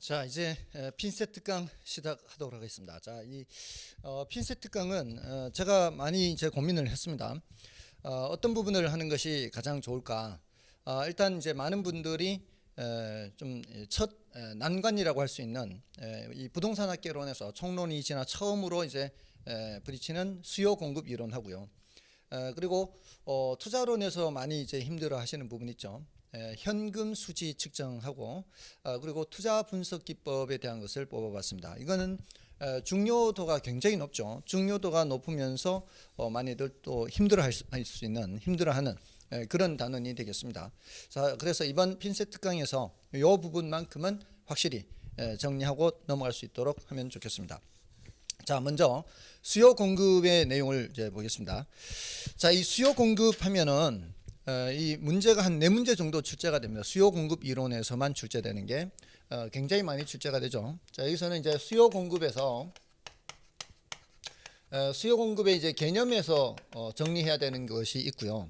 자, 이제 핀셋 특강 시작하도록 하겠습니다. 자, 이 핀셋 특강은 제가 많이 이제 고민을 했습니다. 어떤 부분을 하는 것이 가장 좋을까? 일단 이제 많은 분들이 좀 첫 난관이라고 할 수 있는 이 부동산 학개론에서 총론이지나 처음으로 이제 부딪히는 수요 공급 이론하고요. 그리고 투자론에서 많이 이제 힘들어하시는 부분 있죠. 현금 수지 측정하고 그리고 투자 분석 기법에 대한 것을 뽑아봤습니다. 이거는 중요도가 굉장히 높죠. 중요도가 높으면서 많이들 또 힘들어할 수 있는 힘들어하는 그런 단원이 되겠습니다. 자, 그래서 이번 핀셋 특강에서 이 부분만큼은 확실히 정리하고 넘어갈 수 있도록 하면 좋겠습니다. 자, 먼저 수요 공급의 내용을 이제 보겠습니다. 자, 이 수요 공급하면은 이 문제가 한 4문제 정도 출제가 됩니다. 수요 공급 이론에서만 출제되는 게 굉장히 많이 출제가 되죠. 자, 여기서는 이제 수요 공급에서 수요 공급의 이제 개념에서 정리해야 되는 것이 있고요.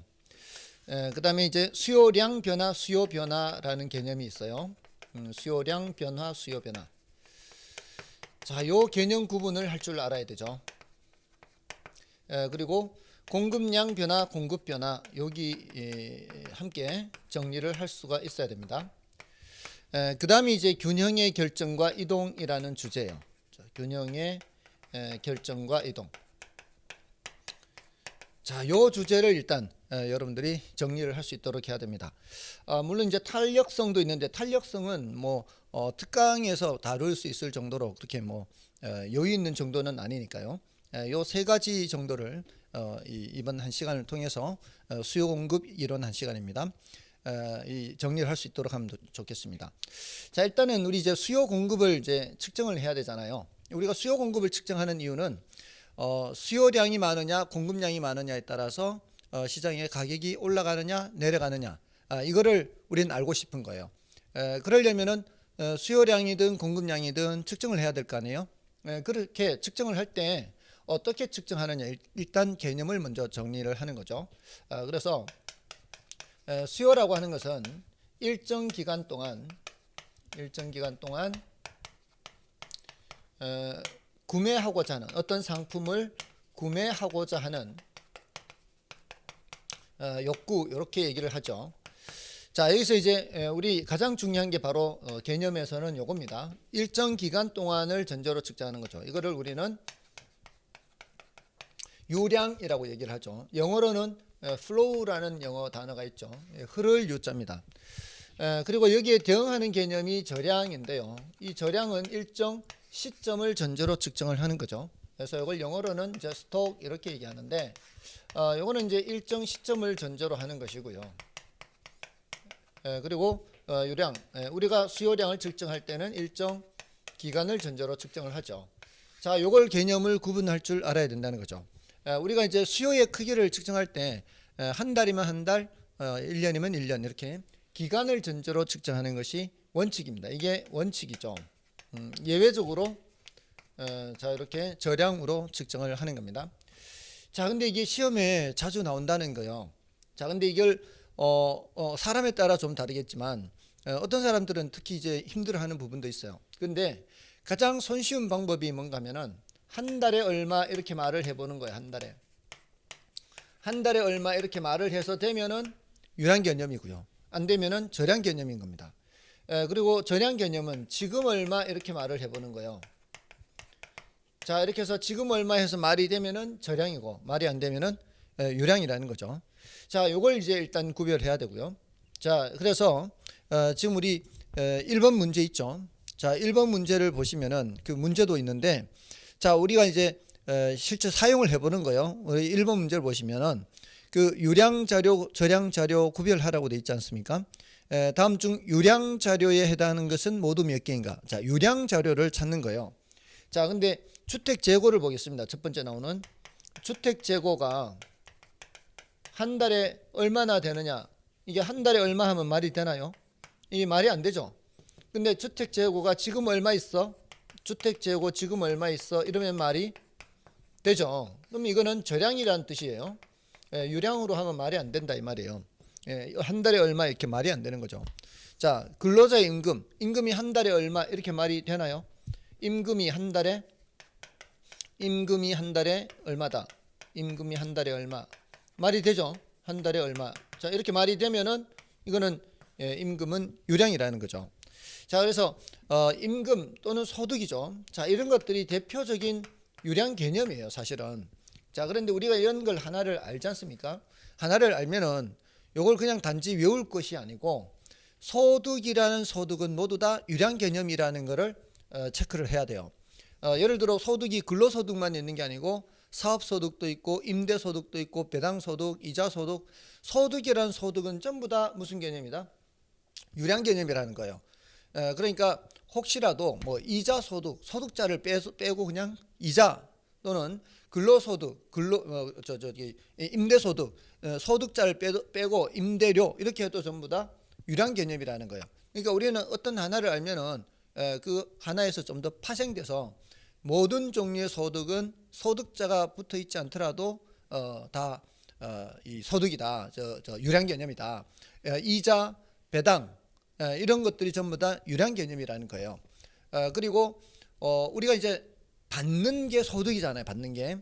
그다음에 이제 수요량 변화, 수요 변화라는 개념이 있어요. 수요량 변화, 수요 변화. 자, 요 개념 구분을 할 줄 알아야 되죠. 그리고 공급량 변화, 공급 변화 여기 함께 정리를 할 수가 있어야 됩니다. 그 다음에 이제 균형의 결정과 이동이라는 주제예요. 자, 균형의 결정과 이동. 자, 요 주제를 일단 여러분들이 정리를 할 수 있도록 해야 됩니다. 물론 이제 탄력성도 있는데 탄력성은 뭐 특강에서 다룰 수 있을 정도로 그렇게 뭐 여유 있는 정도는 아니니까요. 요 세 가지 정도를 이번 한 시간을 통해서 수요 공급 이론 한 시간입니다. 이 정리를 할 수 있도록 하면 좋겠습니다. 자, 일단은 우리 이제 수요 공급을 이제 측정을 해야 되잖아요. 우리가 수요 공급을 측정하는 이유는 수요량이 많으냐 공급량이 많으냐에 따라서 시장의 가격이 올라가느냐 내려가느냐 이거를 우리는 알고 싶은 거예요. 그러려면은 수요량이든 공급량이든 측정을 해야 될 거 아니에요. 그렇게 측정을 할 때 어떻게 측정하느냐 일단 개념을 먼저 정리를 하는 거죠. 그래서 수요라고 하는 것은 일정 기간 동안 구매하고자 하는 어떤 상품을 구매하고자 하는 욕구 이렇게 얘기를 하죠. 자, 여기서 이제 우리 가장 중요한 게 바로 개념에서는 요겁니다. 일정 기간 동안을 전제로 측정하는 거죠. 이거를 우리는 유량이라고 얘기를 하죠. 영어로는 flow라는 영어 단어가 있죠. 흐를 유자입니다. 그리고 여기에 대응하는 개념이 절량인데요. 이 절량은 일정 시점을 전제로 측정을 하는 거죠. 그래서 이걸 영어로는 이제 스톡 이렇게 얘기하는데 이거는 이제 일정 시점을 전제로 하는 것이고요. 그리고 유량, 우리가 수요량을 측정할 때는 일정 기간을 전제로 측정을 하죠. 자, 이걸 개념을 구분할 줄 알아야 된다는 거죠. 우리가 이제 수요의 크기를 측정할 때 한 달이면 한 달, 1년이면 1년 이렇게 기간을 전제로 측정하는 것이 원칙입니다. 이게 원칙이죠. 예외적으로 자, 이렇게 절량으로 측정을 하는 겁니다. 자, 근데 이게 시험에 자주 나온다는 거예요. 자, 근데 이걸 사람에 따라 좀 다르겠지만 어떤 사람들은 특히 이제 힘들어하는 부분도 있어요. 근데 가장 손쉬운 방법이 뭔가 하면은 한 달에 얼마 이렇게 말을 해보는 거예요. 한 달에 얼마 이렇게 말을 해서 되면은 유량 개념이고요. 안 되면은 절량 개념인 겁니다. 그리고 절량 개념은 지금 얼마 이렇게 말을 해보는 거예요. 자, 이렇게 해서 지금 얼마 해서 말이 되면은 절량이고 말이 안 되면은 유량이라는 거죠. 자, 요걸 이제 일단 구별해야 되고요. 자, 그래서 지금 우리 1번 문제 있죠. 자, 1번 문제를 보시면은 그 문제도 있는데 자, 우리가 이제 실제 사용을 해보는 거예요. 우리 1번 문제를 보시면은 그 유량 자료, 절량 자료 구별하라고 돼 있지 않습니까? 다음 중 유량 자료에 해당하는 것은 모두 몇 개인가? 자, 유량 자료를 찾는 거예요. 자, 근데 주택 재고를 보겠습니다. 첫 번째 나오는 주택 재고가 한 달에 얼마나 되느냐? 이게 한 달에 얼마 하면 말이 되나요? 이게 말이 안 되죠. 근데 주택 재고가 지금 얼마 있어? 주택 재고 지금 얼마 있어? 이러면 말이 되죠. 그럼 이거는 절량이라는 뜻이에요. 유량으로 하면 말이 안 된다 이 말이에요. 한 달에 얼마 이렇게 말이 안 되는 거죠. 자, 근로자의 임금이 한 달에 얼마 이렇게 말이 되나요? 임금이 한 달에 얼마다. 임금이 한 달에 얼마 말이 되죠. 한 달에 얼마. 자, 이렇게 말이 되면은 이거는 임금은 유량이라는 거죠. 자, 그래서 임금 또는 소득이죠. 자, 이런 것들이 대표적인 유량 개념이에요, 사실은. 자, 그런데 우리가 이런 걸 하나를 알지 않습니까? 하나를 알면은 요걸 그냥 단지 외울 것이 아니고 소득이라는 소득은 모두 다 유량 개념이라는 것을 체크를 해야 돼요. 예를 들어 소득이 근로소득만 있는 게 아니고 사업소득도 있고 임대소득도 있고 배당소득, 이자소득, 소득이라는 소득은 전부 다 무슨 개념이다? 유량 개념이라는 거예요. 그러니까 혹시라도 뭐 이자소득, 소득자를 빼고 그냥 이자 또는 근로소득, 임대소득, 소득자를 빼고 임대료 이렇게 해도 전부 다 유량 개념이라는 거예요. 그러니까 우리는 어떤 하나를 알면은 그 하나에서 좀 더 파생돼서 모든 종류의 소득은 소득자가 붙어 있지 않더라도 다 이 소득이다. 유량 개념이다. 이자, 배당 이런 것들이 전부 다 유량 개념이라는 거예요. 그리고 우리가 이제 받는 게 소득이잖아요. 받는 게.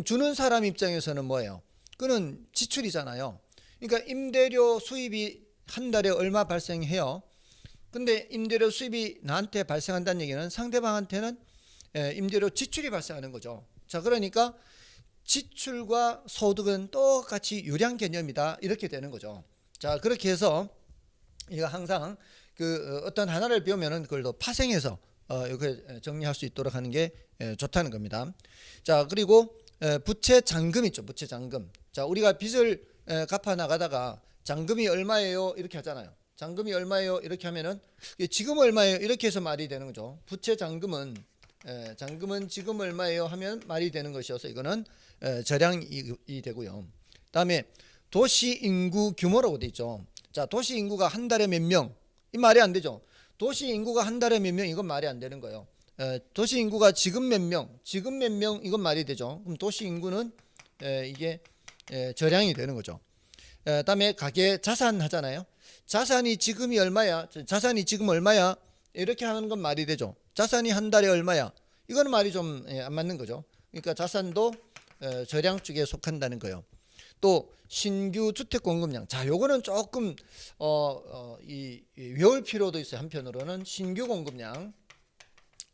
주는 사람 입장에서는 뭐예요? 그는 지출이잖아요. 그러니까 임대료 수입이 한 달에 얼마 발생해요. 근데 임대료 수입이 나한테 발생한다는 얘기는 상대방한테는 임대료 지출이 발생하는 거죠. 자, 그러니까 지출과 소득은 똑같이 유량 개념이다. 이렇게 되는 거죠. 자, 그렇게 해서 이거 항상 그 어떤 하나를 배우면은 그걸 더 파생해서 이렇게 정리할 수 있도록 하는 게 좋다는 겁니다. 자, 그리고 부채 잔금 있죠. 부채 잔금. 자, 우리가 빚을 갚아 나가다가 잔금이 얼마예요? 이렇게 하잖아요. 잔금이 얼마예요? 이렇게 하면은 지금 얼마예요? 이렇게 해서 말이 되는 거죠. 부채 잔금은 지금 얼마예요? 하면 말이 되는 것이어서 이거는 절량이 되고요. 다음에 도시 인구 규모라고 돼 있죠. 자, 도시 인구가 한 달에 몇 명? 이 말이 안 되죠. 도시 인구가 한 달에 몇 명? 이건 말이 안 되는 거예요. 도시 인구가 지금 몇 명? 이건 말이 되죠. 그럼 도시 인구는 이게 절량이 되는 거죠. 다음에 가계 자산 하잖아요. 자산이 지금 얼마야? 이렇게 하는 건 말이 되죠. 자산이 한 달에 얼마야? 이건 말이 좀 안 맞는 거죠. 그러니까 자산도 절량 쪽에 속한다는 거예요. 또 신규 주택 공급량. 자, 요거는 조금 외울 필요도 있어요. 한편으로는 신규 공급량.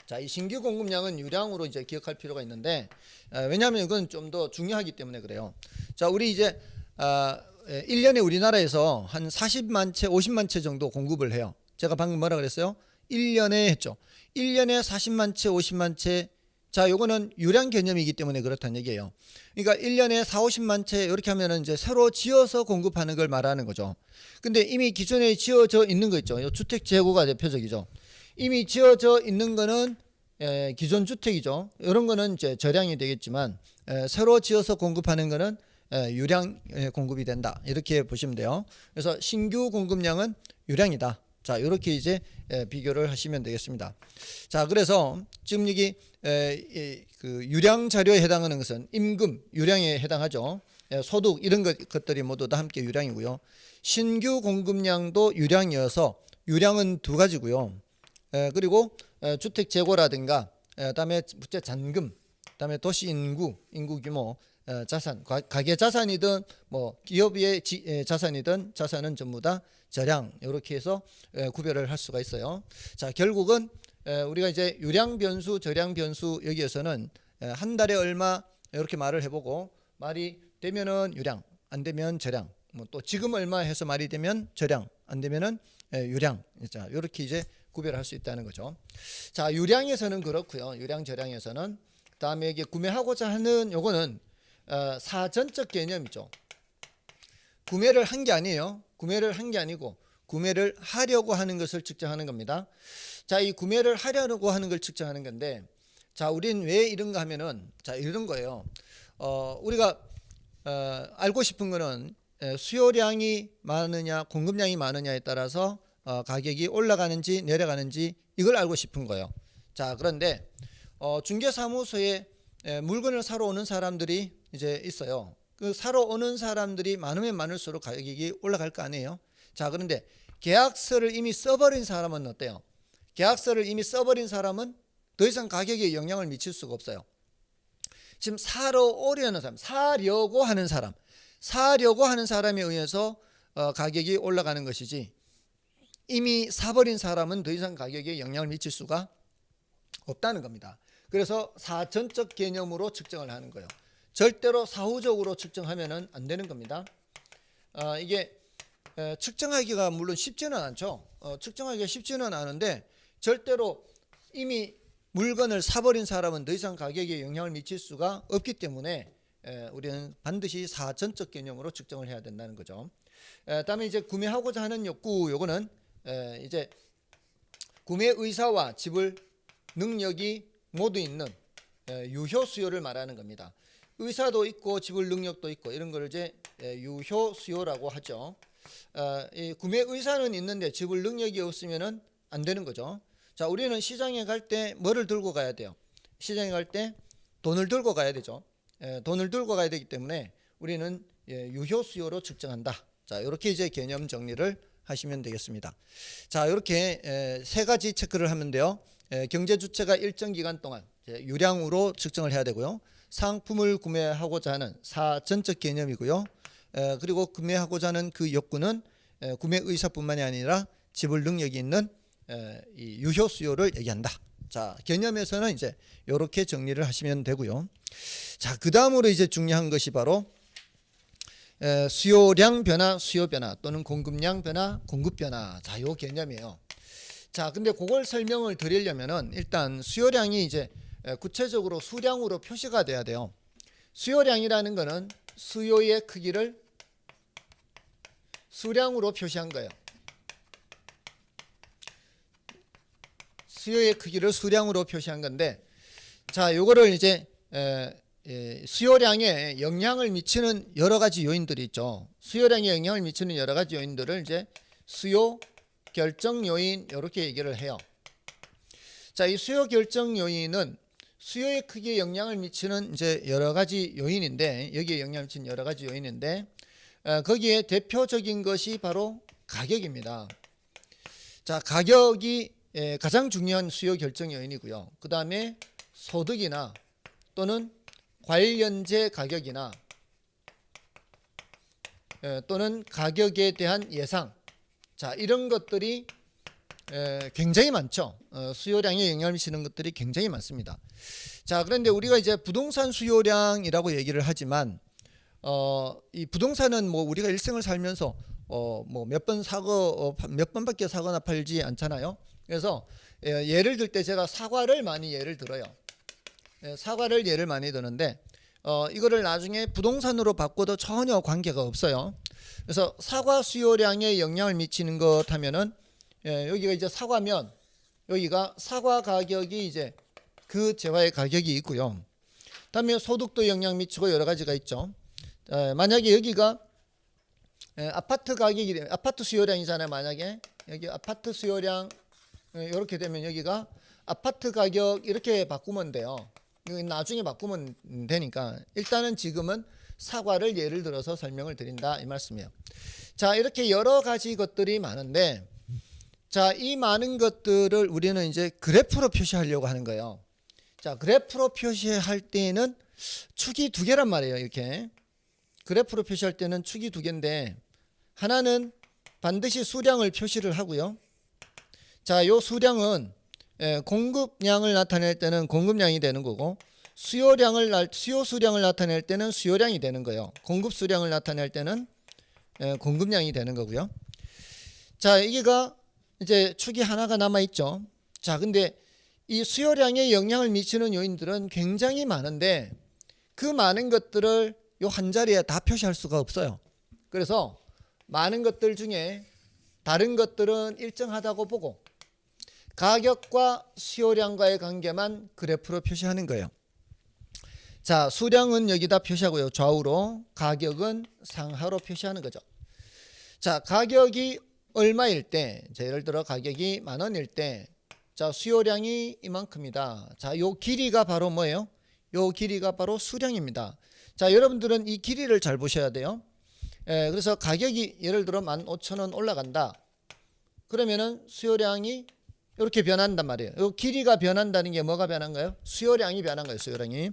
자, 이 신규 공급량은 유량으로 이제 기억할 필요가 있는데 왜냐하면 이건 좀 더 중요하기 때문에 그래요. 자, 우리 이제 1년에 우리나라에서 한 40만 채, 50만 채 정도 공급을 해요. 제가 방금 뭐라 그랬어요? 1년에 했죠. 1년에 40만 채, 50만 채. 자, 요거는 유량 개념이기 때문에 그렇다는 얘기예요. 그러니까 1년에 4, 50만 채 이렇게 하면은 이제 새로 지어서 공급하는 걸 말하는 거죠. 근데 이미 기존에 지어져 있는 거 있죠. 요 주택 재고가 대표적이죠. 이미 지어져 있는 거는 기존 주택이죠. 이런 거는 이제 절량이 되겠지만 새로 지어서 공급하는 거는 유량 공급이 된다. 이렇게 보시면 돼요. 그래서 신규 공급량은 유량이다. 자, 이렇게 이제 비교를 하시면 되겠습니다. 자, 그래서 지금 여기 그 유량 자료에 해당하는 것은 임금, 유량에 해당하죠. 소득 이런 것들이 모두 다 함께 유량이고요. 신규 공급량도 유량이어서 유량은 두 가지고요. 그리고 주택 재고라든가 그다음에 부채 잔금, 그다음에 도시 인구 규모, 자산, 가계 자산이든 뭐 기업의 자산이든 자산은 전부 다 절량 이렇게 해서 구별을 할 수가 있어요. 자, 결국은 우리가 이제 유량 변수, 절량 변수 여기에서는 한 달에 얼마 이렇게 말을 해보고 말이 되면은 유량, 안 되면 절량, 뭐 또 지금 얼마 해서 말이 되면 절량, 안 되면은 유량. 자, 이렇게 이제 구별할 수 있다는 거죠. 자, 유량에서는 그렇고요. 유량, 절량에서는 다음에 이게 구매하고자 하는 요거는 사전적 개념이죠. 구매를 한 게 아니에요. 구매를 한 게 아니고 구매를 하려고 하는 것을 측정하는 겁니다. 자, 이 구매를 하려고 하는 걸 측정하는 건데, 자, 우리는 왜 이런가 하면은 자, 이런 거예요. 우리가 알고 싶은 거는 수요량이 많으냐 공급량이 많으냐에 따라서 가격이 올라가는지 내려가는지 이걸 알고 싶은 거예요. 자, 그런데 중개사무소에 물건을 사러 오는 사람들이 이제 있어요. 그 사러 오는 사람들이 많으면 많을수록 가격이 올라갈 거 아니에요. 자, 그런데 계약서를 이미 써버린 사람은 어때요? 계약서를 이미 써버린 사람은 더 이상 가격에 영향을 미칠 수가 없어요. 지금 사러 오려는 사람, 사려고 하는 사람에 의해서 가격이 올라가는 것이지, 이미 사버린 사람은 더 이상 가격에 영향을 미칠 수가 없다는 겁니다. 그래서 사전적 개념으로 측정을 하는 거예요. 절대로 사후적으로 측정하면 안 되는 겁니다. 이게 측정하기가 물론 쉽지는 않죠. 측정하기가 쉽지는 않은데, 절대로 이미 물건을 사버린 사람은 더 이상 가격에 영향을 미칠 수가 없기 때문에 우리는 반드시 사전적 개념으로 측정을 해야 된다는 거죠. 다음에 이제 구매하고자 하는 욕구, 요거는 이제 구매 의사와 지불 능력이 모두 있는 유효 수요를 말하는 겁니다. 의사도 있고 지불 능력도 있고 이런 걸 이제 유효 수요라고 하죠. 이 구매 의사는 있는데 지불 능력이 없으면은 안 되는 거죠. 자, 우리는 시장에 갈 때 뭐를 들고 가야 돼요? 시장에 갈 때 돈을 들고 가야 되죠. 돈을 들고 가야 되기 때문에 우리는 유효 수요로 측정한다. 자, 이렇게 이제 개념 정리를 하시면 되겠습니다. 자, 이렇게 세 가지 체크를 하면 돼요. 경제 주체가 일정 기간 동안 유량으로 측정을 해야 되고요. 상품을 구매하고자 하는 사전적 개념이고요. 그리고 구매하고자 하는 그 욕구는 구매 의사뿐만이 아니라 지불 능력이 있는 이 유효 수요를 얘기한다. 자, 개념에서는 이제 이렇게 정리를 하시면 되고요. 자, 그 다음으로 이제 중요한 것이 바로 수요량 변화, 수요 변화 또는 공급량 변화, 공급 변화. 자, 요 개념이에요. 자, 근데 그걸 설명을 드리려면은 일단 수요량이 이제 구체적으로 수량으로 표시가 돼야 돼요. 수요량이라는 거는 수요의 크기를 수량으로 표시한 거예요. 수요의 크기를 수량으로 표시한 건데, 자, 요거를 이제 수요량에 영향을 미치는 여러 가지 요인들이 있죠. 수요량에 영향을 미치는 여러 가지 요인들을 이제 수요 결정 요인 이렇게 얘기를 해요. 자, 이 수요 결정 요인은 수요의 크기에 영향을 미치는 이제 여러 가지 요인인데, 여기에 영향을 미치는 여러 가지 요인인데, 거기에 대표적인 것이 바로 가격입니다. 자, 가격이 가장 중요한 수요 결정 요인이고요. 그 다음에 소득이나 또는 관련재 가격이나 또는 가격에 대한 예상, 자, 이런 것들이 굉장히 많죠. 수요량에 영향을 미치는 것들이 굉장히 많습니다. 자, 그런데 우리가 이제 부동산 수요량이라고 얘기를 하지만 이 부동산은 뭐 우리가 일생을 살면서 뭐 몇 번 사고 몇 번밖에 사거나 팔지 않잖아요. 그래서 예를 들 때 제가 사과를 많이 예를 들어요. 사과를 예를 많이 드는데 이거를 나중에 부동산으로 바꿔도 전혀 관계가 없어요. 그래서 사과 수요량에 영향을 미치는 것 하면은 여기가 이제 사과면 여기가 사과 가격이 이제 그 재화의 가격이 있고요. 다음에 소득도 영향 미치고 여러 가지가 있죠. 만약에 여기가 아파트 가격이 아파트 수요량이잖아요. 만약에 여기 아파트 수요량 이렇게 되면 여기가 아파트 가격 이렇게 바꾸면 돼요. 나중에 바꾸면 되니까 일단은 지금은 사과를 예를 들어서 설명을 드린다 이 말씀이에요. 자, 이렇게 여러 가지 것들이 많은데, 자, 이 많은 것들을 우리는 이제 그래프로 표시하려고 하는 거예요. 자, 그래프로 표시할 때는 축이 두 개란 말이에요. 이렇게 그래프로 표시할 때는 축이 두 개인데, 하나는 반드시 수량을 표시를 하고요. 자, 요 수량은 공급량을 나타낼 때는 공급량이 되는 거고, 수요 수량을 나타낼 때는 수요량이 되는 거예요. 공급 수량을 나타낼 때는 공급량이 되는 거고요. 자, 여기가 이제 축이 하나가 남아 있죠. 자, 근데 이 수요량에 영향을 미치는 요인들은 굉장히 많은데 그 많은 것들을 요 한 자리에 다 표시할 수가 없어요. 그래서 많은 것들 중에 다른 것들은 일정하다고 보고 가격과 수요량과의 관계만 그래프로 표시하는 거예요. 자, 수량은 여기다 표시하고요. 좌우로. 가격은 상하로 표시하는 거죠. 자, 가격이 얼마일 때, 자, 예를 들어 가격이 10,000원일 때, 자, 수요량이 이만큼이다. 자, 요 길이가 바로 뭐예요? 요 길이가 바로 수량입니다. 자, 여러분들은 이 길이를 잘 보셔야 돼요. 그래서 가격이 예를 들어 15,000원 올라간다. 그러면은 수요량이 이렇게 변한단 말이에요. 이 길이가 변한다는 게 뭐가 변한가요? 수요량이 변한 거예요. 수요량이.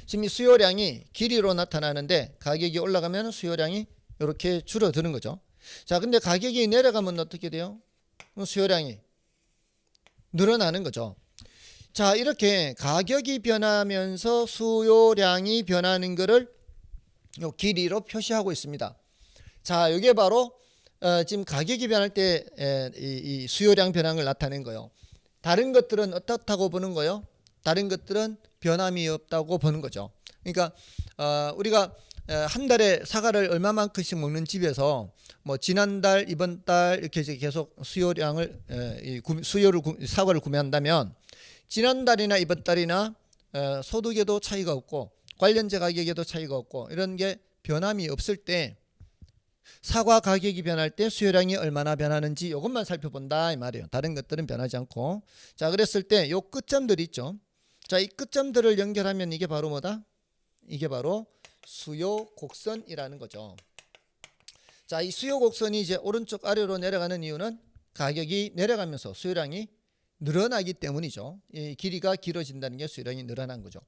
지금 이 수요량이 길이로 나타나는데 가격이 올라가면 수요량이 이렇게 줄어드는 거죠. 자, 근데 가격이 내려가면 어떻게 돼요? 수요량이 늘어나는 거죠. 자, 이렇게 가격이 변하면서 수요량이 변하는 것을 요 길이로 표시하고 있습니다. 자, 이게 바로 지금 가격이 변할 때 이 수요량 변화를 나타낸 거예요. 다른 것들은 어떻다고 보는 거예요? 다른 것들은 변함이 없다고 보는 거죠. 그러니까 우리가 한 달에 사과를 얼마만큼씩 먹는 집에서 뭐 지난달, 이번 달 이렇게 계속 수요량을 사과를 구매한다면 지난달이나 이번 달이나 소득에도 차이가 없고 관련재 가격에도 차이가 없고 이런 게 변함이 없을 때 사과 가격이 변할 때 수요량이 얼마나 변하는지 이것만 살펴본다 이 말이에요. 다른 것들은 변하지 않고. 자, 그랬을 때 요 끝점들 있죠. 자, 이 끝점들을 연결하면 이게 바로 뭐다? 이게 바로 수요 곡선이라는 거죠. 자, 이 수요 곡선이 이제 오른쪽 아래로 내려가는 이유는 가격이 내려가면서 수요량이 늘어나기 때문이죠. 이 길이가 길어진다는 게 수요량이 늘어난 거죠.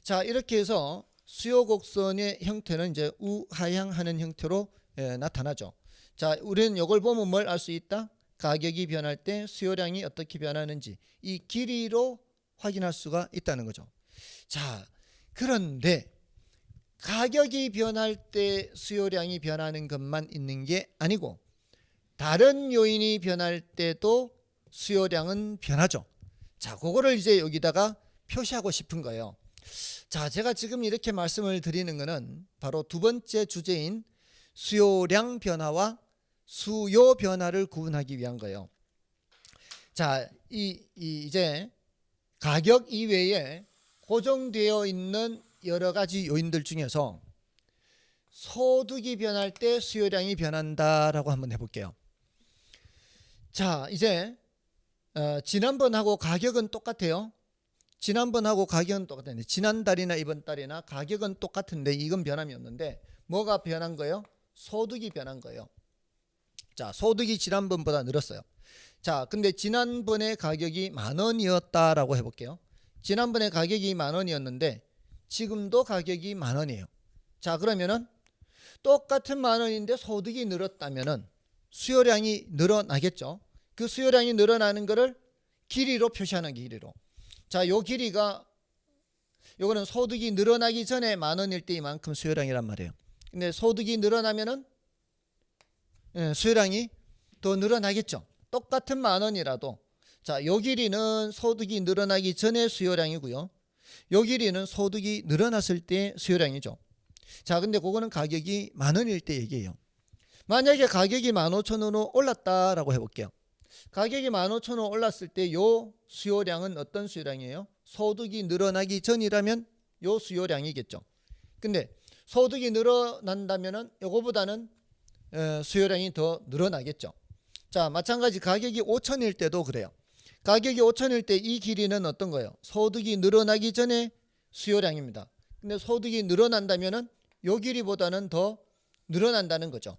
자, 이렇게 해서 수요 곡선의 형태는 이제 우하향하는 형태로 나타나죠. 자, 우리는 이걸 보면 뭘 알 수 있다? 가격이 변할 때 수요량이 어떻게 변하는지 이 길이로 확인할 수가 있다는 거죠. 자, 그런데 가격이 변할 때 수요량이 변하는 것만 있는 게 아니고 다른 요인이 변할 때도 수요량은 변하죠. 자, 그거를 이제 여기다가 표시하고 싶은 거예요. 자, 제가 지금 이렇게 말씀을 드리는 것은 바로 두 번째 주제인 수요량 변화와 수요 변화를 구분하기 위한 거예요. 자, 이제 가격 이외에 고정되어 있는 여러 가지 요인들 중에서 소득이 변할 때 수요량이 변한다라고 한번 해볼게요. 자, 이제 지난번하고 가격은 똑같아요. 지난번하고 가격은 똑같은데 지난달이나 이번 달이나 가격은 똑같은데 이건 변함이 없는데 뭐가 변한 거예요? 소득이 변한 거예요. 자, 소득이 지난번보다 늘었어요. 자, 근데 지난번에 가격이 10,000원이었다라고 해볼게요. 지난번에 가격이 10,000원이었는데 지금도 가격이 10,000원이에요. 자, 그러면은 똑같은 10,000원인데 소득이 늘었다면은 수요량이 늘어나겠죠. 그 수요량이 늘어나는 것을 길이로 표시하는 길이로. 자, 요 길이가 요거는 소득이 늘어나기 전에 10,000원일 때 이만큼 수요량이란 말이에요. 근데 소득이 늘어나면은 수요량이 더 늘어나겠죠. 똑같은 10,000원이라도 자, 요 길이는 소득이 늘어나기 전에 수요량이고요. 요 길이는 소득이 늘어났을 때 수요량이죠. 자, 근데 그거는 가격이 10,000원일 때 얘기해요. 만약에 가격이 15,000원으로 올랐다라고 해볼게요. 가격이 15,000원 올랐을 때 요 수요량은 어떤 수요량이에요? 소득이 늘어나기 전이라면 요 수요량이겠죠. 근데 소득이 늘어난다면은 요거보다는 수요량이 더 늘어나겠죠. 자, 마찬가지 가격이 5,000일 때도 그래요. 가격이 5,000일 때 이 길이는 어떤 거예요? 소득이 늘어나기 전에 수요량입니다. 근데 소득이 늘어난다면은 요 길이보다는 더 늘어난다는 거죠.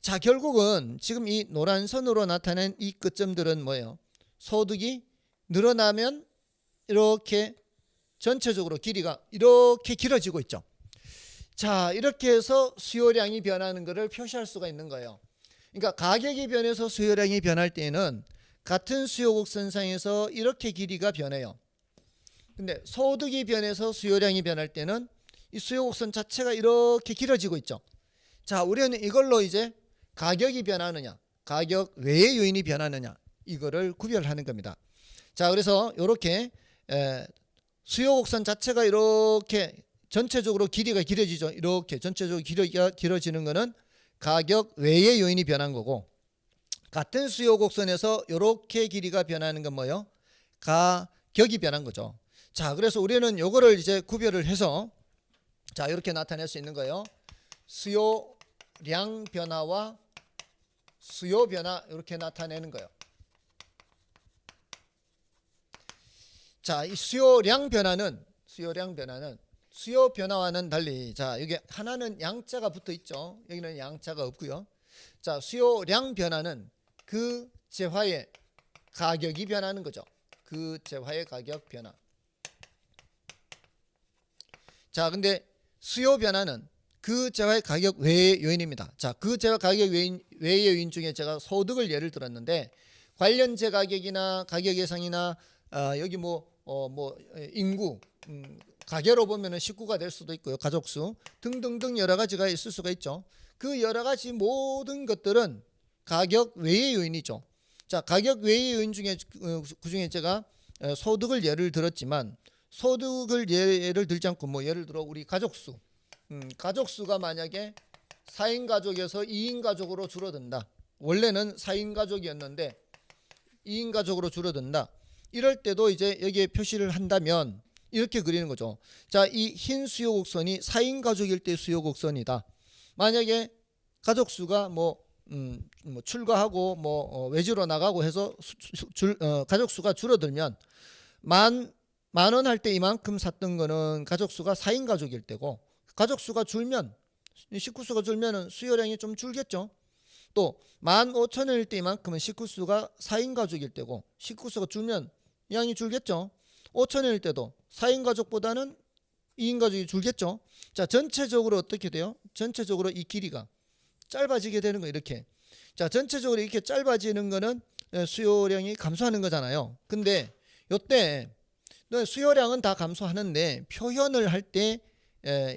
자, 결국은 지금 이 노란 선으로 나타낸 이 끝점들은 뭐예요? 소득이 늘어나면 이렇게 전체적으로 길이가 이렇게 길어지고 있죠. 자, 이렇게 해서 수요량이 변하는 것을 표시할 수가 있는 거예요. 그러니까 가격이 변해서 수요량이 변할 때에는 같은 수요곡선상에서 이렇게 길이가 변해요. 근데 소득이 변해서 수요량이 변할 때는 이 수요곡선 자체가 이렇게 길어지고 있죠. 자, 우리는 이걸로 이제 가격이 변하느냐, 가격 외의 요인이 변하느냐 이거를 구별하는 겁니다. 자, 그래서 이렇게 수요곡선 자체가 이렇게 전체적으로 길이가 길어지죠. 이렇게 전체적으로 길이가 길어지는 것은 가격 외의 요인이 변한 거고 같은 수요곡선에서 이렇게 길이가 변하는 건 뭐예요? 가격이 변한 거죠. 자, 그래서 우리는 이거를 이제 구별을 해서 자, 이렇게 나타낼 수 있는 거예요. 수요량 변화와 수요 변화 이렇게 나타내는 거예요. 자, 이 수요량 변화는 수요 변화와는 달리, 자 여기 하나는 양자가 붙어 있죠. 여기는 양자가 없고요. 자 수요량 변화는 그 재화의 가격이 변하는 거죠. 그 재화의 가격 변화. 자 근데 수요 변화는 그 재화의 가격 외의 요인입니다. 자 그 재화 가격 외의 요인 중에 제가 소득을 예를 들었는데, 관련재 가격이나 가격 예상이나 여기 뭐 인구, 가계로 보면은 식구가 될 수도 있고요, 가족수 등등등 여러 가지가 있을 수가 있죠. 그 여러 가지 모든 것들은 가격 외의 요인이죠. 자 가격 외의 요인 중에 그 중에 제가 소득을 예를 들었지만, 소득을 예를 들지 않고 뭐 예를 들어 우리 가족수, 가족수가 만약에 4인 가족에서 2인 가족으로 줄어든다. 원래는 4인 가족이었는데 2인 가족으로 줄어든다. 이럴 때도 이제 여기에 표시를 한다면 이렇게 그리는 거죠. 자, 이 흰 수요 곡선이 4인 가족일 때 수요 곡선이다. 만약에 가족 수가 뭐 출가하고 외지로 나가고 해서 가족 수가 줄어들면 만 원 할 때 이만큼 샀던 거는 가족 수가 4인 가족일 때고, 가족 수가 줄면 식구 수가 줄면은 수요량이 좀 줄겠죠. 또 15,000원일 때 이만큼은 식구 수가 4인 가족일 때고, 식구 수가 줄면 양이 줄겠죠. 5,000원일 때도 4인 가족보다는 2인 가족이 줄겠죠. 자, 전체적으로 어떻게 돼요? 전체적으로 이 길이가 짧아지게 되는 거 이렇게. 자, 전체적으로 이렇게 짧아지는 거는 수요량이 감소하는 거잖아요. 근데 요때 수요량은 다 감소하는데 표현을 할 때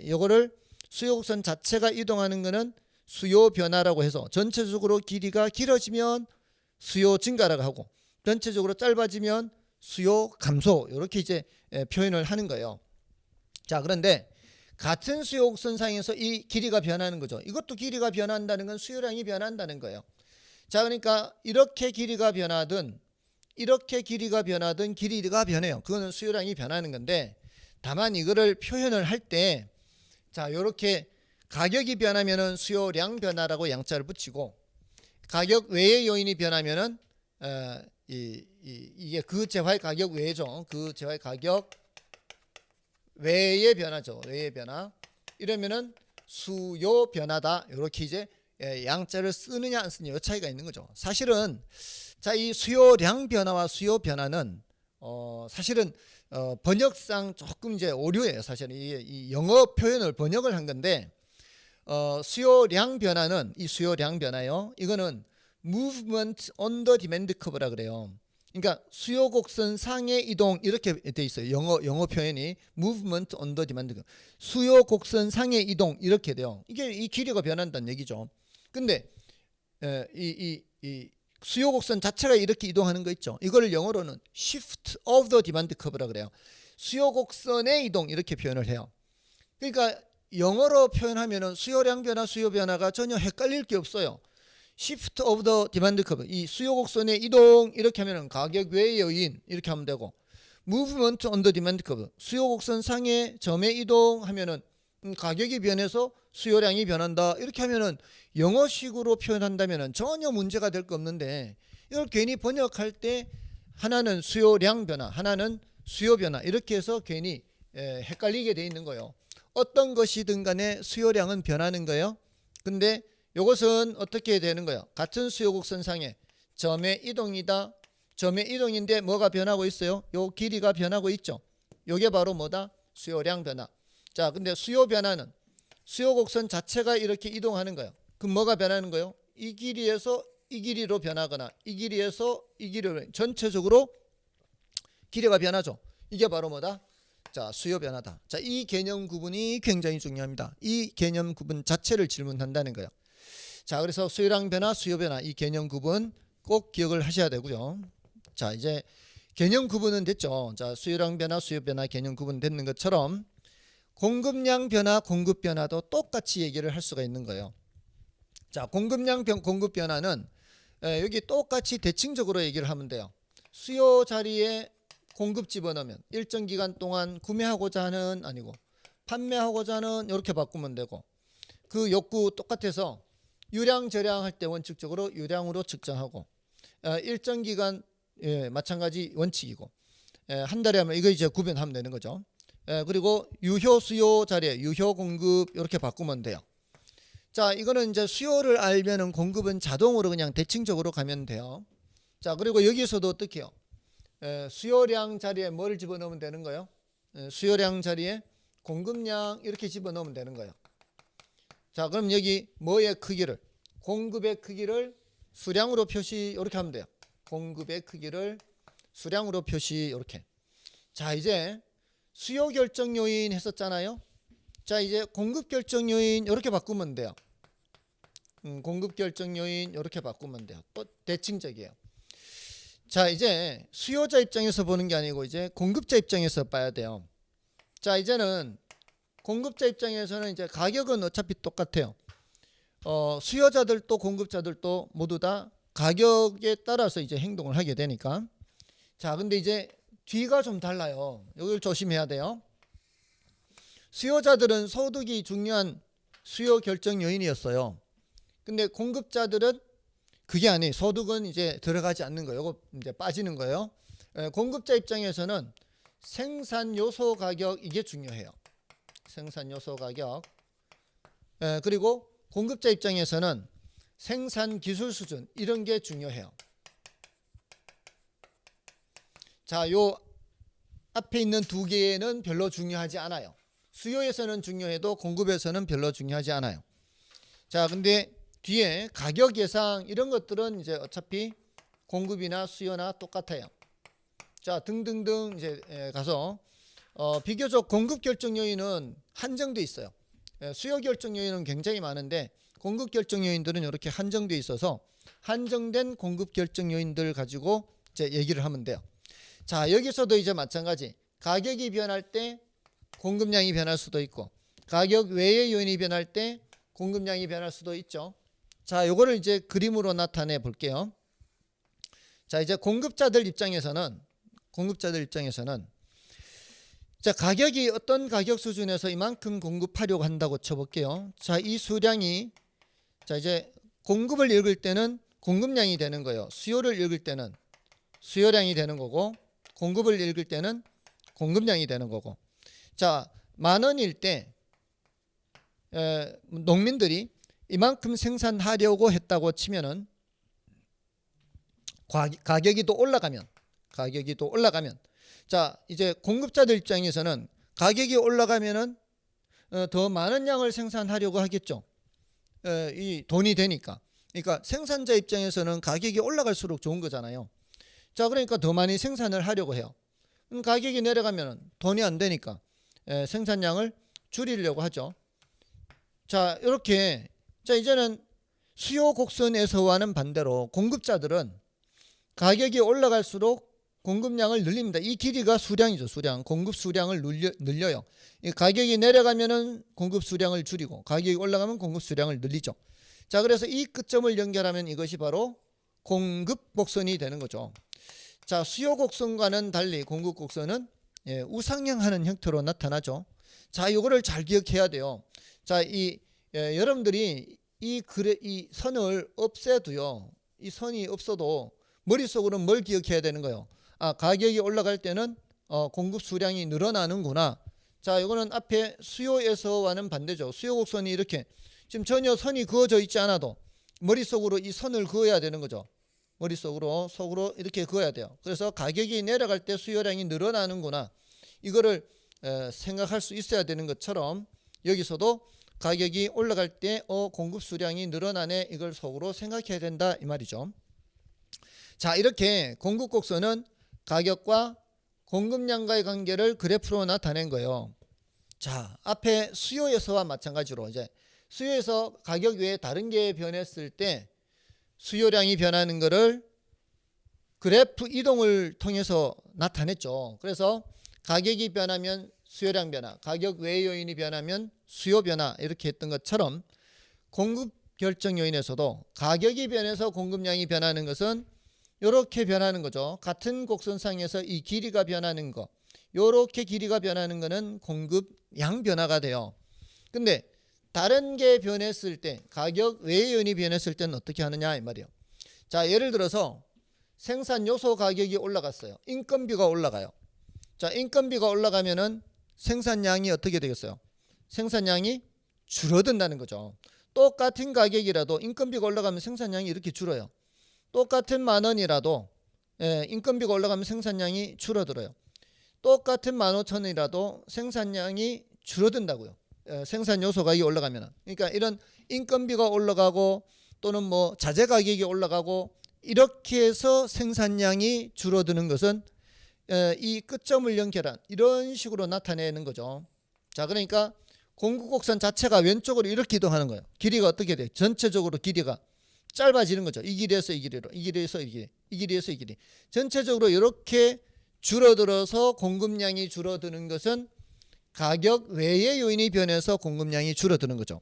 이거를 수요 곡선 자체가 이동하는 거는 수요 변화라고 해서, 전체적으로 길이가 길어지면 수요 증가라고 하고 전체적으로 짧아지면 수요 감소, 이렇게 이제 표현을 하는 거예요. 자, 그런데 같은 수요 곡선상에서 이 길이가 변하는 거죠. 이것도 길이가 변한다는 건 수요량이 변한다는 거예요. 자, 그러니까 이렇게 길이가 변하든 이렇게 길이가 변하든 길이가 변해요. 그거는 수요량이 변하는 건데, 다만 이거를 표현을 할 때 자, 이렇게 가격이 변하면은 수요량 변화라고 양자를 붙이고, 가격 외의 요인이 변하면은 이게 그 재화의 가격 외죠. 그 재화의 가격 외의 변화죠. 외의 변화. 이러면은 수요 변화다. 이렇게 이제 양자를 쓰느냐 안 쓰느냐 이 차이가 있는 거죠. 사실은 자, 이 수요량 변화와 수요 변화는 사실은 번역상 조금 이제 오류예요. 사실은 이 영어 표현을 번역을 한 건데, 수요량 변화는 이 수요량 변화요. 이거는 movement on the demand curve라 그래요. 그러니까 수요 곡선 상의 이동 이렇게 돼 있어요. 영어 표현이 movement on the demand curve. 수요 곡선 상의 이동 이렇게 돼요. 이게 이 길이가 변한다는 얘기죠. 근데 이 수요 곡선 자체가 이렇게 이동하는 거 있죠. 이거를 영어로는 shift of the demand curve라 그래요. 수요 곡선의 이동 이렇게 표현을 해요. 그러니까 영어로 표현하면은 수요량 변화, 수요 변화가 전혀 헷갈릴 게 없어요. shift of the demand curve, 이 수요 곡선의 이동 이렇게 하면은 가격 외의 요인 이렇게 하면 되고, movement on the demand curve, 수요 곡선 상의 점의 이동 하면은 가격이 변해서 수요량이 변한다 이렇게 하면은 영어식으로 표현한다면은 전혀 문제가 될 거 없는데, 이걸 괜히 번역할 때 하나는 수요량 변화, 하나는 수요 변화 이렇게 해서 괜히 헷갈리게 돼 있는 거예요. 어떤 것이든 간에 수요량은 변하는 거예요. 근데 이것은 어떻게 되는 거예요? 같은 수요 곡선상에 점의 이동이다. 점의 이동인데 뭐가 변하고 있어요? 요 길이가 변하고 있죠. 요게 바로 뭐다? 수요량 변화. 자, 근데 수요 변화는 수요 곡선 자체가 이렇게 이동하는 거예요. 그럼 뭐가 변하는 거예요? 이 길이에서 이 길이로 변하거나 이 길이에서 이 길이로, 전체적으로 길이가 변하죠. 이게 바로 뭐다? 자, 수요 변화다. 자, 이 개념 구분이 굉장히 중요합니다. 이 개념 구분 자체를 질문한다는 거예요. 자, 그래서 수요량 변화, 수요 변화 이 개념 구분 꼭 기억을 하셔야 되고요. 자, 이제 개념 구분은 됐죠. 자, 수요량 변화, 수요 변화 개념 구분 됐는 것처럼 공급량 변화, 공급 변화도 똑같이 얘기를 할 수가 있는 거예요. 자, 공급량 공급 변화는 여기 똑같이 대칭적으로 얘기를 하면 돼요. 수요 자리에 공급 집어넣으면 일정 기간 동안 구매하고자 하는 아니고 판매하고자 하는 이렇게 바꾸면 되고, 그 욕구 똑같아서 유량 저량할 때 원칙적으로 유량으로 측정하고, 일정 기간 마찬가지 원칙이고, 한 달에 하면 이거 이제 구변하면 되는 거죠. 그리고 유효 수요 자리에 유효 공급 이렇게 바꾸면 돼요. 자, 이거는 이제 수요를 알면은 공급은 자동으로 그냥 대칭적으로 가면 돼요. 자, 그리고 여기서도 어떻게 해요? 수요량 자리에 뭘 집어넣으면 되는 거예요? 수요량 자리에 공급량 이렇게 집어넣으면 되는 거예요. 자, 그럼 여기 뭐의 크기를, 공급의 크기를 수량으로 표시 이렇게 하면 돼요. 공급의 크기를 수량으로 표시 이렇게. 자, 이제 수요 결정 요인 했었잖아요. 자, 이제 공급 결정 요인 이렇게 바꾸면 돼요. 공급 결정 요인 이렇게 바꾸면 돼요. 또 대칭적이에요. 자, 이제 수요자 입장에서 보는 게 아니고 이제 공급자 입장에서 봐야 돼요. 자, 이제는 공급자 입장에서는 이제 가격은 어차피 똑같아요. 수요자들도 공급자들도 모두 다 가격에 따라서 이제 행동을 하게 되니까. 자, 근데 이제 뒤가 좀 달라요. 이걸 조심해야 돼요. 수요자들은 소득이 중요한 수요 결정 요인이었어요. 근데 공급자들은 그게 아니에요. 소득은 이제 들어가지 않는 거예요. 이거 이제 빠지는 거예요. 공급자 입장에서는 생산 요소 가격 이게 중요해요. 생산 요소 가격. 그리고 공급자 입장에서는 생산 기술 수준 이런 게 중요해요. 자, 요 앞에 있는 두 개는 별로 중요하지 않아요. 수요에서는 중요해도 공급에서는 별로 중요하지 않아요. 자, 근데 뒤에 가격 예상 이런 것들은 이제 어차피 공급이나 수요나 똑같아요. 자, 등등등 이제 가서 비교적 공급 결정 요인은 한정돼 있어요. 수요 결정 요인은 굉장히 많은데 공급 결정 요인들은 이렇게 한정돼 있어서 한정된 공급 결정 요인들 가지고 이제 얘기를 하면 돼요. 자, 여기서도 이제 마찬가지. 가격이 변할 때 공급량이 변할 수도 있고 가격 외의 요인이 변할 때 공급량이 변할 수도 있죠. 자, 요거를 이제 그림으로 나타내 볼게요. 자, 이제 공급자들 입장에서는 자, 가격이 어떤 가격 수준에서 이만큼 공급하려고 한다고 쳐볼게요. 자, 이 수량이 자, 이제 공급을 읽을 때는 공급량이 되는 거예요. 수요를 읽을 때는 수요량이 되는 거고 공급을 읽을 때는 공급량이 되는 거고. 자, 10,000원일 때 농민들이 이만큼 생산하려고 했다고 치면은 가격이 또 올라가면 자, 이제 공급자들 입장에서는 가격이 올라가면은 더 많은 양을 생산하려고 하겠죠. 이 돈이 되니까. 그러니까 생산자 입장에서는 가격이 올라갈수록 좋은 거잖아요. 자, 그러니까 더 많이 생산을 하려고 해요. 가격이 내려가면 돈이 안 되니까 생산량을 줄이려고 하죠. 자, 이렇게 자, 이제는 수요 곡선에서와는 반대로 공급자들은 가격이 올라갈수록 공급량을 늘립니다. 이 길이가 수량이죠. 수량. 공급 수량을 늘려요. 가격이 내려가면은 공급 수량을 줄이고 가격이 올라가면 공급 수량을 늘리죠. 자, 그래서 이 끝점을 연결하면 이것이 바로 공급 곡선이 되는 거죠. 자, 수요 곡선과는 달리 공급 곡선은 우상향하는 형태로 나타나죠. 자, 이거를 잘 기억해야 돼요. 자, 여러분들이 이 선을 없애도요. 이 선이 없어도 머릿속으로는 뭘 기억해야 되는 거예요. 아, 가격이 올라갈 때는 공급 수량이 늘어나는구나. 자, 이거는 앞에 수요에서와는 반대죠. 수요 곡선이 이렇게 지금 전혀 선이 그어져 있지 않아도 머릿속으로 이 선을 그어야 되는 거죠. 속으로 이렇게 그어야 돼요. 그래서 가격이 내려갈 때 수요량이 늘어나는구나. 이거를 생각할 수 있어야 되는 것처럼 여기서도 가격이 올라갈 때 공급 수량이 늘어나네. 이걸 속으로 생각해야 된다 이 말이죠. 자, 이렇게 공급 곡선은 가격과 공급량과의 관계를 그래프로 나타낸 거예요. 자, 앞에 수요에서와 마찬가지로 이제 수요에서 가격 외에 다른 게 변했을 때 수요량이 변하는 것을 그래프 이동을 통해서 나타냈죠. 그래서 가격이 변하면 수요량 변화, 가격 외의 요인이 변하면 수요 변화 이렇게 했던 것처럼 공급 결정 요인에서도 가격이 변해서 공급량이 변하는 것은 이렇게 변하는 거죠. 같은 곡선상에서 이 길이가 변하는 거, 이렇게 길이가 변하는 거는 공급량 변화가 돼요. 근데 다른 게 변했을 때, 가격 외의 요인이 변했을 때는 어떻게 하느냐 이 말이에요. 자, 예를 들어서 생산 요소 가격이 올라갔어요. 인건비가 올라가요. 자, 인건비가 올라가면은 생산량이 어떻게 되겠어요? 생산량이 줄어든다는 거죠. 똑같은 가격이라도 인건비가 올라가면 생산량이 이렇게 줄어요. 똑같은 10,000원이라도 인건비가 올라가면 생산량이 줄어들어요. 똑같은 15,000원이라도 생산량이 줄어든다고요. 생산 요소가 올라가면. 그러니까 이런 인건비가 올라가고 또는 뭐 자재 가격이 올라가고 이렇게 해서 생산량이 줄어드는 것은 이 끝점을 연결한 이런 식으로 나타내는 거죠. 자, 그러니까 공급곡선 자체가 왼쪽으로 이렇게 이동하는 거예요. 길이가 어떻게 돼? 전체적으로 길이가 짧아지는 거죠. 이 길이에서 이 길이로, 이 길이에서 이 길이, 이 길이에서 이 길이. 전체적으로 이렇게 줄어들어서 공급량이 줄어드는 것은 가격 외의 요인이 변해서 공급량이 줄어드는 거죠.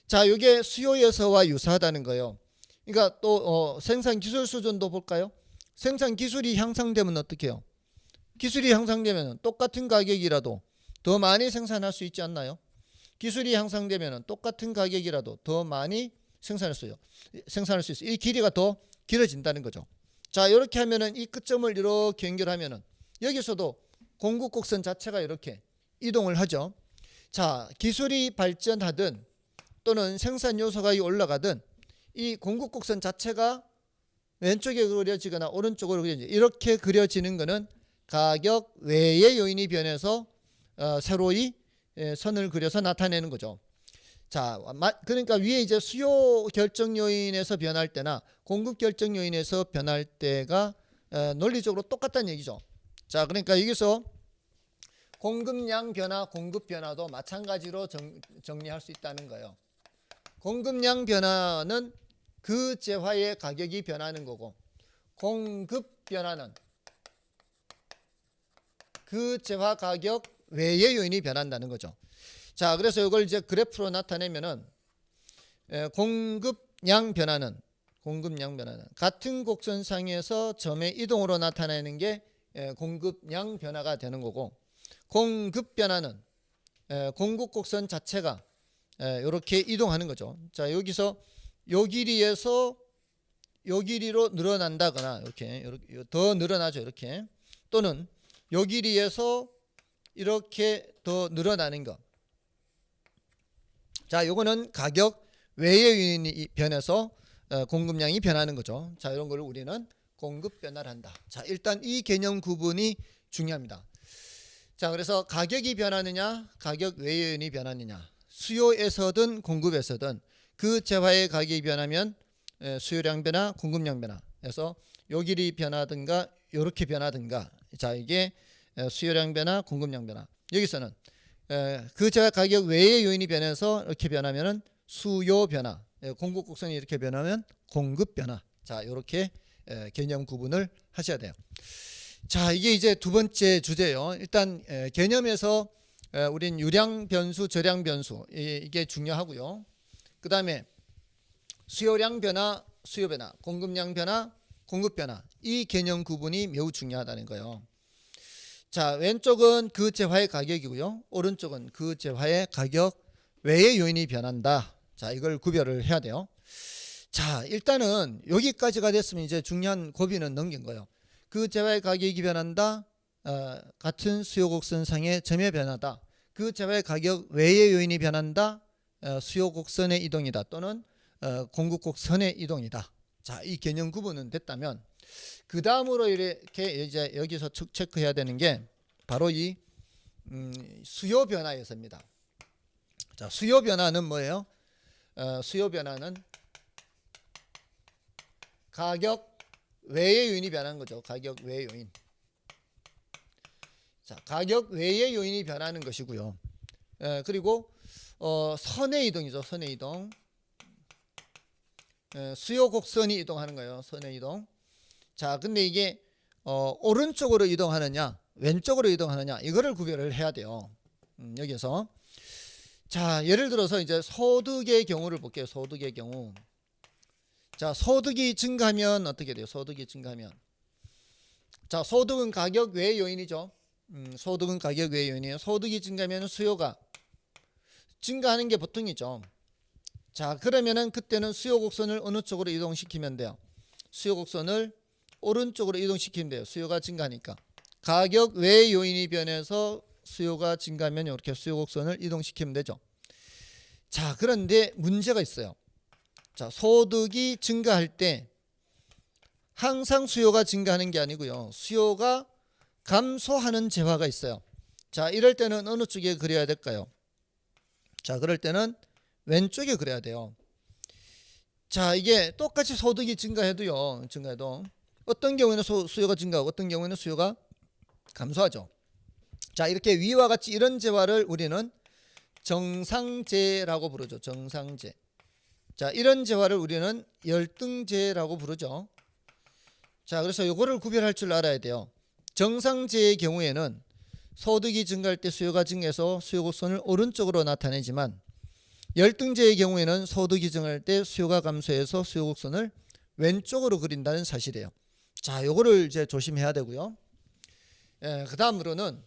자, 이게 수요 예서와 유사하다는 거예요. 그러니까 또 생산 기술 수준도 볼까요? 생산 기술이 향상되면 어떻게 해요? 기술이 향상되면 똑같은 가격이라도 더 많이 생산할 수 있지 않나요? 기술이 향상되면 똑같은 가격이라도 더 많이 생산할 수 있어요. 이 길이가 더 길어진다는 거죠. 자, 이렇게 하면은 이 끝점을 이렇게 연결하면은 여기서도 공급곡선 자체가 이렇게 이동을 하죠. 자, 기술이 발전하든 또는 생산 요소가 올라가든 이 공급곡선 자체가 왼쪽에 그려지거나 오른쪽으로 그려지거나 이렇게 그려지는 것은 가격 외의 요인이 변해서 새로이 선을 그려서 나타내는 거죠. 자, 그러니까 위에 이제 수요 결정 요인에서 변할 때나 공급 결정 요인에서 변할 때가 논리적으로 똑같다는 얘기죠. 자, 그러니까 여기서 공급량 변화, 공급 변화도 마찬가지로 정리할 수 있다는 거예요. 공급량 변화는 그 재화의 가격이 변하는 거고, 공급 변화는 그 재화 가격 외의 요인이 변한다는 거죠. 자, 그래서 이걸 이제 그래프로 나타내면은 공급량 변화는 같은 곡선상에서 점의 이동으로 나타내는 게 공급량 변화가 되는 거고, 공급 변화는 공급 곡선 자체가 이렇게 이동하는 거죠. 자, 여기서 요 길이에서 요 길이로 늘어난다거나 이렇게 더 늘어나죠. 이렇게 또는 요 길이에서 이렇게 더 늘어나는 것. 자, 요거는 가격 외의 요인이 변해서 공급량이 변하는 거죠. 자, 이런 걸 우리는 공급 변화를 한다. 자, 일단 이 개념 구분이 중요합니다. 자, 그래서 가격이 변하느냐, 가격 외의 요인이 변하느냐, 수요에서든 공급에서든 그 재화의 가격이 변하면 수요량 변화, 공급량 변화에서 요 길이 변하든가 요렇게 변하든가. 자, 이게 수요량 변화, 공급량 변화. 여기서는 그 재화 가격 외의 요인이 변해서 이렇게 변하면은 수요 변화, 공급 곡선이 이렇게 변하면 공급 변화. 자, 이렇게 개념 구분을 하셔야 돼요. 자, 이게 이제 두 번째 주제예요. 일단 개념에서 우린 유량 변수, 저량 변수 이게 중요하고요. 그 다음에 수요량 변화, 수요 변화, 공급량 변화, 공급 변화 이 개념 구분이 매우 중요하다는 거예요. 자, 왼쪽은 그 재화의 가격이고요. 오른쪽은 그 재화의 가격 외의 요인이 변한다. 자, 이걸 구별을 해야 돼요. 자, 일단은 여기까지가 됐으면 이제 중요한 고비는 넘긴 거예요. 그 재화의 가격이 변한다. 같은 수요 곡선상의 점의 변화다. 그 재화의 가격 외의 요인이 변한다. 수요 곡선의 이동이다. 또는 공급 곡선의 이동이다. 자, 이 개념 구분은 됐다면 그 다음으로 이렇게 이제 여기서 체크해야 되는 게 바로 이 수요 변화에서입니다. 자, 수요 변화는 뭐예요? 수요 변화는 가격 외의 요인이 변하는 거죠. 가격 외의 요인. 자, 가격 외의 요인이 변하는 것이고요. 그리고 선의 이동이죠. 선의 이동. 수요 곡선이 이동하는 거예요. 선의 이동. 자, 근데 이게 오른쪽으로 이동하느냐 왼쪽으로 이동하느냐 이거를 구별을 해야 돼요. 여기서 자, 예를 들어서 이제 소득의 경우를 볼게요. 소득의 경우. 자, 소득이 증가하면 어떻게 돼요? 소득이 증가하면 자, 소득은 가격 외의 요인이죠. 소득은 가격 외의 요인이에요. 소득이 증가하면 수요가 증가하는 게 보통이죠. 자, 그러면은 그때는 수요 곡선을 어느 쪽으로 이동시키면 돼요? 수요 곡선을 오른쪽으로 이동시키면 돼요. 수요가 증가하니까. 가격 외의 요인이 변해서 수요가 증가하면 이렇게 수요 곡선을 이동시키면 되죠. 자, 그런데 문제가 있어요. 자, 소득이 증가할 때 항상 수요가 증가하는 게 아니고요. 수요가 감소하는 재화가 있어요. 자, 이럴 때는 어느 쪽에 그려야 될까요? 자, 그럴 때는 왼쪽에 그려야 돼요. 자, 이게 똑같이 소득이 증가해도 어떤 경우에는 수요가 증가하고 어떤 경우에는 수요가 감소하죠. 자, 이렇게 위와 같이 이런 재화를 우리는 정상재라고 부르죠. 정상재. 자, 이런 재화를 우리는 열등재라고 부르죠. 자, 그래서 요거를 구별할 줄 알아야 돼요. 정상재의 경우에는 소득이 증가할 때 수요가 증가해서 수요 곡선을 오른쪽으로 나타내지만, 열등재의 경우에는 소득이 증가할 때 수요가 감소해서 수요 곡선을 왼쪽으로 그린다는 사실이에요. 자, 요거를 이제 조심해야 되고요. 그 다음으로는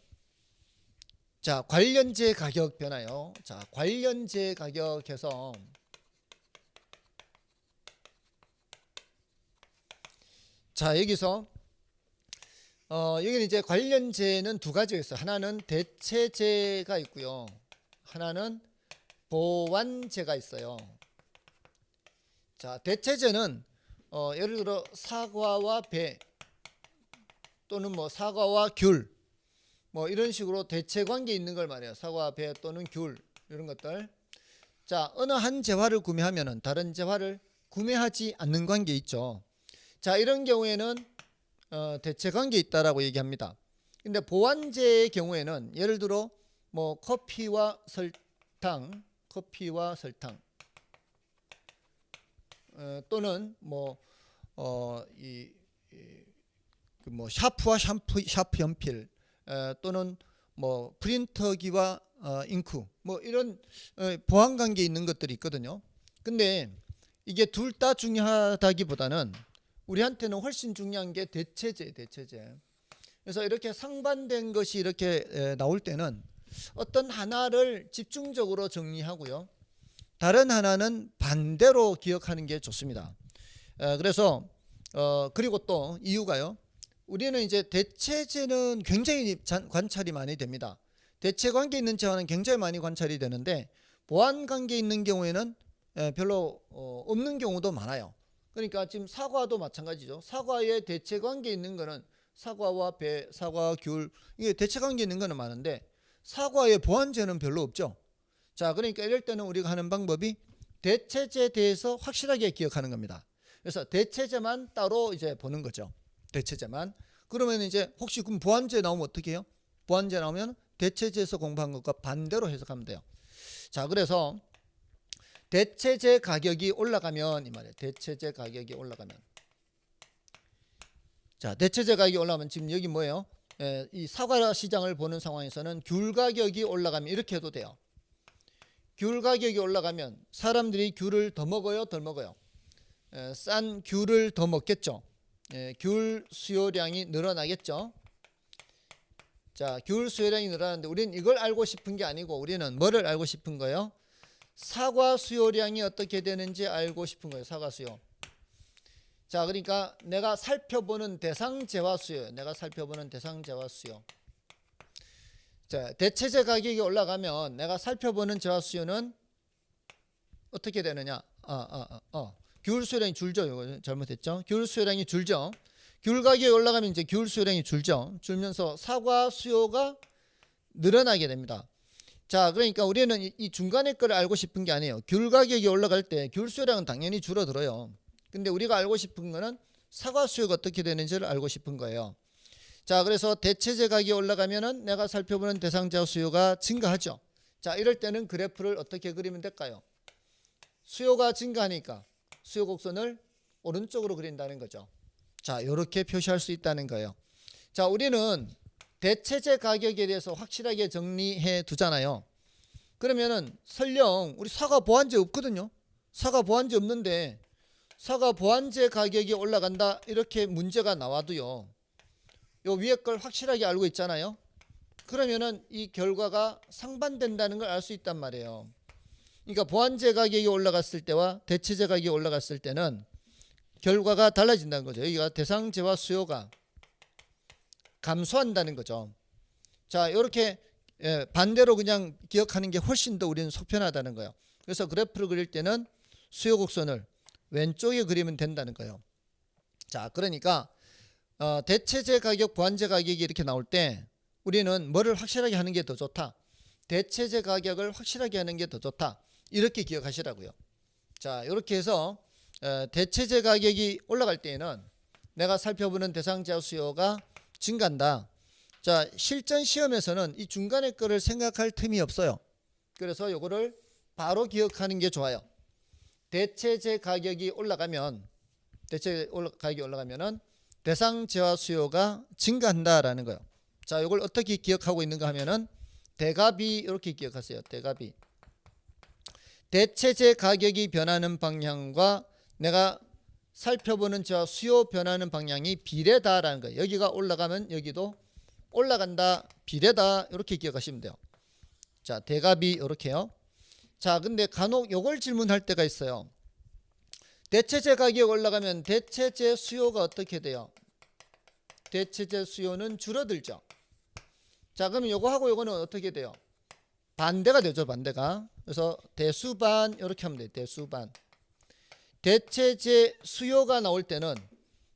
자, 관련재 가격 변화요. 자, 관련재 가격에서 자, 여기서 여기는 이제 관련재는 두 가지가 있어요. 하나는 대체재가 있고요. 하나는 보완재가 있어요. 자, 대체재는 예를 들어 사과와 배 또는 뭐 사과와 귤 뭐 이런 식으로 대체 관계 있는 걸 말해요. 사과, 배 또는 귤 이런 것들. 자, 어느 한 재화를 구매하면은 다른 재화를 구매하지 않는 관계 있죠. 자, 이런 경우에는 대체 관계 있다라고 얘기합니다. 근데 보완재의 경우에는 예를 들어 뭐 커피와 설탕 또는 뭐 샤프와 샤프 연필 또는 뭐 프린터기와 잉크 뭐 이런 보완 관계 있는 것들이 있거든요. 근데 이게 둘 다 중요하다기보다는 우리한테는 훨씬 중요한 게 대체재. 그래서 이렇게 상반된 것이 이렇게 나올 때는 어떤 하나를 집중적으로 정리하고요. 다른 하나는 반대로 기억하는 게 좋습니다. 그래서 그리고 또 이유가요. 우리는 이제 대체재는 굉장히 관찰이 많이 됩니다. 대체 관계 있는 재화는 굉장히 많이 관찰이 되는데 보완 관계 있는 경우에는 별로 없는 경우도 많아요. 그러니까 지금 사과도 마찬가지죠. 사과에 대체 관계 있는 거는 사과와 배, 사과, 귤 이게 대체 관계 있는 거는 많은데 사과에 보완재는 별로 없죠. 자, 그러니까 이럴 때는 우리가 하는 방법이 대체재에 대해서 확실하게 기억하는 겁니다. 그래서 대체재만 따로 이제 보는 거죠. 대체재만. 그러면 이제 혹시 그럼 보완재 나오면 어떻게 해요? 보완재 나오면 대체재에서 공부한 것과 반대로 해석하면 돼요. 자, 그래서 대체재 가격이 올라가면 이 말이에요. 대체재 가격이 올라가면. 자, 대체재 가격이 올라가면 지금 여기 뭐예요? 이 사과 시장을 보는 상황에서는 귤 가격이 올라가면 이렇게 해도 돼요. 귤 가격이 올라가면 사람들이 귤을 더 먹어요, 덜 먹어요? 싼 귤을 더 먹겠죠. 귤 수요량이 늘어나겠죠. 자, 귤 수요량이 늘어나는데 우리는 이걸 알고 싶은 게 아니고 우리는 뭐를 알고 싶은 거예요? 사과 수요량이 어떻게 되는지 알고 싶은 거예요. 사과 수요. 자, 그러니까 내가 살펴보는 대상 재화 수요. 자, 대체재 가격이 올라가면 내가 살펴보는 재화 수요는 어떻게 되느냐? 귤 수요량이 줄죠. 이거 잘못했죠. 귤 수요량이 줄죠. 귤 가격이 올라가면 이제 귤 수요량이 줄면서 사과 수요가 늘어나게 됩니다. 자, 그러니까 우리는 이 중간에 거를 알고 싶은 게 아니에요. 귤 가격이 올라갈 때 귤 수요량은 당연히 줄어들어요. 근데 우리가 알고 싶은 거는 사과 수요가 어떻게 되는지를 알고 싶은 거예요. 자, 그래서 대체재 가격이 올라가면은 내가 살펴보는 대상자 수요가 증가하죠. 자, 이럴 때는 그래프를 어떻게 그리면 될까요? 수요가 증가하니까 수요 곡선을 오른쪽으로 그린다는 거죠. 자, 이렇게 표시할 수 있다는 거예요. 자, 우리는 대체재 가격에 대해서 확실하게 정리해 두잖아요. 그러면은 설령 우리 사과 보완제 없거든요. 사과 보완제 없는데 사과 보완제 가격이 올라간다 이렇게 문제가 나와도요. 요 위에 걸 확실하게 알고 있잖아요. 그러면은 이 결과가 상반된다는 걸 알 수 있단 말이에요. 그러니까 보완제 가격이 올라갔을 때와 대체재 가격이 올라갔을 때는 결과가 달라진다는 거죠. 여기가 대상재와 수요가 감소한다는 거죠. 자, 이렇게 반대로 그냥 기억하는 게 훨씬 더 우리는 속편하다는 거예요. 그래서 그래프를 그릴 때는 수요 곡선을 왼쪽에 그리면 된다는 거예요. 자, 그러니까 대체제 가격, 보완제 가격이 이렇게 나올 때 우리는 뭐를 확실하게 하는 게 더 좋다. 대체제 가격을 확실하게 하는 게 더 좋다. 이렇게 기억하시라고요. 자, 이렇게 해서 대체제 가격이 올라갈 때에는 내가 살펴보는 대상 제한 수요가 증가한다. 자, 실전 시험에서는 이 중간에 거를 생각할 틈이 없어요. 그래서 요거를 바로 기억하는 게 좋아요. 대체제 가격이 올라가면 가격이 올라가면은 대상 제한 수요가 증가한다라는 거예요. 자, 요걸 어떻게 기억하고 있는가 하면은 대값이 이렇게 기억하세요. 대값이 대체제 가격이 변하는 방향과 내가 살펴보는 저 수요 변하는 방향이 비례다라는 거예요. 여기가 올라가면 여기도 올라간다, 비례다, 이렇게 기억하시면 돼요. 자, 대값이 이렇게요. 자, 근데 간혹 요걸 질문할 때가 있어요. 대체제 가격이 올라가면 대체제 수요가 어떻게 돼요? 대체제 수요는 줄어들죠. 자, 그러면 요거하고 요거는 어떻게 돼요? 반대가 되죠. 반대가. 그래서 대수반 이렇게 하면 돼요. 대수반. 대체제 수요가 나올 때는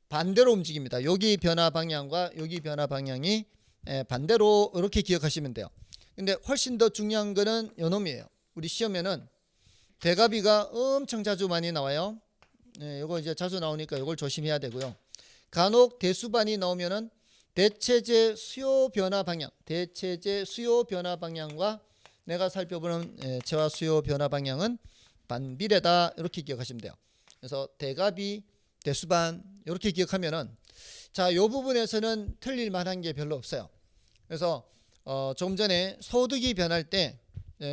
반대로 움직입니다. 여기 변화 방향과 여기 변화 방향이 반대로 이렇게 기억하시면 돼요. 근데 훨씬 더 중요한 거는 요놈이에요. 우리 시험에는 대값이가 엄청 자주 많이 나와요. 요거 이제 자주 나오니까 요걸 조심해야 되고요. 간혹 대수반이 나오면은 대체제 수요 변화 방향, 대체제 수요 변화 방향과 내가 살펴보는 재화 수요 변화 방향은 반비례다, 이렇게 기억하시면 돼요. 그래서 대값이 대수반 이렇게 기억하면은 자, 요 부분에서는 틀릴 만한 게 별로 없어요. 그래서 조금 전에 소득이 변할 때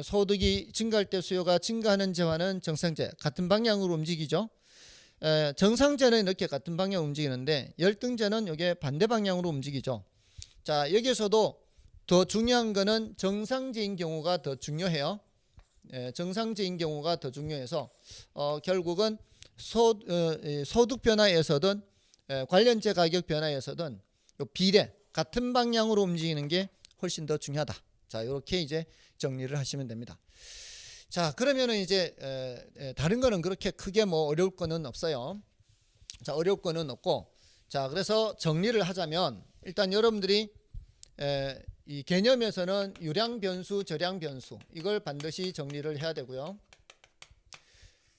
소득이 증가할 때 수요가 증가하는 재화는 정상재 같은 방향으로 움직이죠. 정상재는 이렇게 같은 방향으로 움직이는데 열등재는 이게 반대 방향으로 움직이죠. 자, 여기서도 더 중요한 거는 정상재인 경우가 더 중요해요. 정상재인 경우가 더 중요해서 결국은 소득 변화에서든 관련재 가격 변화에서든 비례 같은 방향으로 움직이는 게 훨씬 더 중요하다. 자, 이렇게 이제 정리를 하시면 됩니다. 자, 그러면은 이제 다른 거는 그렇게 크게 뭐 어려울 거는 없어요. 자, 어려울 거는 없고, 자, 그래서 정리를 하자면 일단 여러분들이 이 개념에서는 유량 변수, 저량 변수 이걸 반드시 정리를 해야 되고요.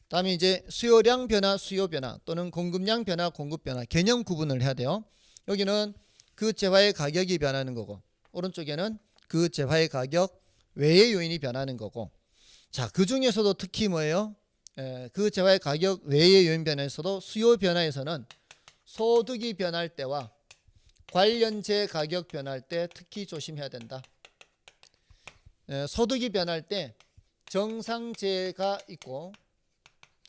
다음에 이제 수요량 변화, 수요 변화 또는 공급량 변화, 공급 변화 개념 구분을 해야 돼요. 여기는 그 재화의 가격이 변하는 거고, 오른쪽에는 그 재화의 가격 외의 요인이 변하는 거고. 자, 그 중에서도 특히 뭐예요? 그 재화의 가격 외의 요인 변화에서도 수요 변화에서는 소득이 변할 때와 관련재 가격 변할 때 특히 조심해야 된다. 소득이 변할 때 정상재가 있고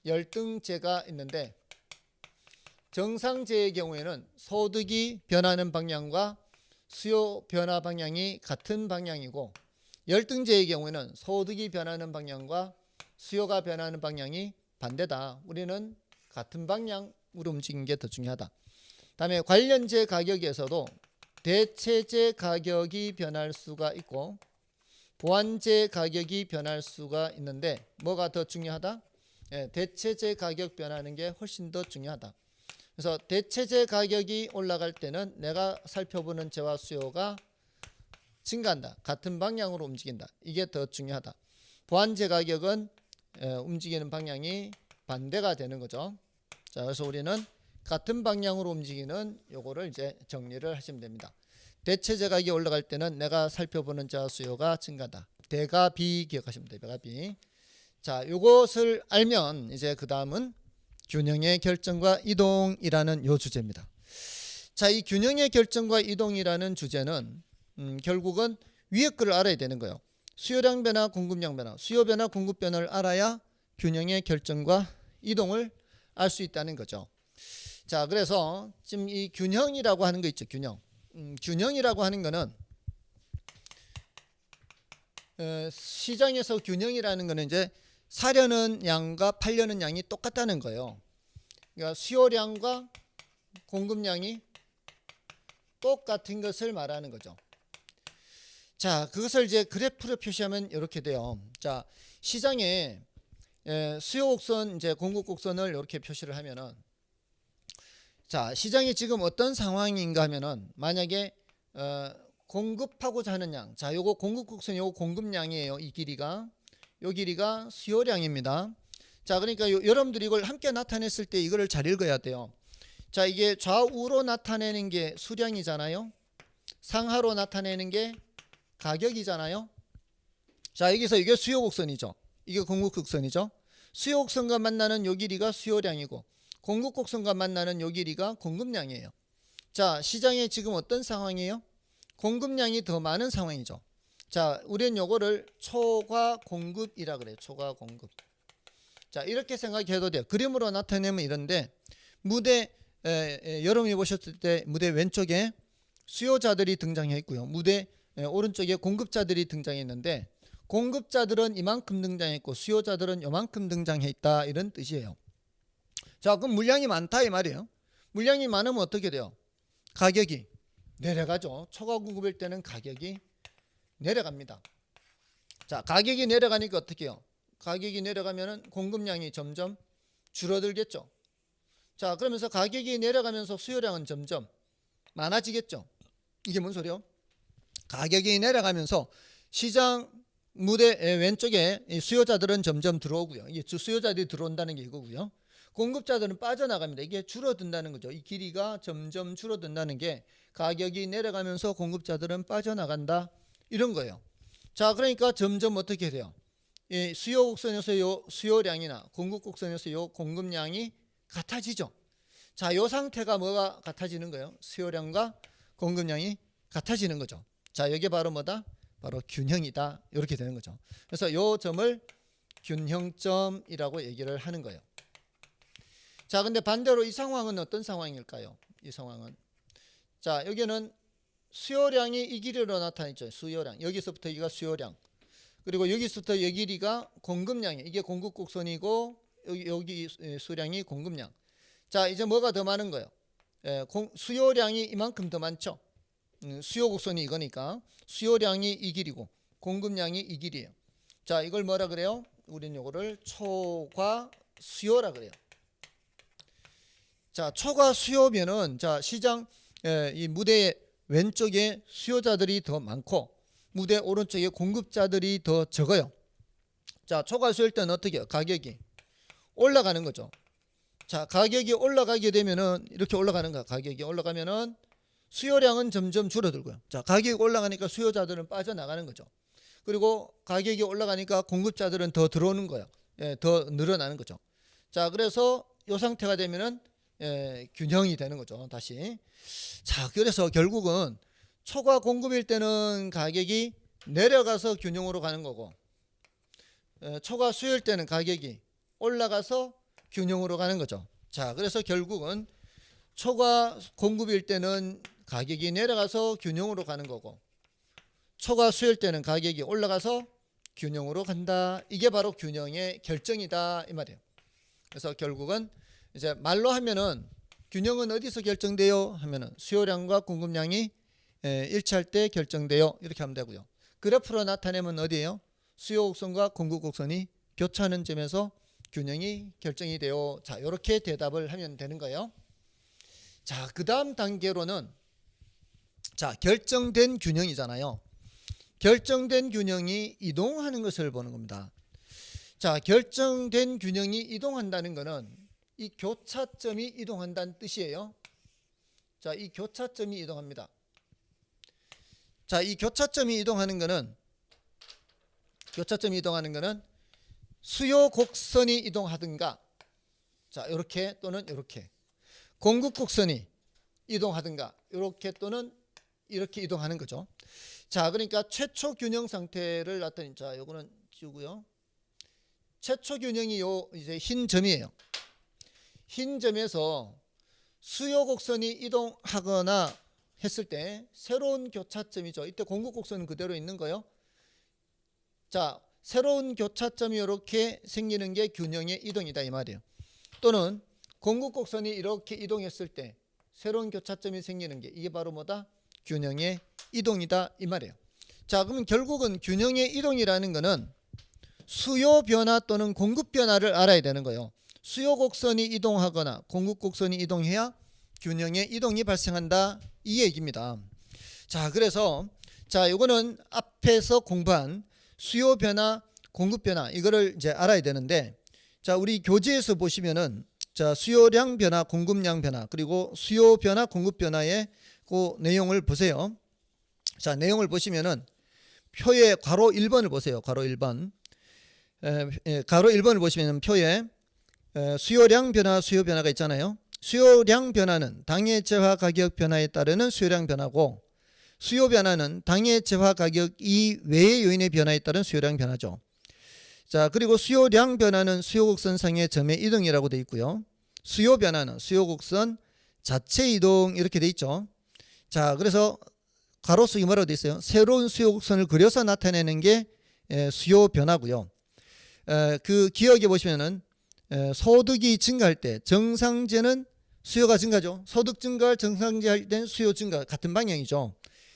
열등재가 있는데, 정상재의 경우에는 소득이 변하는 방향과 수요 변화 방향이 같은 방향이고, 열등재의 경우에는 소득이 변하는 방향과 수요가 변하는 방향이 반대다. 우리는 같은 방향으로 움직이는 게 더 중요하다. 다음에 관련재 가격에서도 대체재 가격이 변할 수가 있고 보완재 가격이 변할 수가 있는데 뭐가 더 중요하다? 대체재 가격 변하는 게 훨씬 더 중요하다. 그래서 대체재 가격이 올라갈 때는 내가 살펴보는 재화 수요가 증가한다. 같은 방향으로 움직인다. 이게 더 중요하다. 보완재 가격은 움직이는 방향이 반대가 되는 거죠. 자, 그래서 우리는 같은 방향으로 움직이는 요거를 이제 정리를 하시면 됩니다. 대체재 가격이 올라갈 때는 내가 살펴보는 재화 수요가 증가한다. 대가비 기억하시면 돼요. 대가비. 자, 요것을 알면 이제 그 다음은 균형의 결정과 이동이라는 요 주제입니다. 자, 이 균형의 결정과 이동이라는 주제는 결국은 위에 거를 알아야 되는 거예요. 수요량 변화, 공급량 변화, 수요 변화, 공급 변화를 알아야 균형의 결정과 이동을 알 수 있다는 거죠. 자, 그래서 지금 이 균형이라고 하는 거 있죠. 균형. 균형이라고 하는 거는 시장에서 균형이라는 거는 이제 사려는 양과 팔려는 양이 똑같다는 거예요. 그러니까 수요량과 공급량이 똑같은 것을 말하는 거죠. 자, 그것을 이제 그래프로 표시하면 이렇게 돼요. 자, 시장에 수요 곡선, 이제 공급 곡선을 이렇게 표시를 하면은, 자, 시장이 지금 어떤 상황인가 하면은, 만약에 공급하고자 하는 양, 자, 요거 공급 곡선, 요거 공급량이에요. 이 길이가, 요 길이가 수요량입니다. 자, 그러니까 여러분들이 이걸 함께 나타냈을 때 이거를 잘 읽어야 돼요. 자, 이게 좌우로 나타내는 게 수량이잖아요. 상하로 나타내는 게 가격이잖아요. 자, 여기서 이게 수요 곡선이죠. 이게 공급 곡선이죠. 수요 곡선과 만나는 요 길이가 수요량이고, 공급 곡선과 만나는 요 길이가 공급량이에요. 자, 시장에 지금 어떤 상황이에요? 공급량이 더 많은 상황이죠. 자, 우리는 요거를 초과 공급이라 그래요. 초과 공급. 자, 이렇게 생각해도 돼요. 그림으로 나타내면 이런데, 무대 여러분이 보셨을 때 무대 왼쪽에 수요자들이 등장했고요. 무대 오른쪽에 공급자들이 등장했는데, 공급자들은 이만큼 등장했고 수요자들은 이만큼 등장했다, 이런 뜻이에요. 자, 그럼 물량이 많다 이 말이에요. 물량이 많으면 어떻게 돼요? 가격이 내려가죠. 초과 공급일 때는 가격이 내려갑니다. 자, 가격이 내려가니까 어떻게 해요? 가격이 내려가면은 공급량이 점점 줄어들겠죠. 자, 그러면서 가격이 내려가면서 수요량은 점점 많아지겠죠. 이게 뭔 소리요? 가격이 내려가면서 시장 무대 왼쪽에 수요자들은 점점 들어오고요. 이게 수요자들이 들어온다는 게 이거고요. 공급자들은 빠져나갑니다. 이게 줄어든다는 거죠. 이 길이가 점점 줄어든다는 게 가격이 내려가면서 공급자들은 빠져나간다, 이런 거예요. 자, 그러니까 점점 어떻게 돼요? 이 수요 곡선에서 요 수요량이나 공급 곡선에서 요 공급량이 같아지죠. 자, 요 상태가 뭐가 같아지는 거예요? 수요량과 공급량이 같아지는 거죠. 자, 이게 바로 뭐다? 바로 균형이다, 이렇게 되는 거죠. 그래서 요 점을 균형점이라고 얘기를 하는 거예요. 자, 근데 반대로 이 상황은 어떤 상황일까요? 이 상황은, 자, 여기는 수요량이 이 길이로 나타났죠. 수요량. 여기서부터 여기가 수요량. 그리고 여기서부터 여기 길이가 공급량이에요. 이게 공급 곡선이고 여기 수량이 공급량. 자, 이제 뭐가 더 많은 거예요? 수요량이 이만큼 더 많죠. 수요 곡선이 이거니까 수요량이 이 길이고 공급량이 이 길이에요. 자, 이걸 뭐라 그래요? 우리는 요거를 초과 수요라 그래요. 자, 초과 수요면은, 자, 시장 이 무대 왼쪽에 수요자들이 더 많고 무대 오른쪽에 공급자들이 더 적어요. 자, 초과 수요일 때는 어떻게 해요? 가격이 올라가는 거죠. 자, 가격이 올라가게 되면은 이렇게 올라가는 거야. 가격이 올라가면은 수요량은 점점 줄어들고요. 자, 가격이 올라가니까 수요자들은 빠져나가는 거죠. 그리고 가격이 올라가니까 공급자들은 더 들어오는 거예요. 더 늘어나는 거죠. 자, 그래서 이 상태가 되면은 균형이 되는 거죠. 다시. 자, 그래서 결국은 초과 공급일 때는 가격이 내려가서 균형으로 가는 거고, 초과 수요일 때는 가격이 올라가서 균형으로 가는 거죠. 자, 그래서 결국은 초과 공급일 때는 가격이 내려가서 균형으로 가는 거고, 초과 수요일 때는 가격이 올라가서 균형으로 간다. 이게 바로 균형의 결정이다, 이 말이에요. 그래서 결국은 이제 말로 하면은 균형은 어디서 결정돼요? 하면은 수요량과 공급량이 일치할 때 결정돼요. 이렇게 하면 되고요. 그래프로 나타내면 어디예요? 수요 곡선과 공급 곡선이 교차하는 점에서 균형이 결정이 돼요. 자, 이렇게 대답을 하면 되는 거예요. 자, 그 다음 단계로는, 자, 결정된 균형이잖아요. 결정된 균형이 이동하는 것을 보는 겁니다. 자, 결정된 균형이 이동한다는 것은 이 교차점이 이동한다는 뜻이에요. 자, 이 교차점이 이동합니다. 자, 이 교차점이 이동하는 것은 수요 곡선이 이동하든가, 자, 이렇게 또는 이렇게, 공급 곡선이 이동하든가 이렇게 또는 이렇게 이동하는 거죠. 자, 그러니까 최초 균형 상태를 나타낸, 자, 요거는 지우고요. 최초 균형이 요 이제 흰 점이에요. 흰 점에서 수요 곡선이 이동하거나 했을 때 새로운 교차점이죠. 이때 공급 곡선은 그대로 있는 거예요. 자, 새로운 교차점이 이렇게 생기는 게 균형의 이동이다, 이 말이에요. 또는 공급 곡선이 이렇게 이동했을 때 새로운 교차점이 생기는 게, 이게 바로 뭐다? 균형의 이동이다, 이 말이에요. 자, 그러면 결국은 균형의 이동이라는 거는 수요 변화 또는 공급 변화를 알아야 되는 거예요. 수요 곡선이 이동하거나 공급 곡선이 이동해야 균형의 이동이 발생한다, 이 얘기입니다. 자, 그래서 자, 요거는 앞에서 공부한 수요 변화, 공급 변화, 이거를 이제 알아야 되는데, 자, 우리 교재에서 보시면은 자, 수요량 변화, 공급량 변화, 그리고 수요 변화, 공급 변화의 그 내용을 보세요. 자, 내용을 보시면은 표의 괄호 1번을 보세요. 괄호 1번. 괄호 1번을 보시면 표에 수요량 변화, 수요 변화가 있잖아요. 수요량 변화는 당해 재화 가격 변화에 따르는 수요량 변화고, 수요 변화는 당해 재화 가격 이외의 요인의 변화에 따른 수요량 변화죠. 자, 그리고 수요량 변화는 수요곡선상의 점의 이동이라고 되어 있고요. 수요 변화는 수요곡선 자체 이동, 이렇게 되어 있죠. 자, 그래서 가로수기 뭐라고 되어 있어요? 새로운 수요곡선을 그려서 나타내는 게 수요 변화고요. 그 기억해 보시면은 소득이 증가할 때 정상제는 수요가 증가죠. 소득 증가할 정상제할 땐 수요 증가, 같은 방향이죠.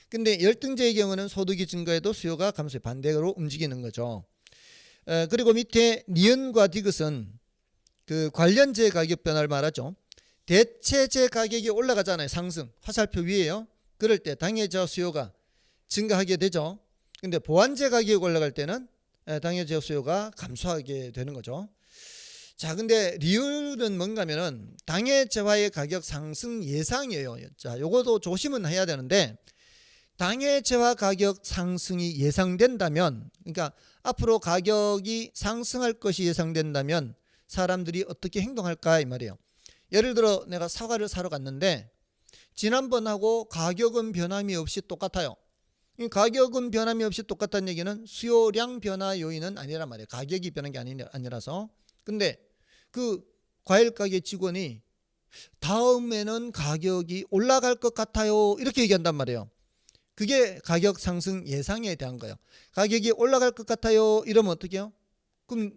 근데 열등제의 경우는 소득이 증가해도 수요가 감소해, 반대로 움직이는 거죠. 그리고 밑에 니은과 디귿은 그 관련제 가격 변화를 말하죠. 대체제 가격이 올라가잖아요. 상승, 화살표 위에요. 그럴 때 당해자 수요가 증가하게 되죠. 근데 보완제 가격이 올라갈 때는 당해자 수요가 감소하게 되는 거죠. 자, 근데 리을은 뭔가 하면은 당해재화의 가격 상승 예상이에요. 자, 요것도 조심은 해야 되는데, 당해재화 가격 상승이 예상된다면, 그러니까 앞으로 가격이 상승할 것이 예상된다면 사람들이 어떻게 행동할까, 이 말이에요. 예를 들어 내가 사과를 사러 갔는데 지난번하고 가격은 변함이 없이 똑같아요. 이 가격은 변함이 없이 똑같다는 얘기는 수요량 변화 요인은 아니란 말이에요. 가격이 변한 게 아니라서. 근데 그 과일 가게 직원이 다음에는 가격이 올라갈 것 같아요, 이렇게 얘기한단 말이에요. 그게 가격 상승 예상에 대한 거예요. 가격이 올라갈 것 같아요 이러면 어떻게 해요? 그럼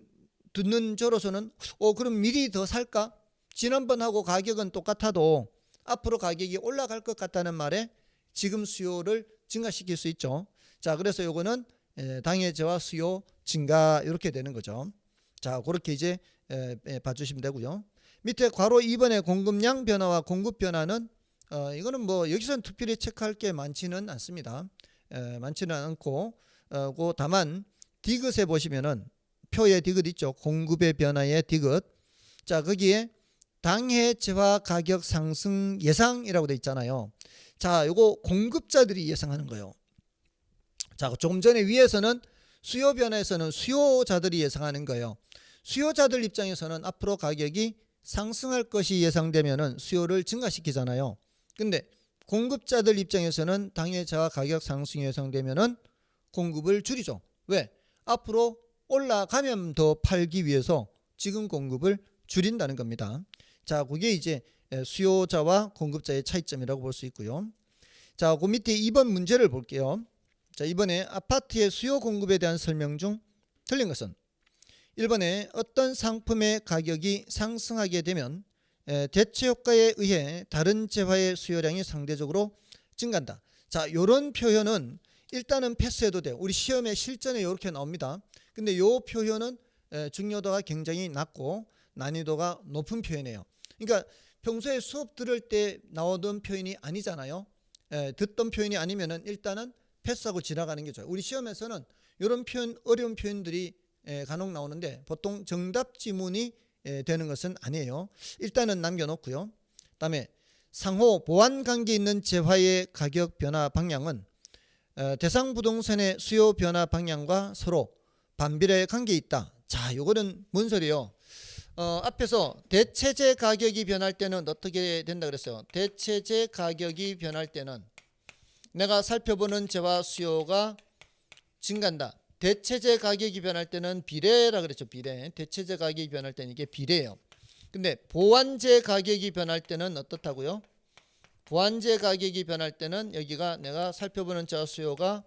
듣는 저로서는 그럼 미리 더 살까? 지난번하고 가격은 똑같아도 앞으로 가격이 올라갈 것 같다는 말에 지금 수요를 증가시킬 수 있죠. 자, 그래서 요거는 당해제와 수요 증가, 이렇게 되는 거죠. 자, 그렇게 이제 봐주시면 되고요. 밑에 괄호 2번의 공급량 변화와 공급 변화는 이거는 뭐 여기서는 특별히 체크할 게 많지는 않습니다. 많지는 않고 다만 디귿에 보시면은 표에 디귿 있죠. 공급의 변화의 디귿. 자, 거기에 당해재화 가격 상승 예상이라고 돼 있잖아요. 자, 요거 공급자들이 예상하는 거예요. 자, 조금 전에 위에서는 수요 변화에서는 수요자들이 예상하는 거예요. 수요자들 입장에서는 앞으로 가격이 상승할 것이 예상되면은 수요를 증가시키잖아요. 근데 공급자들 입장에서는 당해재화 가격 상승이 예상되면은 공급을 줄이죠. 왜? 앞으로 올라가면 더 팔기 위해서 지금 공급을 줄인다는 겁니다. 자, 그게 이제 수요자와 공급자의 차이점이라고 볼 수 있고요. 자, 그 밑에 2번 문제를 볼게요. 자, 이번에 아파트의 수요 공급에 대한 설명 중 틀린 것은 1번에 어떤 상품의 가격이 상승하게 되면 대체 효과에 의해 다른 재화의 수요량이 상대적으로 증가한다. 자, 이런 표현은 일단은 패스해도 돼요. 우리 시험에 실전에 이렇게 나옵니다. 근데 이 표현은 중요도가 굉장히 낮고 난이도가 높은 표현이에요. 그러니까 평소에 수업 들을 때 나오던 표현이 아니잖아요. 듣던 표현이 아니면은 일단은 패스하고 지나가는 게 좋아요. 우리 시험에서는 이런 표현, 어려운 표현들이 간혹 나오는데 보통 정답 지문이 되는 것은 아니에요. 일단은 남겨놓고요. 그다음에 상호 보완 관계 있는 재화의 가격 변화 방향은 대상 부동산의 수요 변화 방향과 서로 반비례 관계에 있다. 자, 요거는 뭔 소리예요? 앞에서 대체재 가격이 변할 때는 어떻게 된다 그랬어요? 대체재 가격이 변할 때는 내가 살펴보는 재화 수요가 증가한다. 대체재 가격이 변할 때는 비례라 그랬죠. 비례. 대체재 가격이 변할 때는 이게 비례예요. 근데 보완재 가격이 변할 때는 어떻다고요? 보완재 가격이 변할 때는 여기가 내가 살펴보는 재화 수요가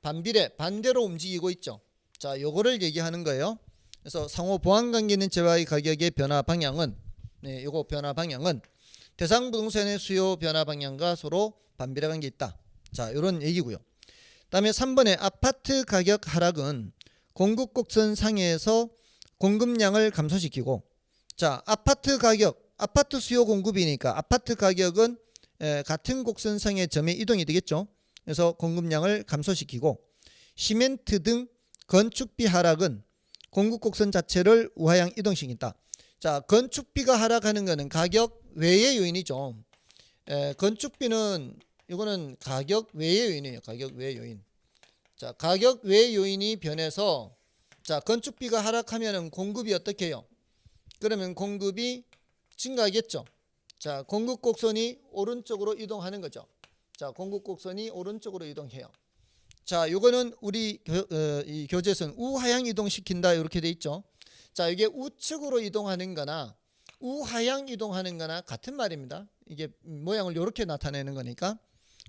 반비례, 반대로 움직이고 있죠. 자, 요거를 얘기하는 거예요. 그래서 상호 보완 관계 있는 재화의 가격의 변화 방향은 요거 변화 방향은 대상 부동산의 수요 변화 방향과 서로 반비례 관계에 있다. 자, 요런 얘기고요. 다음에 3번에 아파트 가격 하락은 공급 곡선 상해에서 공급량을 감소시키고, 자, 아파트 가격, 아파트 수요 공급이니까 아파트 가격은 같은 곡선상의 점에 이동이 되겠죠. 그래서 공급량을 감소시키고, 시멘트 등 건축비 하락은 공급 곡선 자체를 우하향 이동시킨다. 자, 건축비가 하락하는 것은 가격 외의 요인이죠. 건축비는 이거는 가격 외의 요인이에요. 가격 외의 요인. 자, 가격 외의 요인이 변해서, 자, 건축비가 하락하면은 공급이 어떻게 해요? 그러면 공급이 증가하겠죠. 자, 공급 곡선이 오른쪽으로 이동하는 거죠. 자, 공급 곡선이 오른쪽으로 이동해요. 자, 요거는 우리 이 교재에서는 우하향 이동시킨다 이렇게 돼 있죠. 자, 이게 우측으로 이동하는 거나 우하향 이동하는 거나 같은 말입니다. 이게 모양을 이렇게 나타내는 거니까.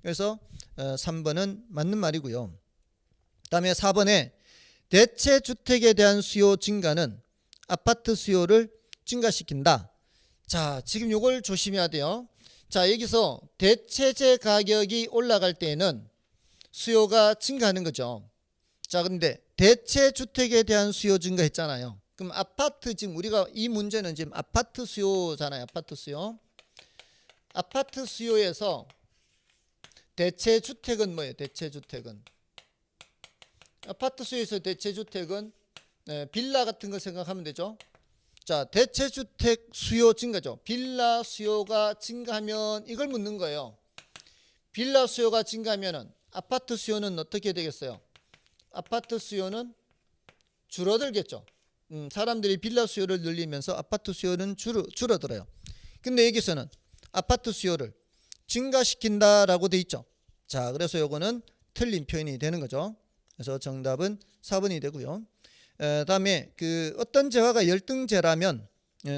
그래서 3번은 맞는 말이고요. 그다음에 4번에 대체 주택에 대한 수요 증가는 아파트 수요를 증가시킨다. 자, 지금 요걸 조심해야 돼요. 자, 여기서 대체재 가격이 올라갈 때에는 수요가 증가하는 거죠. 자, 근데 대체 주택에 대한 수요 증가했잖아요. 그럼 아파트, 지금 우리가 이 문제는 지금 아파트 수요잖아요. 아파트 수요. 아파트 수요에서 대체 주택은 뭐예요? 대체 주택은 아파트 수요에서 대체 주택은 빌라 같은 거 생각하면 되죠. 자, 대체 주택 수요 증가죠. 빌라 수요가 증가하면 이걸 묻는 거예요. 빌라 수요가 증가하면은 아파트 수요는 어떻게 되겠어요? 아파트 수요는 줄어들겠죠. 사람들이 빌라 수요를 늘리면서 아파트 수요는 줄어들어요. 근데 여기서는 아파트 수요를 증가시킨다라고 돼 있죠. 자, 그래서 요거는 틀린 표현이 되는 거죠. 그래서 정답은 4번이 되고요. 다음에 그 어떤 재화가 열등재라면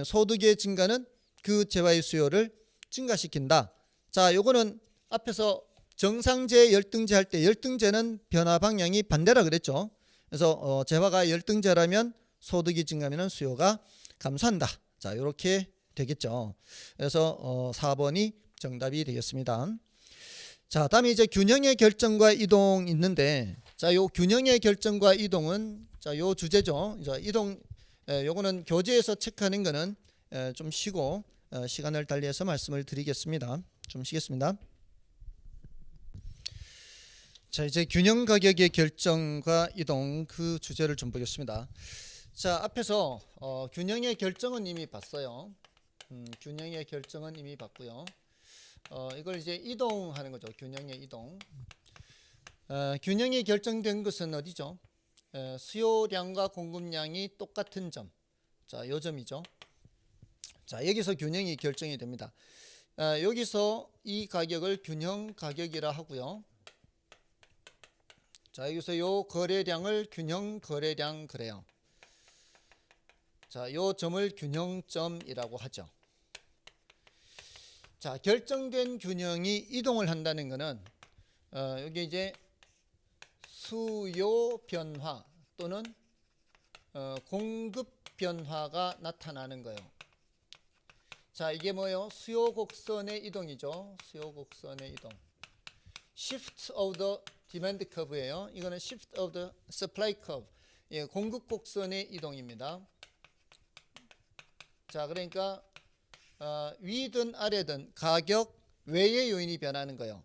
소득의 증가는 그 재화의 수요를 증가시킨다. 자, 요거는 앞에서 정상재, 열등재 할 때 열등재는 변화 방향이 반대라 그랬죠. 그래서 재화가 열등재라면 소득이 증가하면 수요가 감소한다. 자, 이렇게 되겠죠. 그래서 4번이 정답이 되겠습니다. 자, 다음에 이제 균형의 결정과 이동 있는데, 자, 요 균형의 결정과 이동은 자, 요 주제죠. 자, 이동 요거는 교재에서 체크하는 거는 좀 쉬고 시간을 달리해서 말씀을 드리겠습니다. 좀 쉬겠습니다. 자, 이제 균형 가격의 결정과 이동 그 주제를 좀 보겠습니다. 자, 앞에서 균형의 결정은 이미 봤어요. 균형의 결정은 이미 봤고요. 이걸 이제 이동하는 거죠. 균형의 이동. 균형이 결정된 것은 어디죠? 수요량과 공급량이 똑같은 점. 자, 요 점이죠. 자, 여기서 균형이 결정이 됩니다. 여기서 이 가격을 균형 가격이라 하고요. 자, 여기서 요 거래량을 균형 거래량 그래요. 자, 요 점을 균형점이라고 하죠. 자, 결정된 균형이 이동을 한다는 것은 여기 이제 수요 변화 또는 공급 변화가 나타나는 거예요. 자, 이게 뭐예요? 수요 곡선의 이동이죠. 수요 곡선의 이동. Shift of the demand curve예요. 이거는 Shift of the supply curve. 예, 공급 곡선의 이동입니다. 자, 그러니까 위든 아래든 가격 외의 요인이 변하는 거예요.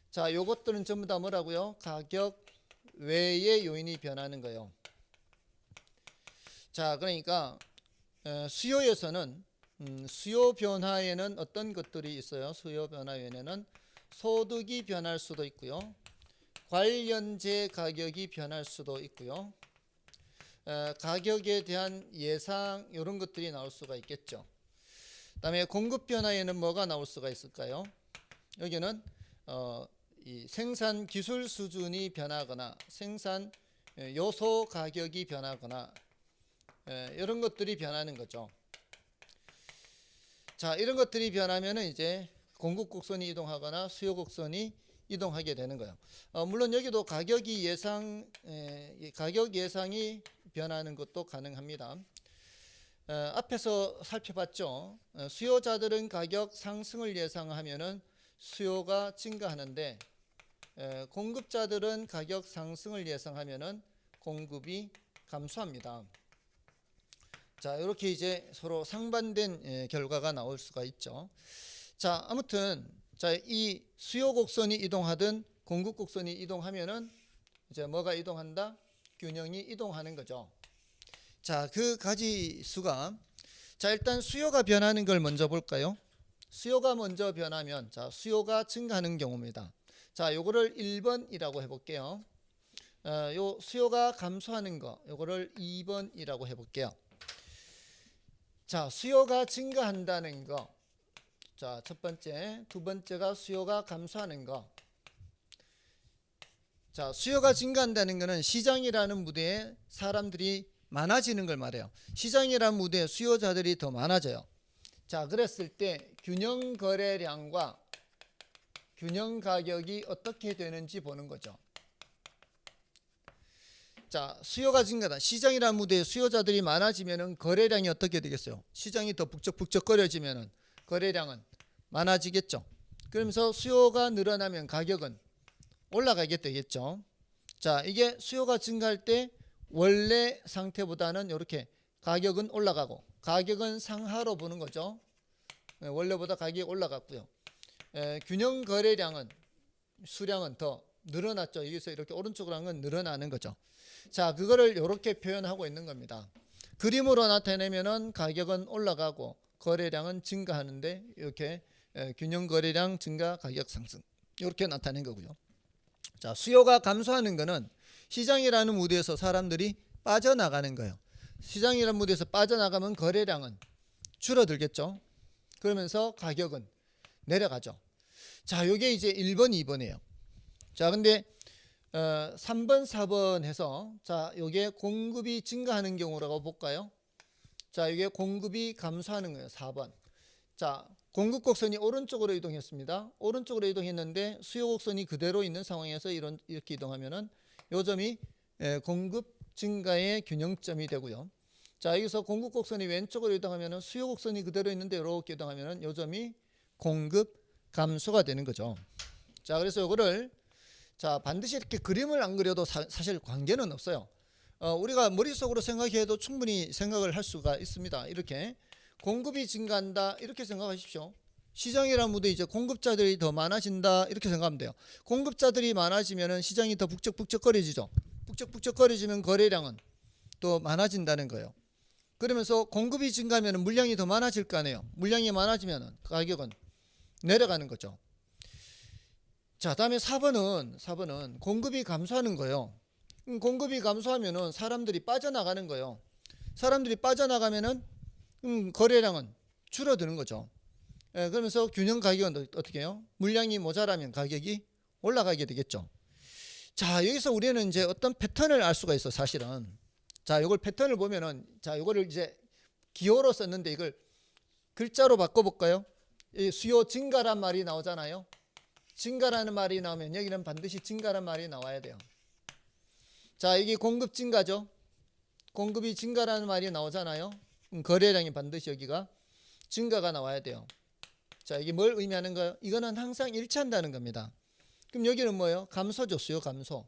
자, 요것들은 전부 다 뭐라고요? 가격 외의 요인이 변하는 거예요. 자, 그러니까 수요에서는 수요 변화에는 어떤 것들이 있어요? 수요 변화에는 소득이 변할 수도 있고요. 관련재 가격이 변할 수도 있고요. 가격에 대한 예상 이런 것들이 나올 수가 있겠죠. 그다음에 공급 변화에는 뭐가 나올 수가 있을까요? 여기는 이 생산 기술 수준이 변하거나 생산 요소 가격이 변하거나 이런 것들이 변하는 거죠. 자, 이런 것들이 변하면은 이제 공급 곡선이 이동하거나 수요 곡선이 이동하게 되는 거예요. 물론 여기도 가격 예상이 변하는 것도 가능합니다. 앞에서 살펴봤죠. 수요자들은 가격 상승을 예상하면은 수요가 증가하는데 공급자들은 가격 상승을 예상하면은 공급이 감소합니다. 자, 이렇게 이제 서로 상반된 결과가 나올 수가 있죠. 자, 아무튼 자, 이 수요 곡선이 이동하든 공급 곡선이 이동하면은 이제 뭐가 이동한다? 균형이 이동하는 거죠. 자, 그 가지수가 자, 일단 수요가 변하는 걸 먼저 볼까요? 수요가 먼저 변하면 자, 수요가 증가하는 경우입니다. 자, 요거를 1번이라고 해 볼게요. 요 수요가 감소하는 거 요거를 2번이라고 해 볼게요. 자, 수요가 증가한다는 거. 자, 첫 번째, 두 번째가 수요가 감소하는 거. 자, 수요가 증가한다는 것은 시장이라는 무대에 사람들이 많아지는 걸 말해요. 시장이라는 무대에 수요자들이 더 많아져요. 자, 그랬을 때 균형 거래량과 균형 가격이 어떻게 되는지 보는 거죠. 자, 수요가 증가다. 시장이라는 무대에 수요자들이 많아지면은 거래량이 어떻게 되겠어요? 시장이 더 북적북적거려지면은 거래량은 많아지겠죠. 그러면서 수요가 늘어나면 가격은 올라가게 되겠죠. 자, 이게 수요가 증가할 때 원래 상태보다는 이렇게 가격은 올라가고 가격은 상하로 보는 거죠. 원래보다 가격이 올라갔고요. 균형 거래량은 수량은 더 늘어났죠. 여기서 이렇게 오른쪽으로 한 건 늘어나는 거죠. 자, 그거를 이렇게 표현하고 있는 겁니다. 그림으로 나타내면은 가격은 올라가고 거래량은 증가하는데 이렇게 균형 거래량 증가 가격 상승 이렇게 나타낸 거고요. 자, 수요가 감소하는 거는 시장이라는 무대에서 사람들이 빠져나가는 거예요. 시장이라는 무대에서 빠져나가면 거래량은 줄어들겠죠. 그러면서 가격은 내려가죠. 자, 요게 이제 1번, 2번이에요. 자, 근데 3번, 4번 해서 자, 요게 공급이 증가하는 경우라고 볼까요? 자, 이게 공급이 감소하는 거예요. 4번. 자, 공급 곡선이 오른쪽으로 이동했습니다. 오른쪽으로 이동했는데 수요 곡선이 그대로 있는 상황에서 이렇게 이동하면은 요 점이 공급 증가의 균형점이 되고요. 자, 여기서 공급 곡선이 왼쪽으로 이동하면은 수요 곡선이 그대로 있는데 이렇게 이동하면은 요 점이 공급 감소가 되는 거죠. 자, 그래서 요거를 자, 반드시 이렇게 그림을 안 그려도 사실 관계는 없어요. 우리가 머릿속으로 생각해도 충분히 생각을 할 수가 있습니다. 이렇게 공급이 증가한다 이렇게 생각하십시오. 시장이라는 무대 이제 공급자들이 더 많아진다 이렇게 생각하면 돼요. 공급자들이 많아지면은 시장이 더 북적북적거려지죠. 북적북적거려지면 거래량은 또 많아진다는 거예요. 그러면서 공급이 증가하면 물량이 더 많아질 거 아니에요. 물량이 많아지면 가격은 내려가는 거죠. 자, 다음에 4번은 공급이 감소하는 거예요. 공급이 감소하면은 사람들이 빠져나가는 거예요. 사람들이 빠져나가면은 거래량은 줄어드는 거죠. 그러면서 균형 가격은 어떻게 해요? 물량이 모자라면 가격이 올라가게 되겠죠. 자, 여기서 우리는 이제 어떤 패턴을 알 수가 있어, 사실은. 자, 이걸 패턴을 보면은 자, 이거를 이제 기호로 썼는데 이걸 글자로 바꿔볼까요? 이 수요 증가란 말이 나오잖아요. 증가라는 말이 나오면 여기는 반드시 증가란 말이 나와야 돼요. 자, 이게 공급 증가죠. 공급이 증가라는 말이 나오잖아요. 거래량이 반드시 여기가 증가가 나와야 돼요. 자, 이게 뭘 의미하는 거예요? 이거는 항상 일치한다는 겁니다. 그럼 여기는 뭐예요? 감소죠. 수요 감소.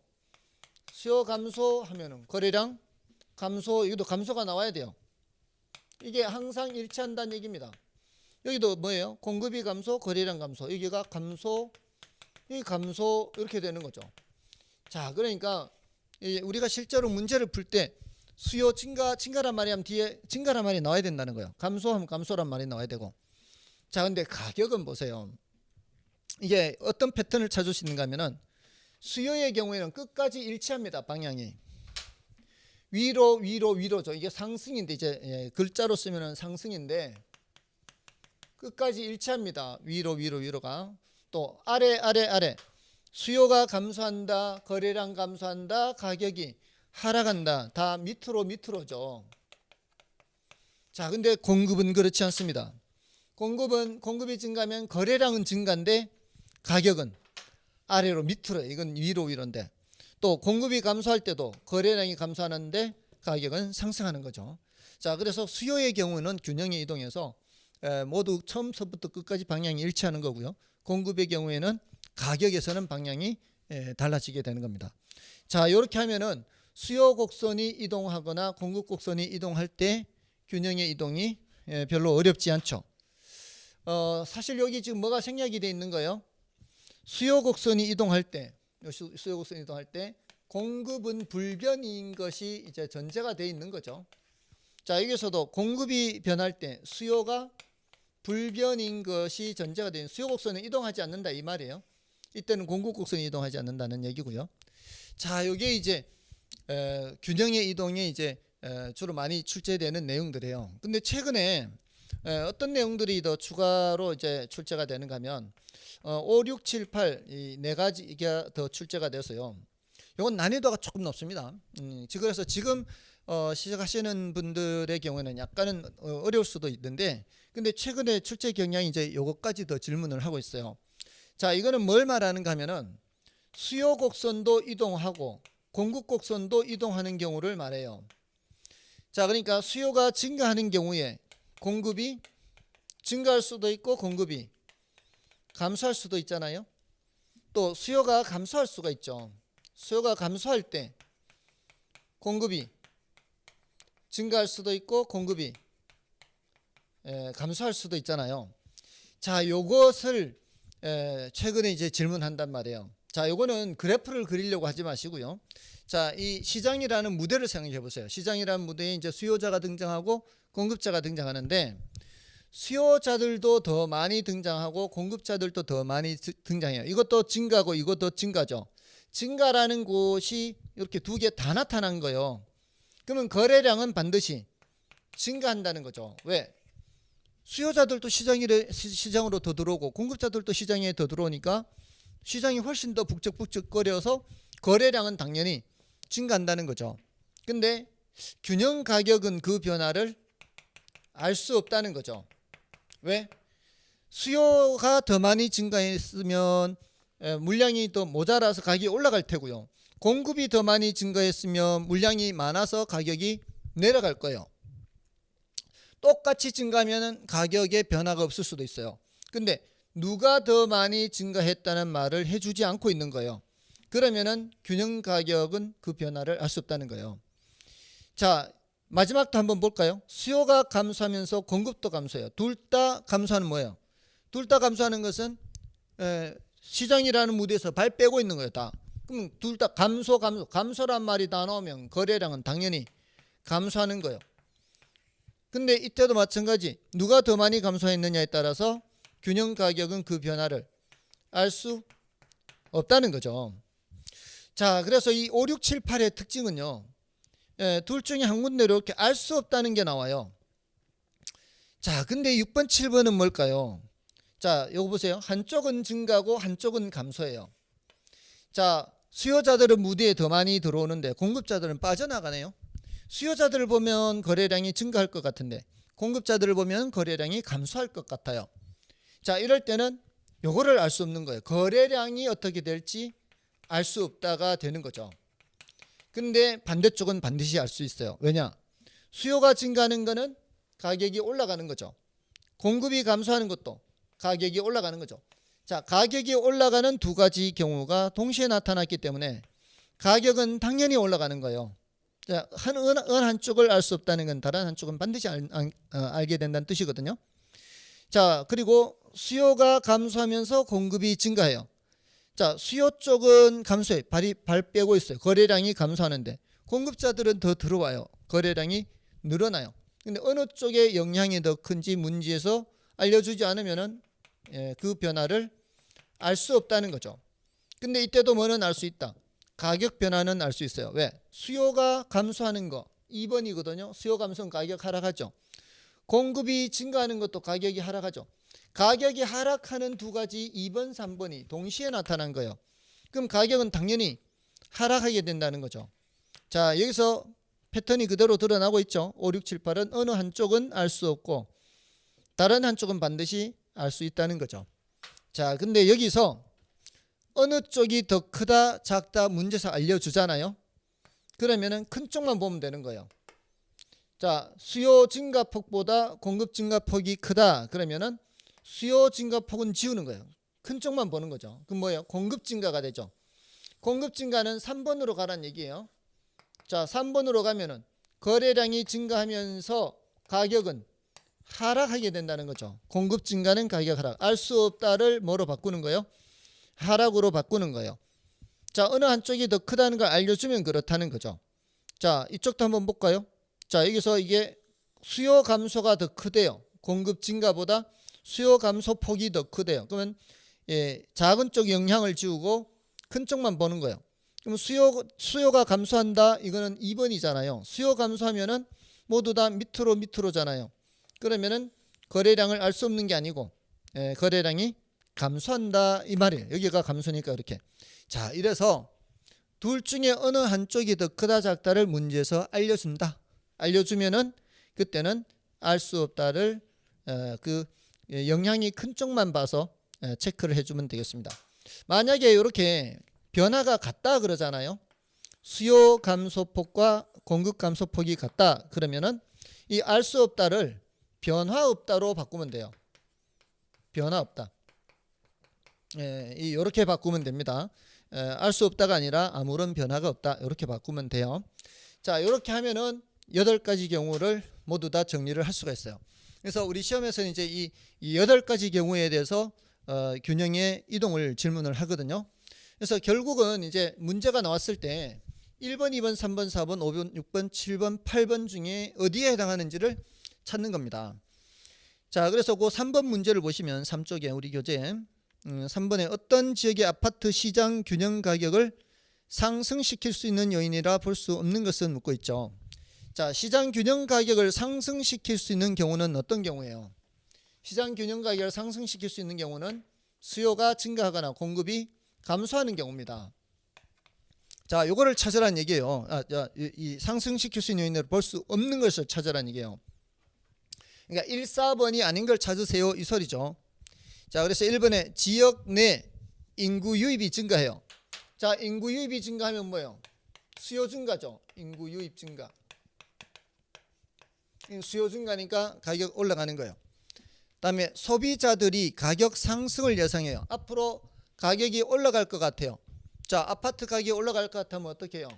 수요 감소하면은 거래량 감소, 여기도 감소가 나와야 돼요. 이게 항상 일치한다는 얘기입니다. 여기도 뭐예요? 공급이 감소, 거래량 감소. 여기가 감소, 이 감소 이렇게 되는 거죠. 자, 그러니까 우리가 실제로 문제를 풀 때 수요 증가란 말이 하면 뒤에 증가란 말이 나와야 된다는 거예요. 감소하면 감소란 말이 나와야 되고. 자, 근데 가격은 보세요. 이게 어떤 패턴을 찾을 수 있는가 하면은 수요의 경우에는 끝까지 일치합니다. 방향이. 위로죠. 이게 상승인데 이제 글자로 쓰면은 상승인데 끝까지 일치합니다. 위로가. 또 아래. 수요가 감소한다. 거래량 감소한다. 가격이 하락한다. 다 밑으로죠. 자, 근데 공급은 그렇지 않습니다. 공급이 증가하면 거래량은 증가인데 가격은 아래로 밑으로. 이건 위로인데 또 공급이 감소할 때도 거래량이 감소하는데 가격은 상승하는 거죠. 자, 그래서 수요의 경우는 균형이 이동해서 모두 처음부터 끝까지 방향이 일치하는 거고요. 공급의 경우에는 가격에서는 방향이 달라지게 되는 겁니다. 자, 이렇게 하면은 수요 곡선이 이동하거나 공급 곡선이 이동할 때 균형의 이동이 별로 어렵지 않죠. 사실 여기 지금 뭐가 생략이 돼 있는 거예요? 수요 곡선이 이동할 때, 수요 곡선이 이동할 때 공급은 불변인 것이 이제 전제가 돼 있는 거죠. 자, 여기서도 공급이 변할 때 수요가 불변인 것이 전제가 되는, 수요 곡선은 이동하지 않는다 이 말이에요. 이때는 공급 곡선이 이동하지 않는다는 얘기고요. 자, 이게 이제 균형의 이동이 이제 주로 많이 출제되는 내용들이에요. 근데 최근에 어떤 내용들이 더 추가로 이제 출제가 되는가 하면 5, 6, 7, 8 이 네 가지가 더 출제가 돼서요. 이건 난이도가 조금 높습니다. 그래서 지금 시작하시는 분들의 경우에는 약간은 어려울 수도 있는데, 근데 최근에 출제 경향이 이제 요것까지 더 질문을 하고 있어요. 자, 이거는 뭘 말하는가 하면은 수요 곡선도 이동하고 공급 곡선도 이동하는 경우를 말해요. 자, 그러니까 수요가 증가하는 경우에 공급이 증가할 수도 있고 공급이 감소할 수도 있잖아요. 또 수요가 감소할 수가 있죠. 수요가 감소할 때 공급이 증가할 수도 있고 공급이 감소할 수도 있잖아요. 자, 요것을 최근에 이제 질문한단 말이에요. 자, 요거는 그래프를 그리려고 하지 마시고요. 자, 이 시장이라는 무대를 생각해 보세요. 시장이라는 무대에 이제 수요자가 등장하고 공급자가 등장하는데, 수요자들도 더 많이 등장하고 공급자들도 더 많이 등장해요. 이것도 증가고 이것도 증가죠. 증가라는 곳이 이렇게 두 개 다 나타난 거예요. 그러면 거래량은 반드시 증가한다는 거죠. 왜? 수요자들도 시장으로 더 들어오고 공급자들도 시장에 더 들어오니까 시장이 훨씬 더 북적북적거려서 거래량은 당연히 증가한다는 거죠. 근데 균형 가격은 그 변화를 알 수 없다는 거죠. 왜? 수요가 더 많이 증가했으면 물량이 더 모자라서 가격이 올라갈 테고요. 공급이 더 많이 증가했으면 물량이 많아서 가격이 내려갈 거예요. 똑같이 증가하면 가격에 변화가 없을 수도 있어요. 근데 누가 더 많이 증가했다는 말을 해주지 않고 있는 거예요. 그러면은 균형 가격은 그 변화를 알 수 없다는 거예요. 자, 마지막도 한번 볼까요? 수요가 감소하면서 공급도 감소해요. 둘 다 감소하는 뭐예요? 둘 다 감소하는 것은 시장이라는 무대에서 발 빼고 있는 거예요. 다. 그럼 둘 다 감소란 말이 다 나오면 거래량은 당연히 감소하는 거예요. 근데 이때도 마찬가지, 누가 더 많이 감소했느냐에 따라서 균형 가격은 그 변화를 알 수 없다는 거죠. 자, 그래서 이 5, 6, 7, 8의 특징은요, 둘 중에 한 군데로 이렇게 알 수 없다는 게 나와요. 자, 근데 6번, 7번은 뭘까요? 자, 요거 보세요. 한쪽은 증가고 한쪽은 감소해요. 자, 수요자들은 무대에 더 많이 들어오는데 공급자들은 빠져나가네요. 수요자들을 보면 거래량이 증가할 것 같은데 공급자들을 보면 거래량이 감소할 것 같아요. 자, 이럴 때는 요거를 알 수 없는 거예요. 거래량이 어떻게 될지 알 수 없다가 되는 거죠. 근데 반대쪽은 반드시 알 수 있어요. 왜냐? 수요가 증가하는 거는 가격이 올라가는 거죠. 공급이 감소하는 것도 가격이 올라가는 거죠. 자, 가격이 올라가는 두 가지 경우가 동시에 나타났기 때문에 가격은 당연히 올라가는 거예요. 자, 어느 한쪽을 알 수 없다는 건 다른 한쪽은 반드시 알게 된다는 뜻이거든요. 자, 그리고 수요가 감소하면서 공급이 증가해요. 자, 수요 쪽은 감소해. 발 빼고 있어요. 거래량이 감소하는데 공급자들은 더 들어와요. 거래량이 늘어나요. 근데 어느 쪽에 영향이 더 큰지 문제에서 알려주지 않으면은 그 변화를 알 수 없다는 거죠. 근데 이때도 뭐는 알 수 있다. 가격 변화는 알 수 있어요. 왜? 수요가 감소하는 거 2번이거든요. 수요 감소는 가격 하락하죠. 공급이 증가하는 것도 가격이 하락하죠. 가격이 하락하는 두 가지 2번, 3번이 동시에 나타난 거예요. 그럼 가격은 당연히 하락하게 된다는 거죠. 자, 여기서 패턴이 그대로 드러나고 있죠. 5, 6, 7, 8은 어느 한쪽은 알 수 없고 다른 한쪽은 반드시 알 수 있다는 거죠. 자, 근데 여기서 어느 쪽이 더 크다 작다 문제에서 알려주잖아요. 그러면은 큰 쪽만 보면 되는 거예요. 자, 수요 증가폭보다 공급 증가폭이 크다 그러면은 수요 증가폭은 지우는 거예요. 큰 쪽만 보는 거죠. 그럼 뭐예요? 공급 증가가 되죠. 공급 증가는 3번으로 가란 얘기예요. 자, 3번으로 가면은 거래량이 증가하면서 가격은 하락하게 된다는 거죠. 공급 증가는 가격 하락. 알 수 없다를 뭐로 바꾸는 거예요? 하락으로 바꾸는 거예요. 자, 어느 한쪽이 더 크다는 걸 알려주면 그렇다는 거죠. 자, 이쪽도 한번 볼까요? 자, 여기서 이게 수요 감소가 더 크대요. 공급 증가보다 수요 감소 폭이 더 크대요. 그러면 작은 쪽 영향을 지우고 큰 쪽만 보는 거예요. 그럼 수요가 감소한다. 이거는 2번이잖아요. 수요 감소하면은 모두 다 밑으로잖아요. 그러면은 거래량을 알 수 없는 게 아니고 거래량이 감소한다 이 말이에요. 여기가 감소니까 이렇게. 자, 이래서 둘 중에 어느 한쪽이 더 크다 작다를 문제에서 알려준다. 알려주면은 그때는 알 수 없다를 그 영향이 큰 쪽만 봐서 체크를 해주면 되겠습니다. 만약에 이렇게 변화가 같다 그러잖아요. 수요 감소폭과 공급 감소폭이 같다 그러면은 이 알 수 없다를 변화 없다로 바꾸면 돼요. 변화 없다. 이렇게 바꾸면 됩니다. 알 수 없다가 아니라 아무런 변화가 없다. 이렇게 바꾸면 돼요. 자, 이렇게 하면은 8가지 경우를 모두 다 정리를 할 수가 있어요. 그래서 우리 시험에서는 이제 이 8가지 경우에 대해서 균형의 이동을 질문을 하거든요. 그래서 결국은 이제 문제가 나왔을 때 1번, 2번, 3번, 4번, 5번, 6번, 7번, 8번 중에 어디에 해당하는지를 찾는 겁니다. 자, 그래서 그 3번 문제를 보시면 3쪽에 우리 교재 3번에 어떤 지역의 아파트 시장 균형 가격을 상승시킬 수 있는 요인이라 볼 수 없는 것은 묻고 있죠. 자, 시장 균형 가격을 상승시킬 수 있는 경우는 어떤 경우예요? 시장 균형 가격을 상승시킬 수 있는 경우는 수요가 증가하거나 공급이 감소하는 경우입니다. 자, 요거를 찾으라는 얘기예요. 이 상승시킬 수 있는 요인을 볼 수 없는 것을 찾으라는 얘기예요. 그러니까 1, 4번이 아닌 걸 찾으세요 이 소리죠. 자, 그래서 1번에 지역 내 인구 유입이 증가해요. 자, 인구 유입이 증가하면 뭐예요? 수요 증가죠. 인구 유입 증가. 수요 증가니까 가격 올라가는 거예요. 그다음에 소비자들이 가격 상승을 예상해요. 앞으로 가격이 올라갈 것 같아요. 자, 아파트 가격이 올라갈 것 같으면 어떻게 해요?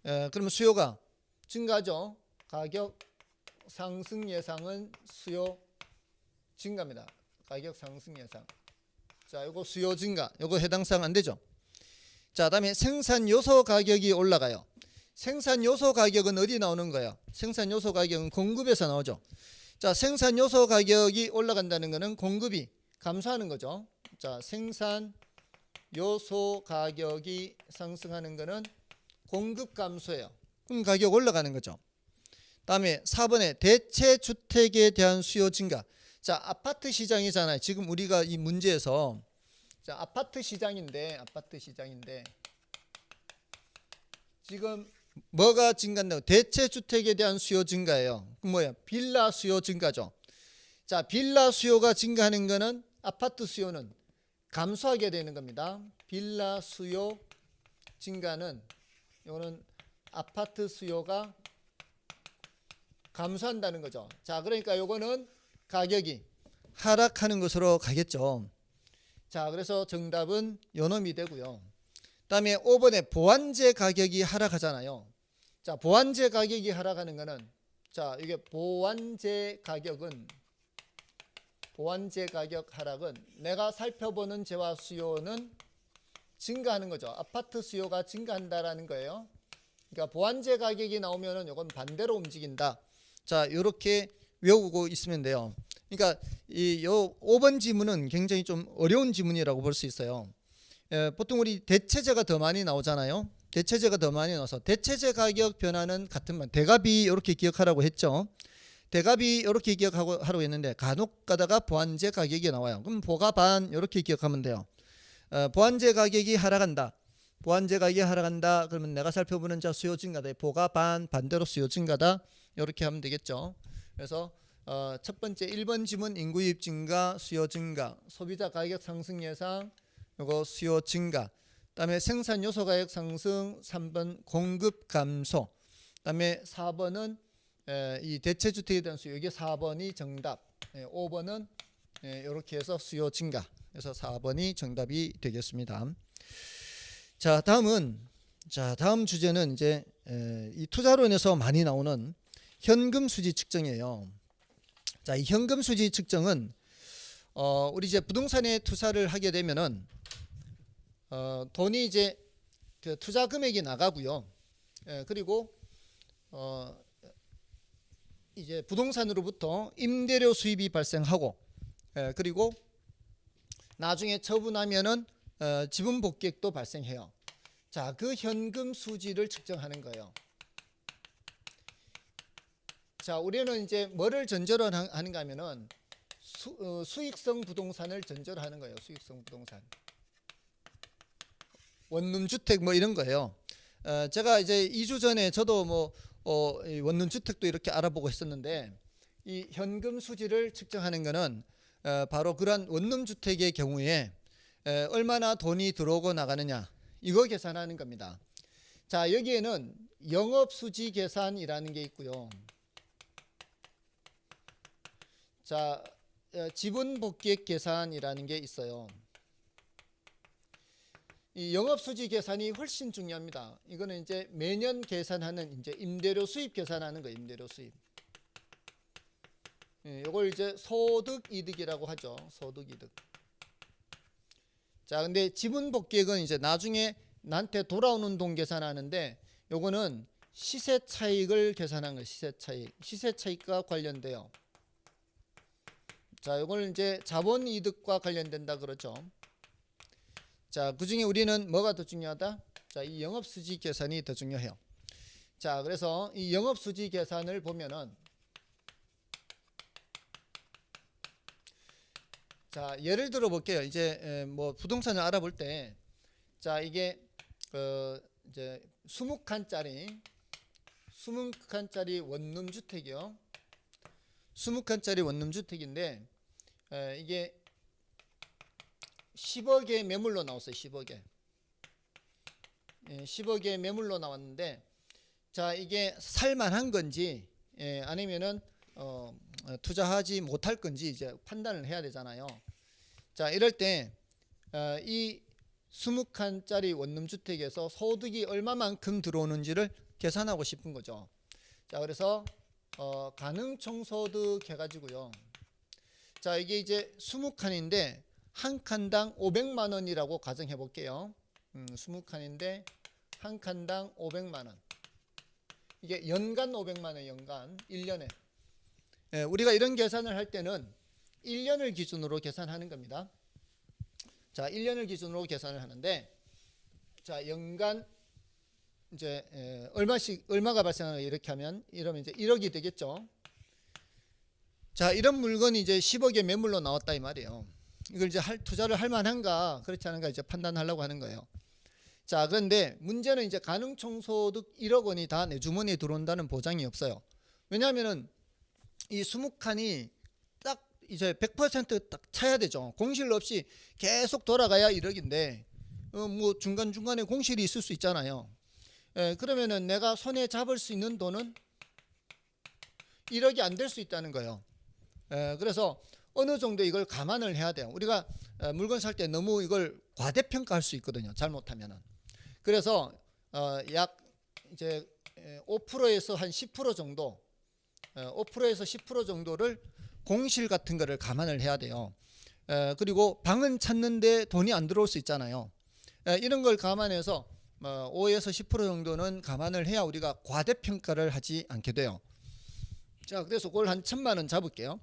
그러면 수요가 증가죠. 가격 상승 예상은 수요 증가입니다. 가격 상승 예상. 자, 요거 수요 증가. 요거 해당 사항 안 되죠. 자, 그다음에 생산 요소 가격이 올라가요. 생산 요소 가격은 어디 나오는 거예요? 생산 요소 가격은 공급에서 나오죠. 자, 생산 요소 가격이 올라간다는 것은 공급이 감소하는 거죠. 자, 생산 요소 가격이 상승하는 것은 공급 감소예요. 그럼 가격 올라가는 거죠. 다음에 4번에 대체 주택에 대한 수요 증가. 자, 아파트 시장이잖아요. 지금 우리가 이 문제에서 자, 아파트 시장인데 지금 뭐가 증가한다고? 대체 주택에 대한 수요 증가예요. 그럼 뭐야? 빌라 수요 증가죠. 자, 빌라 수요가 증가하는 거는 아파트 수요는 감소하게 되는 겁니다. 빌라 수요 증가는 이거는 아파트 수요가 감소한다는 거죠. 자, 그러니까 요거는 가격이 하락하는 것으로 가겠죠. 자, 그래서 정답은 요 놈이 되고요. 그다음에 5번에 보완제 가격이 하락하잖아요. 자, 보완제 가격이 하락하는 거는 자, 이게 보완제 가격 하락은 내가 살펴보는 재화 수요는 증가하는 거죠. 아파트 수요가 증가한다라는 거예요. 그러니까 보완제 가격이 나오면은 이건 반대로 움직인다. 자, 이렇게 외우고 있으면 돼요. 그러니까 요 5번 지문은 굉장히 좀 어려운 지문이라고 볼 수 있어요. 보통 우리 대체재가 더 많이 나오잖아요. 대체재가 더 많이 나와서 대체재 가격 변화는 같은 말. 대갑이 이렇게 기억하라고 했죠. 대갑이 이렇게 기억하라고 했는데 간혹 가다가 보완제 가격이 나와요. 그럼 보가 반 이렇게 기억하면 돼요. 보완제 가격이 하락한다. 보완제 가격이 하락한다. 그러면 내가 살펴보는 자 수요 증가다. 보가 반대로 수요 증가다. 이렇게 하면 되겠죠. 그래서 첫 번째 1번 지문 인구 유입 증가, 수요 증가, 소비자 가격 상승 예상, 요거 수요 증가. 그다음에 생산 요소 가격 상승, 3번 공급 감소. 그다음에 4번은 이 대체 주택에 대한 수요. 이게 4번이 정답. 5번은 이렇게 해서 수요 증가. 그래서 4번이 정답이 되겠습니다. 다음 주제는 이제 이 투자론에서 많이 나오는 현금 수지 측정이에요. 자, 이 현금 수지 측정은 우리 이제 부동산에 투자를 하게 되면은 돈이 이제 그 투자 금액이 나가고요. 그리고 이제 부동산으로부터 임대료 수입이 발생하고, 그리고 나중에 처분하면은 지분 복귀액도 발생해요. 자, 그 현금 수지를 측정하는 거예요. 자, 우리는 이제 뭐를 전제로 하는가 하면은 수익성 부동산을 전제로 하는 거예요. 수익성 부동산, 원룸 주택 뭐 이런 거예요. 제가 이제 2주 전에 저도 원룸 주택도 이렇게 알아보고 했었는데, 이 현금 수지를 측정하는 거는 바로 그런 원룸 주택의 경우에 얼마나 돈이 들어오고 나가느냐, 이거 계산하는 겁니다. 자, 여기에는 영업 수지 계산이라는 게 있고요. 자, 지분 복귀액 계산이라는 게 있어요. 이 영업 수지 계산이 훨씬 중요합니다. 이거는 이제 매년 계산하는 이제 임대료 수입 계산하는 거예요. 임대료 수입. 이걸 이제 소득 이득이라고 하죠. 소득 이득. 자, 근데 지분 복귀액은 이제 나중에 나한테 돌아오는 돈 계산하는데, 요거는 시세 차익을 계산한 거예요. 시세 차익. 시세 차익과 관련돼요. 자, 이걸 이제 자본 이득과 관련된다 그러죠. 자, 그중에 우리는 뭐가 더 중요하다? 자, 이 영업 수지 계산이 더 중요해요. 자, 그래서 이 영업 수지 계산을 보면은, 자, 예를 들어 볼게요. 이제 뭐 부동산을 알아볼 때, 자, 이게 이제 20칸짜리 원룸 주택이요. 20칸짜리 원룸 주택인데, 이게 10억의 매물로 나왔어요. 10억에. 10억의 매물로 나왔는데, 자, 이게 살만한 건지 아니면은 투자하지 못할 건지 이제 판단을 해야 되잖아요. 자, 이럴 때 이 20칸짜리 원룸 주택에서 소득이 얼마만큼 들어오는지를 계산하고 싶은 거죠. 자, 그래서 가능총 소득 해가지고요. 자, 이게 이제 20칸인데 한 칸당 500만 원이라고 가정해 볼게요. 20칸인데 한 칸당 500만 원. 이게 연간 500만 원, 연간 1년에. 우리가 이런 계산을 할 때는 1년을 기준으로 계산하는 겁니다. 자, 1년을 기준으로 계산을 하는데, 자, 연간 이제 얼마가 발생하는, 이렇게 하면 이러면 이제 1억이 되겠죠. 자, 이런 물건이 이제 10억의 매물로 나왔다 이 말이에요. 이걸 이제 투자를 할 만한가 그렇지 않은가 이제 판단하려고 하는 거예요. 자, 그런데 문제는 이제 가능총소득 1억 원이 다 내 주머니에 들어온다는 보장이 없어요. 왜냐하면은 이 20칸이 딱 이제 100% 딱 차야 되죠. 공실 없이 계속 돌아가야 1억인데 뭐 중간중간에 공실이 있을 수 있잖아요. 그러면은 내가 손에 잡을 수 있는 돈은 1억이 안 될 수 있다는 거예요. 그래서 어느 정도 이걸 감안을 해야 돼요. 우리가 물건 살 때 너무 이걸 과대평가할 수 있거든요. 잘못하면은. 그래서 약 이제 5%에서 한 10% 정도, 5%에서 10% 정도를 공실 같은 거를 감안을 해야 돼요. 그리고 방은 찾는데 돈이 안 들어올 수 있잖아요. 이런 걸 감안해서 5에서 10% 정도는 감안을 해야 우리가 과대평가를 하지 않게 돼요. 자, 그래서 그걸 한 1,000만 원 잡을게요.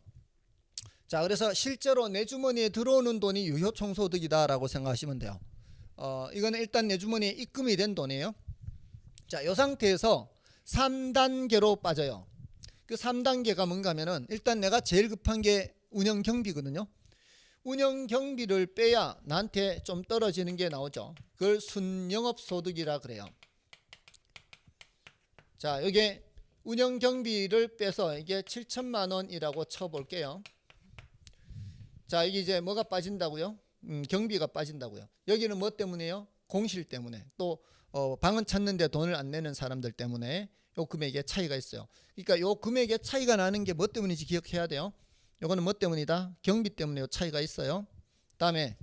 자, 그래서 실제로 내 주머니에 들어오는 돈이 유효총소득이다라고 생각하시면 돼요. 이거는 일단 내 주머니에 입금이 된 돈이에요. 자, 이 상태에서 3단계로 빠져요. 그 3단계가 뭔가 하면은, 일단 내가 제일 급한 게 운영 경비거든요. 운영 경비를 빼야 나한테 좀 떨어지는 게 나오죠. 그걸 순영업 소득이라 그래요. 자, 여기 운영 경비를 빼서 이게 7천만 원이라고 쳐볼게요. 자, 이게 이제 뭐가 빠진다고요? 경비가 빠진다고요. 여기는 뭐 때문에요? 공실 때문에. 또 방은 찾는데 돈을 안 내는 사람들 때문에 요 금액의 차이가 있어요. 그러니까 요 금액의 차이가 나는 게 뭐 때문인지 기억해야 돼요. 요거는 뭐 때문이다? 경비 때문에 요 차이가 있어요. 다음에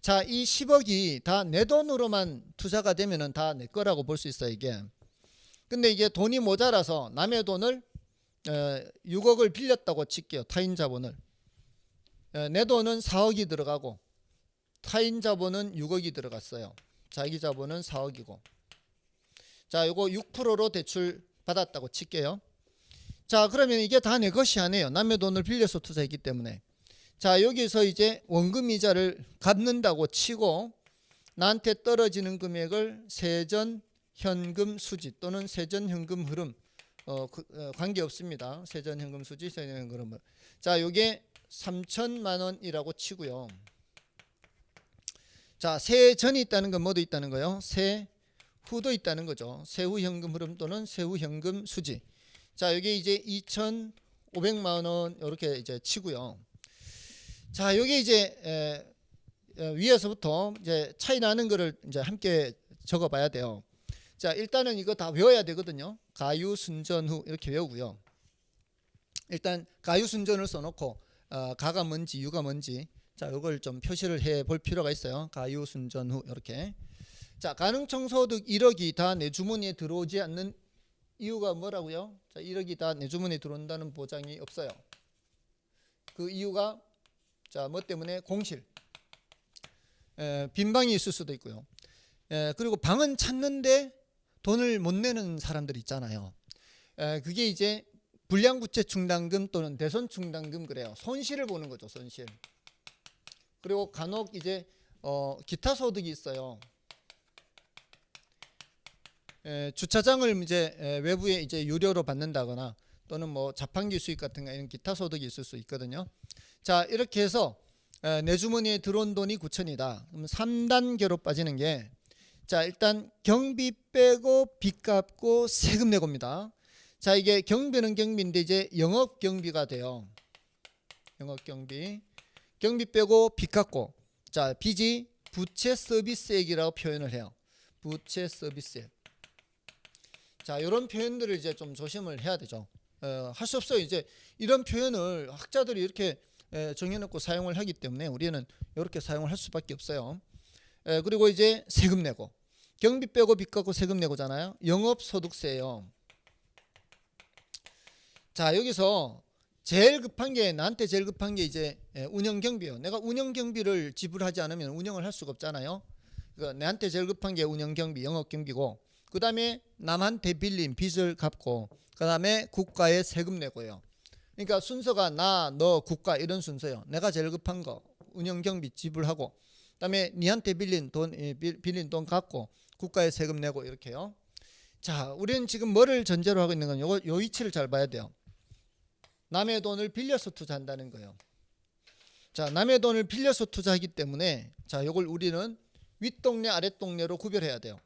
자, 이 10억이 다 내 돈으로만 투자가 되면은 다 내 거라고 볼 수 있어요, 이게. 근데 이게 돈이 모자라서 남의 돈을 6억을 빌렸다고 칠게요. 타인 자본을. 내 돈은 4억이 들어가고 타인 자본은 6억이 들어갔어요. 자기 자본은 4억이고. 자, 요거 6%로 대출 받았다고 칠게요. 자, 그러면 이게 다 내 것이 아니에요. 남의 돈을 빌려서 투자했기 때문에. 자, 여기서 이제 원금 이자를 갚는다고 치고 나한테 떨어지는 금액을 세전 현금 수지 또는 세전 현금 흐름 관계 없습니다. 세전 현금 수지, 세전 현금 흐름. 자, 요게 3천만 원이라고 치고요. 자, 세전이 있다는 건 뭐도 있다는 거요? 세후도 있다는 거죠. 세후 현금 흐름 또는 세후 현금 수지. 자, 여기 이제 2,500만 원 이렇게 이제 치고요. 자, 여기 이제 위에서부터 이제 차이 나는 거를 이제 함께 적어봐야 돼요. 자, 일단은 이거 다 외워야 되거든요. 가유, 순전, 후 이렇게 외우고요. 일단 가유, 순전을 써놓고 가가 뭔지 유가 뭔지 자, 이걸 좀 표시를 해 볼 필요가 있어요. 가유, 순전, 후 이렇게. 자, 가능총소득 1억이 다 내 주머니에 들어오지 않는 이유가 뭐라고요? 자, 1억이 다 내 주머니에 들어온다는 보장이 없어요. 그 이유가 자, 뭐 때문에? 공실. 빈 방이 있을 수도 있고요. 그리고 방은 찾는데 돈을 못 내는 사람들 있잖아요. 그게 이제 불량부채 충당금 또는 대손 충당금 그래요. 손실을 보는 거죠, 손실. 그리고 간혹 이제 기타 소득이 있어요. 주차장을 이제 외부에 이제 유료로 받는다거나 또는 뭐 자판기 수익 같은 거 이런 기타 소득이 있을 수 있거든요. 자, 이렇게 해서 내 주머니에 들어온 돈이 9천이다. 그럼 3단계로 빠지는 게 자, 일단 경비 빼고 빚 갚고 세금 내고입니다. 자, 이게 경비는 경비인데 이제 영업 경비가 돼요. 영업 경비. 경비 빼고 빚 갚고 자, 빚이 부채 서비스액이라고 표현을 해요. 부채 서비스액. 자, 이런 표현들을 이제 좀 조심을 해야 되죠. 할 수 없어요. 이제 이런 표현을 학자들이 이렇게 정해놓고 사용을 하기 때문에 우리는 이렇게 사용을 할 수밖에 없어요. 그리고 이제 세금 내고 경비 빼고 빚 갚고 세금 내고잖아요. 영업소득세예요. 자, 여기서 제일 급한 게 나한테 제일 급한 게 이제 운영경비예요. 내가 운영경비를 지불하지 않으면 운영을 할 수가 없잖아요. 그러니까 내한테 제일 급한 게 운영경비, 영업경비고 그 다음에 남한테 빌린 빚을 갚고 그 다음에 국가에 세금 내고요. 그러니까 순서가 나, 너, 국가 이런 순서예요. 내가 제일 급한 거 운영경비 지불하고 그 다음에 니한테 빌린 돈 갚고 국가에 세금 내고 이렇게요. 자, 우리는 지금 뭐를 전제로 하고 있는 건 요 위치를 잘 봐야 돼요. 남의 돈을 빌려서 투자한다는 거예요. 자, 남의 돈을 빌려서 투자하기 때문에 자, 요걸 우리는 윗동네 아랫동네로 구별해야 돼요.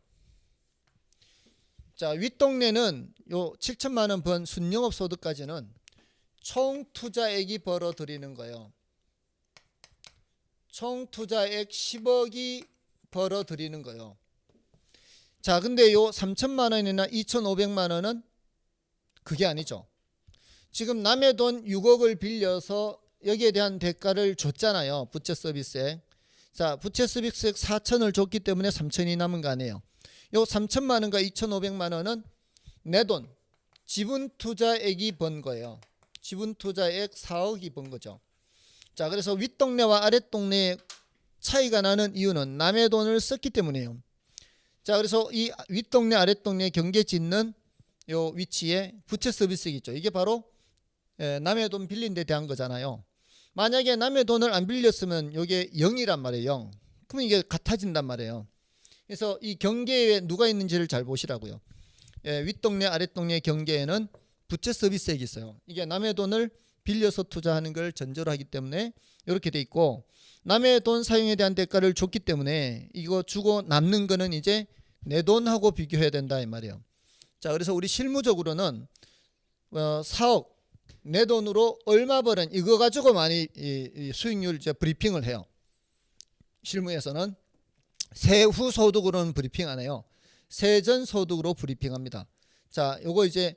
자, 윗동네는 요 7천만 원 번 순영업 소득까지는 총 투자액이 벌어들이는 거예요. 총 투자액 10억이 벌어들이는 거예요. 자, 근데 요 3천만 원이나 2,500만 원은 그게 아니죠. 지금 남의 돈 6억을 빌려서 여기에 대한 대가를 줬잖아요. 부채 서비스액. 자, 부채 서비스액 4천을 줬기 때문에 3천이 남은 거 아니에요. 요 3천만 원과 2,500만 원은 내 돈, 지분 투자액이 번 거예요. 지분 투자액 4억이 번 거죠. 자, 그래서 윗동네와 아랫동네의 차이가 나는 이유는 남의 돈을 썼기 때문이에요. 자, 그래서 이 윗동네 아랫동네 경계 짓는 요 위치에 부채 서비스액이 있죠. 이게 바로 남의 돈 빌린 데 대한 거잖아요. 만약에 남의 돈을 안 빌렸으면 이게 0이란 말이에요. 0. 그러면 이게 같아진단 말이에요. 그래서 이 경계에 누가 있는지를 잘 보시라고요. 윗동네 아랫동네 경계에는 부채 서비스액이 있어요. 이게 남의 돈을 빌려서 투자하는 걸 전제로 하기 때문에 이렇게 돼 있고 남의 돈 사용에 대한 대가를 줬기 때문에 이거 주고 남는 거는 이제 내 돈하고 비교해야 된다 이 말이에요. 자, 그래서 우리 실무적으로는 4억 내 돈으로 얼마 벌은 이거 가지고 많이 이 수익률 이제 브리핑을 해요. 실무에서는 세후 소득으로는 브리핑 안 해요. 세전 소득으로 브리핑합니다. 자, 요거 이제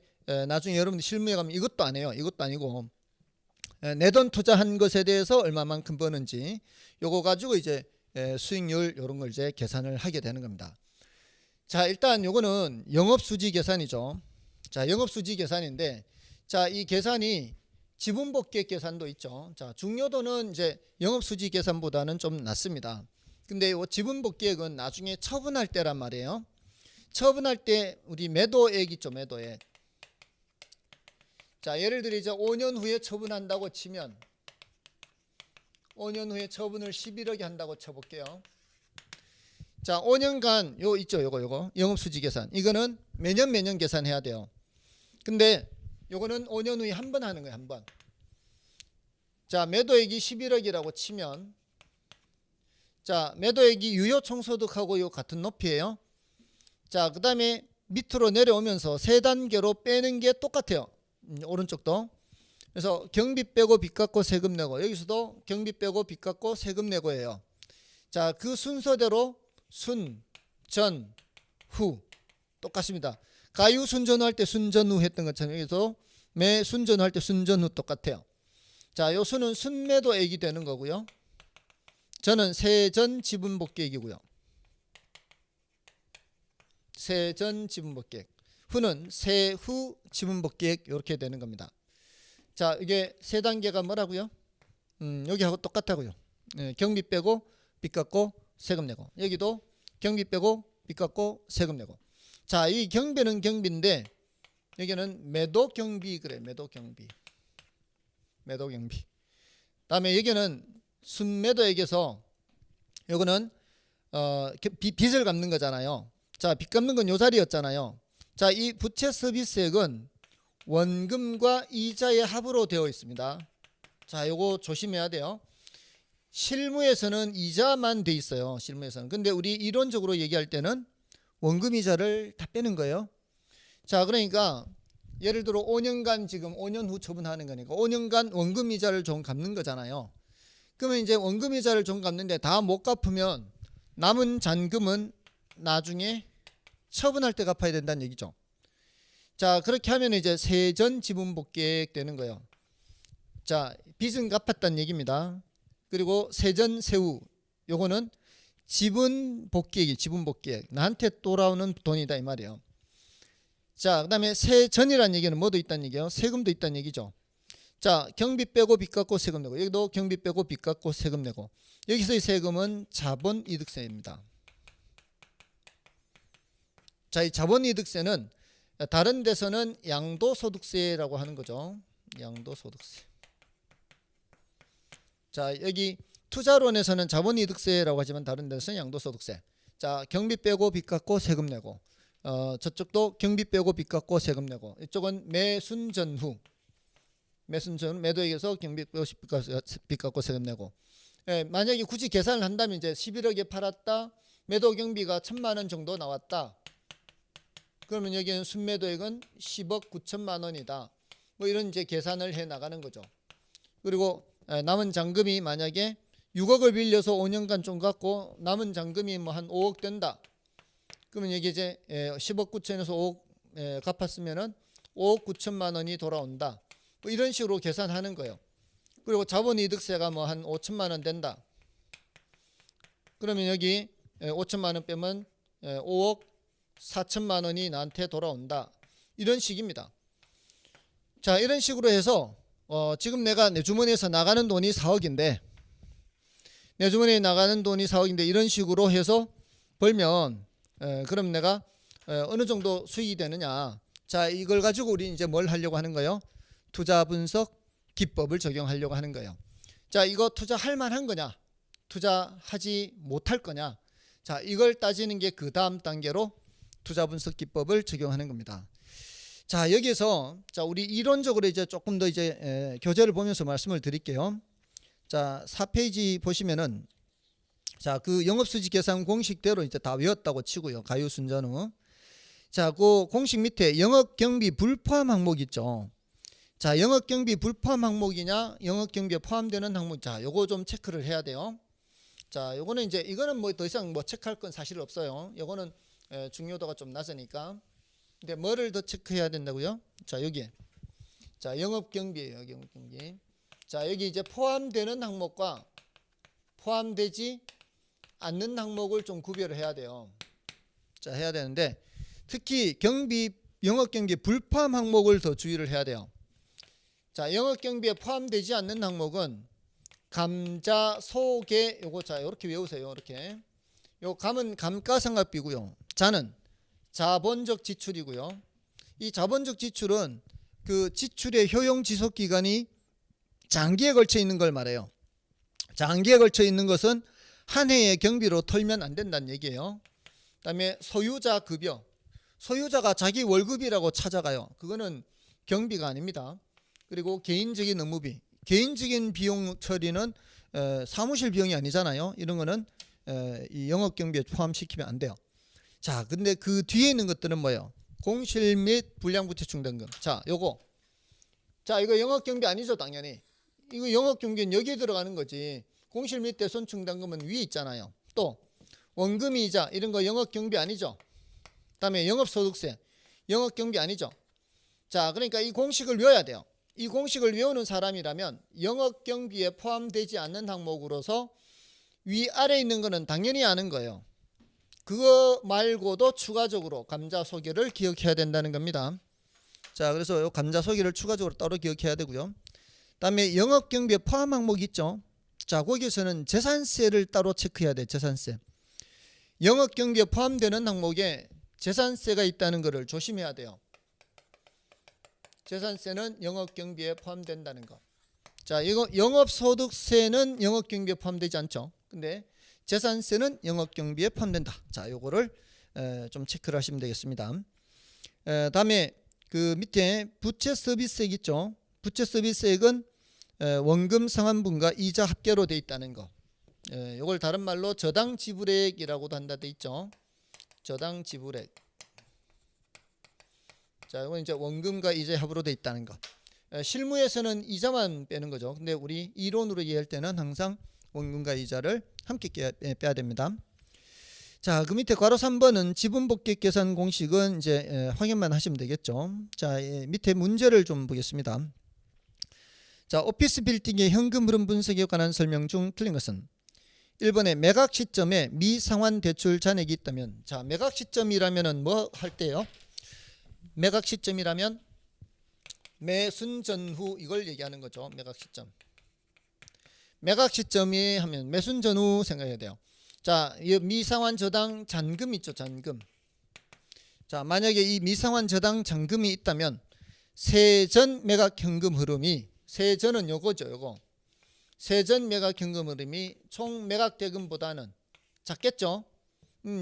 나중에 여러분들 실무에 가면 이것도 안 해요. 이것도 아니고 내 돈 투자한 것에 대해서 얼마만큼 버는지 요거 가지고 이제 수익률 이런 걸 이제 계산을 하게 되는 겁니다. 자, 일단 요거는 영업수지 계산이죠. 자, 영업수지 계산인데, 자, 이 계산이 지분복귀액 계산도 있죠. 자, 중요도는 이제 영업수지 계산보다는 좀 낮습니다. 근데 이 지분복귀액은 나중에 처분할 때란 말이에요. 처분할 때 우리 매도액 있죠, 매도액. 자, 예를 들어 이제 5년 후에 처분한다고 치면 5년 후에 처분을 11억에 한다고 쳐볼게요. 자, 5년간 요 있죠, 요거 영업수지 계산. 이거는 매년 계산해야 돼요. 근데 요거는 5년 후에 한 번 하는 거예요, 한 번. 자, 매도액이 11억이라고 치면, 자, 매도액이 유효 총소득하고 요 같은 높이에요. 자, 그 다음에 밑으로 내려오면서 세 단계로 빼는 게 똑같아요. 오른쪽도. 그래서 경비 빼고 빚 갚고 세금 내고, 여기서도 경비 빼고 빚 갚고 세금 내고예요. 자, 그 순서대로 순, 전, 후 똑같습니다. 가유 순전후 할 때 순전후 했던 것처럼 여기서 매 순전후 할 때 순전후 똑같아요. 자, 요 수는 순매도액이 되는 거고요. 저는 세전 지분복귀액이고요. 세전 지분복귀액. 후는 세후 지분복귀액 이렇게 되는 겁니다. 자, 이게 세 단계가 뭐라고요? 여기하고 똑같다고요. 경비 빼고 빚 갚고 세금 내고, 여기도 경비 빼고 빚 갚고 세금 내고. 자, 이 경비는 경비인데 여기는 매도 경비 그래. 매도 경비. 매도 경비. 다음에 여기는 순매도액에서 요거는 빚을 갚는 거잖아요. 자, 빚 갚는 건 요 자리였잖아요. 자, 이 부채 서비스액은 원금과 이자의 합으로 되어 있습니다. 자, 요거 조심해야 돼요. 실무에서는 이자만 돼 있어요. 실무에서는. 근데 우리 이론적으로 얘기할 때는 원금 이자를 다 빼는 거예요. 자, 그러니까 예를 들어 5년간 지금 5년 후 처분하는 거니까 5년간 원금 이자를 좀 갚는 거잖아요. 그러면 이제 원금 이자를 좀 갚는데 다 못 갚으면 남은 잔금은 나중에 처분할 때 갚아야 된다는 얘기죠. 자, 그렇게 하면 이제 세전 지분복귀액 되는 거예요. 자, 빚은 갚았다는 얘기입니다. 그리고 세전 세후 요거는 지분복귀액이 지분복귀액. 나한테 돌아오는 돈이다 이 말이에요. 자, 그 다음에 세전이라는 얘기는 뭐도 있다는 얘기예요? 세금도 있다는 얘기죠. 자, 경비 빼고 빚 갚고 세금 내고, 여기도 경비 빼고 빚 갚고 세금 내고, 여기서의 세금은 자본이득세입니다. 자, 이 자본이득세는 다른 데서는 양도소득세라고 하는 거죠. 양도소득세. 자, 여기 투자론에서는 자본이득세라고 하지만 다른 데서는 양도소득세. 자, 경비 빼고 빚 갚고 세금 내고, 저쪽도 경비 빼고 빚 갚고 세금 내고, 이쪽은 매순전후. 매순전 매도액에서 경비 빼고 빚 갚고 세금 내고. 만약에 굳이 계산을 한다면 이제 11억에 팔았다. 매도 경비가 1,000만 원 정도 나왔다. 그러면 여기는 순매도액은 10억 9천만 원이다. 뭐 이런 이제 계산을 해 나가는 거죠. 그리고 남은 잔금이 만약에 6억을 빌려서 5년간 좀 갚고 남은 잔금이 뭐 한 5억 된다. 그러면 여기 이제 10억 9천에서 5억 갚았으면은 5억 9천만 원이 돌아온다. 뭐 이런 식으로 계산하는 거예요. 그리고 자본이득세가 뭐 한 5천만 원 된다. 그러면 여기 5천만 원 빼면 5억 4천만 원이 나한테 돌아온다. 이런 식입니다. 자, 이런 식으로 해서 지금 내가 내 주머니에서 나가는 돈이 4억인데 내 주머니에 나가는 돈이 4억인데 이런 식으로 해서 벌면 그럼 내가 어느 정도 수익이 되느냐. 자, 이걸 가지고 우리 이제 뭘 하려고 하는 거예요? 투자 분석 기법을 적용하려고 하는 거예요. 자, 이거 투자할 만한 거냐? 투자하지 못할 거냐? 자, 이걸 따지는 게 그 다음 단계로 투자 분석 기법을 적용하는 겁니다. 자, 여기서 자, 우리 이론적으로 이제 조금 더 이제 교재를 보면서 말씀을 드릴게요. 자, 4페이지 보시면은 자, 그 영업수지 계산 공식대로 이제 다 외웠다고 치고요. 가유순전후. 자, 그 공식 밑에 영업경비 불포함 항목 있죠. 자, 영업경비 불포함 항목이냐, 영업경비에 포함되는 항목. 자, 요거 좀 체크를 해야 돼요. 자, 요거는 이제 이거는 뭐 더 이상 뭐 체크할 건 사실 없어요. 요거는 중요도가 좀 낮으니까. 근데 뭐를 더 체크해야 된다고요? 자, 여기에. 자, 영업경비예요. 영업경비. 자, 여기 이제 포함되는 항목과 포함되지 않는 항목을 좀 구별을 해야 돼요. 자, 해야 되는데 특히 경비 영업경비 불포함 항목을 더 주의를 해야 돼요. 자, 영업경비에 포함되지 않는 항목은 감자, 소개, 요거 자 이렇게 외우세요. 이렇게 요 감은 감가상각비고요. 자는 자본적 지출이고요. 이 자본적 지출은 그 지출의 효용 지속 기간이 장기에 걸쳐 있는 걸 말해요. 장기에 걸쳐 있는 것은 한 해의 경비로 털면 안 된다는 얘기예요. 그다음에 소유자 급여, 소유자가 자기 월급이라고 찾아가요. 그거는 경비가 아닙니다. 그리고 개인적인 업무비, 개인적인 비용 처리는 사무실 비용이 아니잖아요. 이런 거는 이 영업경비에 포함시키면 안 돼요. 자, 근데 그 뒤에 있는 것들은 뭐예요? 공실 및 불량부채 충당금. 자, 요거. 자, 이거 영업경비 아니죠, 당연히. 이거 영업경비는 여기에 들어가는 거지. 공실 및 대손 충당금은 위에 있잖아요. 또 원금이자 이런 거 영업경비 아니죠. 그다음에 영업소득세, 영업경비 아니죠. 자, 그러니까 이 공식을 외워야 돼요. 이 공식을 외우는 사람이라면 영업경비에 포함되지 않는 항목으로서 위아래 있는 거는 당연히 아는 거예요. 그거 말고도 추가적으로 감자 소개를 기억해야 된다는 겁니다. 자, 그래서 요 감자 소개를 추가적으로 따로 기억해야 되고요. 그다음에 영업경비에 포함 항목이 있죠. 자, 거기서는 재산세를 따로 체크해야 돼. 재산세. 영업경비에 포함되는 항목에 재산세가 있다는 것을 조심해야 돼요. 재산세는 영업경비에 포함된다는 거. 자, 이거 영업소득세는 영업경비에 포함되지 않죠. 근데 재산세는 영업경비에 포함된다. 자, 요거를 좀 체크를 하시면 되겠습니다. 다음에 그 밑에 부채서비스액 있죠. 부채서비스액은 원금 상환분과 이자 합계로 돼 있다는 거. 요걸 다른 말로 저당 지불액이라고도 한다 돼 있죠. 저당 지불액. 자, 이건 이제 원금과 이자 합으로 돼 있다는 거. 실무에서는 이자만 빼는 거죠. 근데 우리 이론으로 이해할 때는 항상 원금과 이자를 함께 빼야 됩니다. 자, 그 밑에 괄호 3번은 지분복귀 계산 공식은 이제 확인만 하시면 되겠죠. 자, 밑에 문제를 좀 보겠습니다. 자, 오피스 빌딩의 현금 흐름 분석에 관한 설명 중 틀린 것은 1번에 매각 시점에 미상환 대출 잔액이 있다면, 자, 매각 시점이라면은 뭐 할 때요? 매각 시점이라면 매순 전후 이걸 얘기하는 거죠. 매각 시점. 매각 시점이 하면 매순 전후 생각해야 돼요. 자, 이 미상환 저당 잔금 있죠. 잔금. 자, 만약에 이 미상환 저당 잔금이 있다면 세전 매각 현금 흐름이, 세전은 요거죠. 요거. 세전 매각 현금 흐름이 총 매각 대금보다는 작겠죠.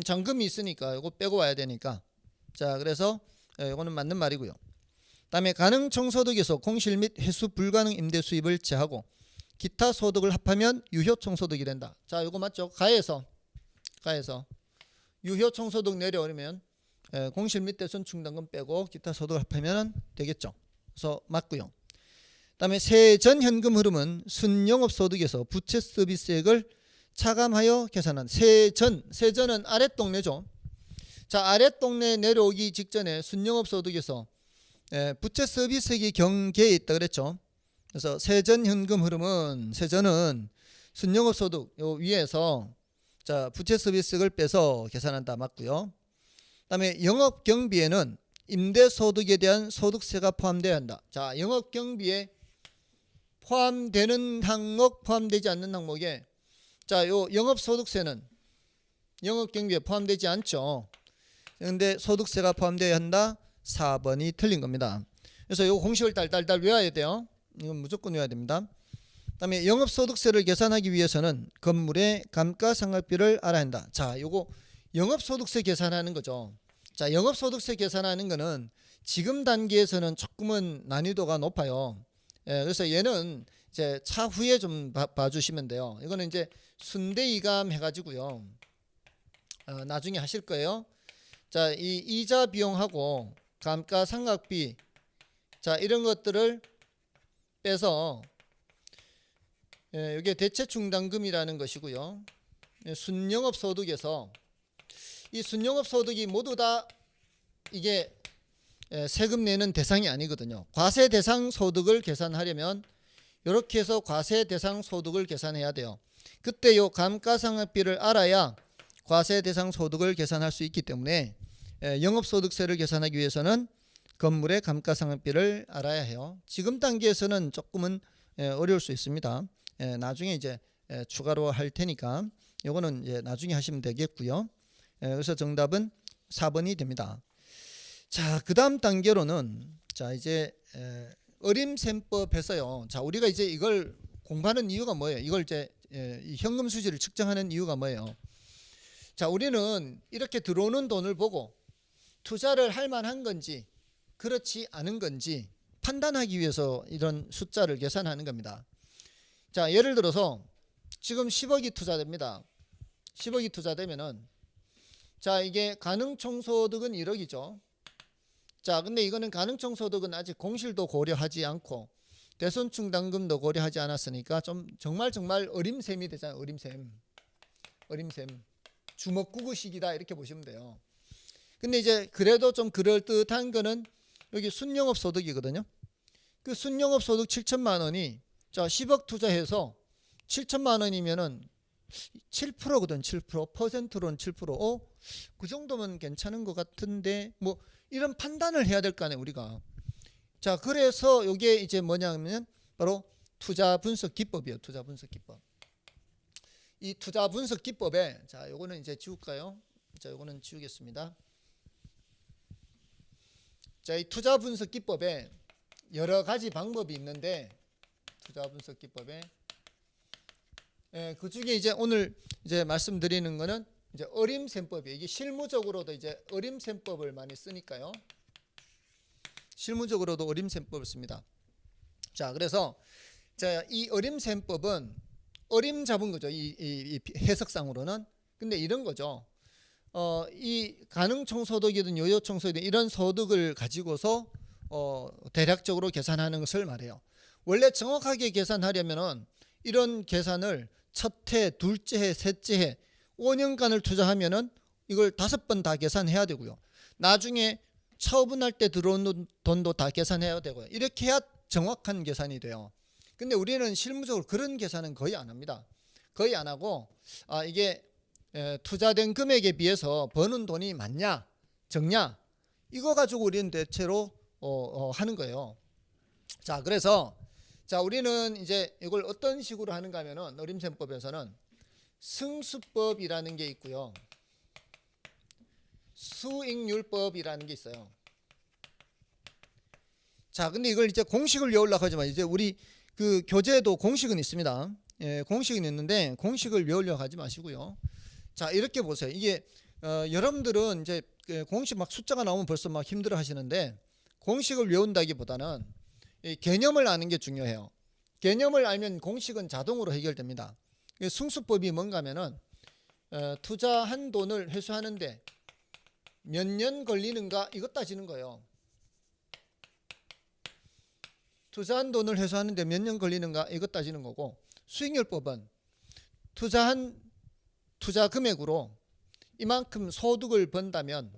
잔금이 있으니까 요거 빼고 와야 되니까. 자, 그래서 이거는 맞는 말이고요. 다음에 가능 총소득에서 공실 및 회수 불가능 임대 수입을 제하고 기타 소득을 합하면 유효 총소득이 된다. 자, 이거 맞죠? 가에서 유효 총소득 내려오면 공실 및 대손 충당금 빼고 기타 소득을 합하면 되겠죠. 그래서 맞고요. 다음에 세전 현금 흐름은 순영업 소득에서 부채 서비스액을 차감하여 계산한 세전은 아랫동네죠. 자, 아랫동네 내려오기 직전에 순영업 소득에서 부채 서비스액이 경계에 있다 그랬죠. 그래서 세전 현금 흐름은, 세전은 순영업 소득 요 위에서 자, 부채 서비스액을 빼서 계산한다. 맞고요. 그다음에 영업 경비에는 임대 소득에 대한 소득세가 포함되어야 한다. 자, 영업 경비에 포함되는 항목, 포함되지 않는 항목에, 자, 요 영업 소득세는 영업 경비에 포함되지 않죠. 근데 소득세가 포함되어야 한다. 4번이 틀린 겁니다. 그래서 이 공식을 달달달 외워야 돼요. 이건 무조건 외워야 됩니다. 그다음에 영업소득세를 계산하기 위해서는 건물의 감가상각비를 알아야 한다. 자, 요거 영업소득세 계산하는 거죠. 자, 영업소득세 계산하는 거는 지금 단계에서는 조금은 난이도가 높아요. 그래서 얘는 이제 차후에 좀 봐주시면 돼요. 이거는 이제 순대이감 해가지고요. 나중에 하실 거예요. 자, 이 이자 비용하고 감가상각비, 자, 이런 것들을 빼서 이게 대체충당금이라는 것이고요. 순영업소득에서 이 순영업소득이 모두 다 이게 세금 내는 대상이 아니거든요. 과세 대상 소득을 계산하려면 이렇게 해서 과세 대상 소득을 계산해야 돼요. 그때 요 감가상각비를 알아야 과세 대상 소득을 계산할 수 있기 때문에 영업소득세를 계산하기 위해서는 건물의 감가상각비를 알아야 해요. 지금 단계에서는 조금은 어려울 수 있습니다. 나중에 이제 추가로 할 테니까 요거는 이제 나중에 하시면 되겠고요. 그래서 정답은 4번이 됩니다. 자, 그다음 단계로는 자 이제 어림셈법에서요. 자, 우리가 이제 이걸 공부하는 이유가 뭐예요? 이걸 이제 이 현금 수지를 측정하는 이유가 뭐예요? 자, 우리는 이렇게 들어오는 돈을 보고 투자를 할 만한 건지 그렇지 않은 건지 판단하기 위해서 이런 숫자를 계산하는 겁니다. 자, 예를 들어서 지금 10억이 투자됩니다. 10억이 투자되면은 자, 이게 가능총소득은 1억이죠. 자, 근데 이거는 가능총소득은 아직 공실도 고려하지 않고 대손충당금도 고려하지 않았으니까 좀 정말 어림셈이 되잖아요. 어림셈 주먹구구식이다 이렇게 보시면 돼요. 근데 이제 그래도 좀 그럴듯한 거는 여기 순영업소득이거든요. 그 순영업소득 7천만 원이 자 10억 투자해서 7천만 원이면은 7%거든. 7% 퍼센트로는 7%. 그 정도면 괜찮은 것 같은데 뭐 이런 판단을 해야 될 거 아니에요 우리가. 자, 그래서 이게 이제 뭐냐면 바로 투자 분석 기법이에요. 투자 분석 기법. 이 투자 분석 기법에 자 요거는 이제 지울까요? 자, 요거는 지우겠습니다. 자, 이 투자 분석 기법에 여러 가지 방법이 있는데 투자 분석 기법에 그 중에 이제 오늘 이제 말씀드리는 거는 이제 어림셈법이에요. 이게 실무적으로도 이제 어림셈법을 많이 쓰니까요. 실무적으로도 어림셈법을 씁니다. 자, 그래서 자, 이 어림셈법은 어림 잡은 거죠. 이 해석상으로는. 근데 이런 거죠. 이 가능총소득이든 요요총소득이든 이런 소득을 가지고서 대략적으로 계산하는 것을 말해요. 원래 정확하게 계산하려면은 이런 계산을 첫 해, 둘째 해, 셋째 해 5년간을 투자하면은 이걸 5번 다 계산해야 되고요. 나중에 처분할 때 들어오는 돈도 다 계산해야 되고요. 이렇게 해야 정확한 계산이 돼요. 근데 우리는 실무적으로 그런 계산은 거의 안 합니다. 거의 안 하고 이게 투자된 금액에 비해서 버는 돈이 많냐 적냐 이거 가지고 우리는 대체로 하는 거예요. 자, 그래서 자 우리는 이제 이걸 어떤 식으로 하는가 하면은 어림셈법에서는 승수법이라는 게 있고요. 수익률법이라는 게 있어요. 자, 근데 이걸 이제 공식을 외우려고 하지만 이제 우리 그 교재에도 공식은 있습니다. 공식은 있는데 공식을 외우려고 하지 마시고요. 자, 이렇게 보세요. 이게 여러분들은 이제 공식 막 숫자가 나오면 벌써 막 힘들어 하시는데 공식을 외운다기보다는 이 개념을 아는 게 중요해요. 개념을 알면 공식은 자동으로 해결됩니다. 승수법이 뭔가 하면은 투자한 돈을 회수하는데 몇 년 걸리는가 이것 따지는 거예요. 투자한 돈을 회수하는데 몇 년 걸리는가 이것 따지는 거고, 수익률법은 투자한 투자 금액으로 이만큼 소득을 번다면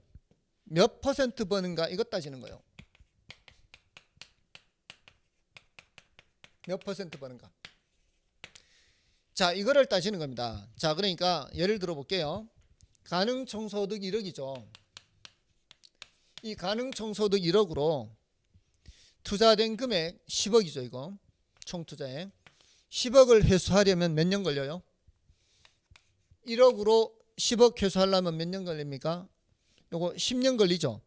몇 퍼센트 버는가 이것 따지는 거예요. 몇 퍼센트 버는가. 자, 이거를 따지는 겁니다. 자, 그러니까 예를 들어 볼게요. 가능총소득 1억이죠. 이 가능총소득 1억으로 투자된 금액 10억이죠. 이거 총투자액 10억을 회수하려면 몇 년 걸려요? 1억으로 10억 회수하려면 몇 년 걸립니까? 요거 10년 걸리죠.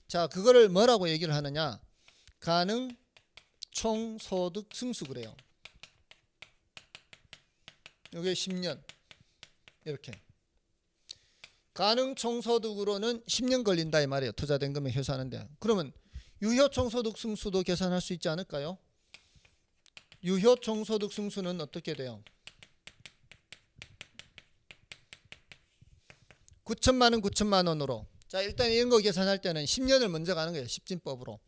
자, 그거를 뭐라고 얘기를 하느냐? 가능 총소득 승수 그래요. 요게 10년 이렇게. 가능 총소득으로는 10년 걸린다 이 말이에요. 투자된 금액 회수하는데. 그러면 유효 총소득 승수도 계산할 수 있지 않을까요? 유효 총소득 승수는 어떻게 돼요? 9천만 원 9천만 원으로. 자, 일단 이런 거 계산할 때는 10년을 먼저 가는 거예요. 십진법으로.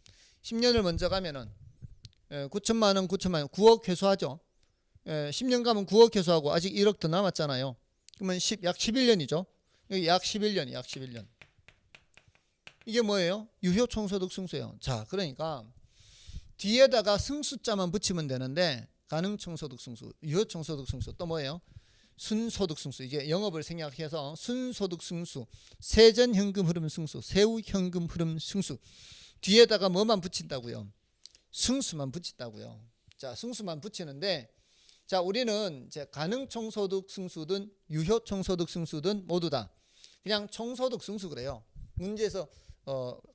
10년을 먼저 가면은 9천만 원 9천만 원 9억 회수하죠. 10년 가면 9억 회수하고 아직 1억 더 남았잖아요. 그러면 약 11년이죠. 여기 약 11년, 약 11년. 이게 뭐예요? 유효 총소득 승수예요. 자, 그러니까 뒤에다가 승수자만 붙이면 되는데 가능 총소득 승수, 유효 총소득 승수 또 뭐예요? 순소득 승수, 이게 영업을 생략해서 순소득 승수, 세전 현금 흐름 승수, 세후 현금 흐름 승수, 뒤에다가 뭐만 붙인다고요? 승수만 붙인다고요. 자, 승수만 붙이는데, 자, 우리는 이제 가능 총소득 승수든 유효 총소득 승수든 모두 다 그냥 총소득 승수 그래요. 문제에서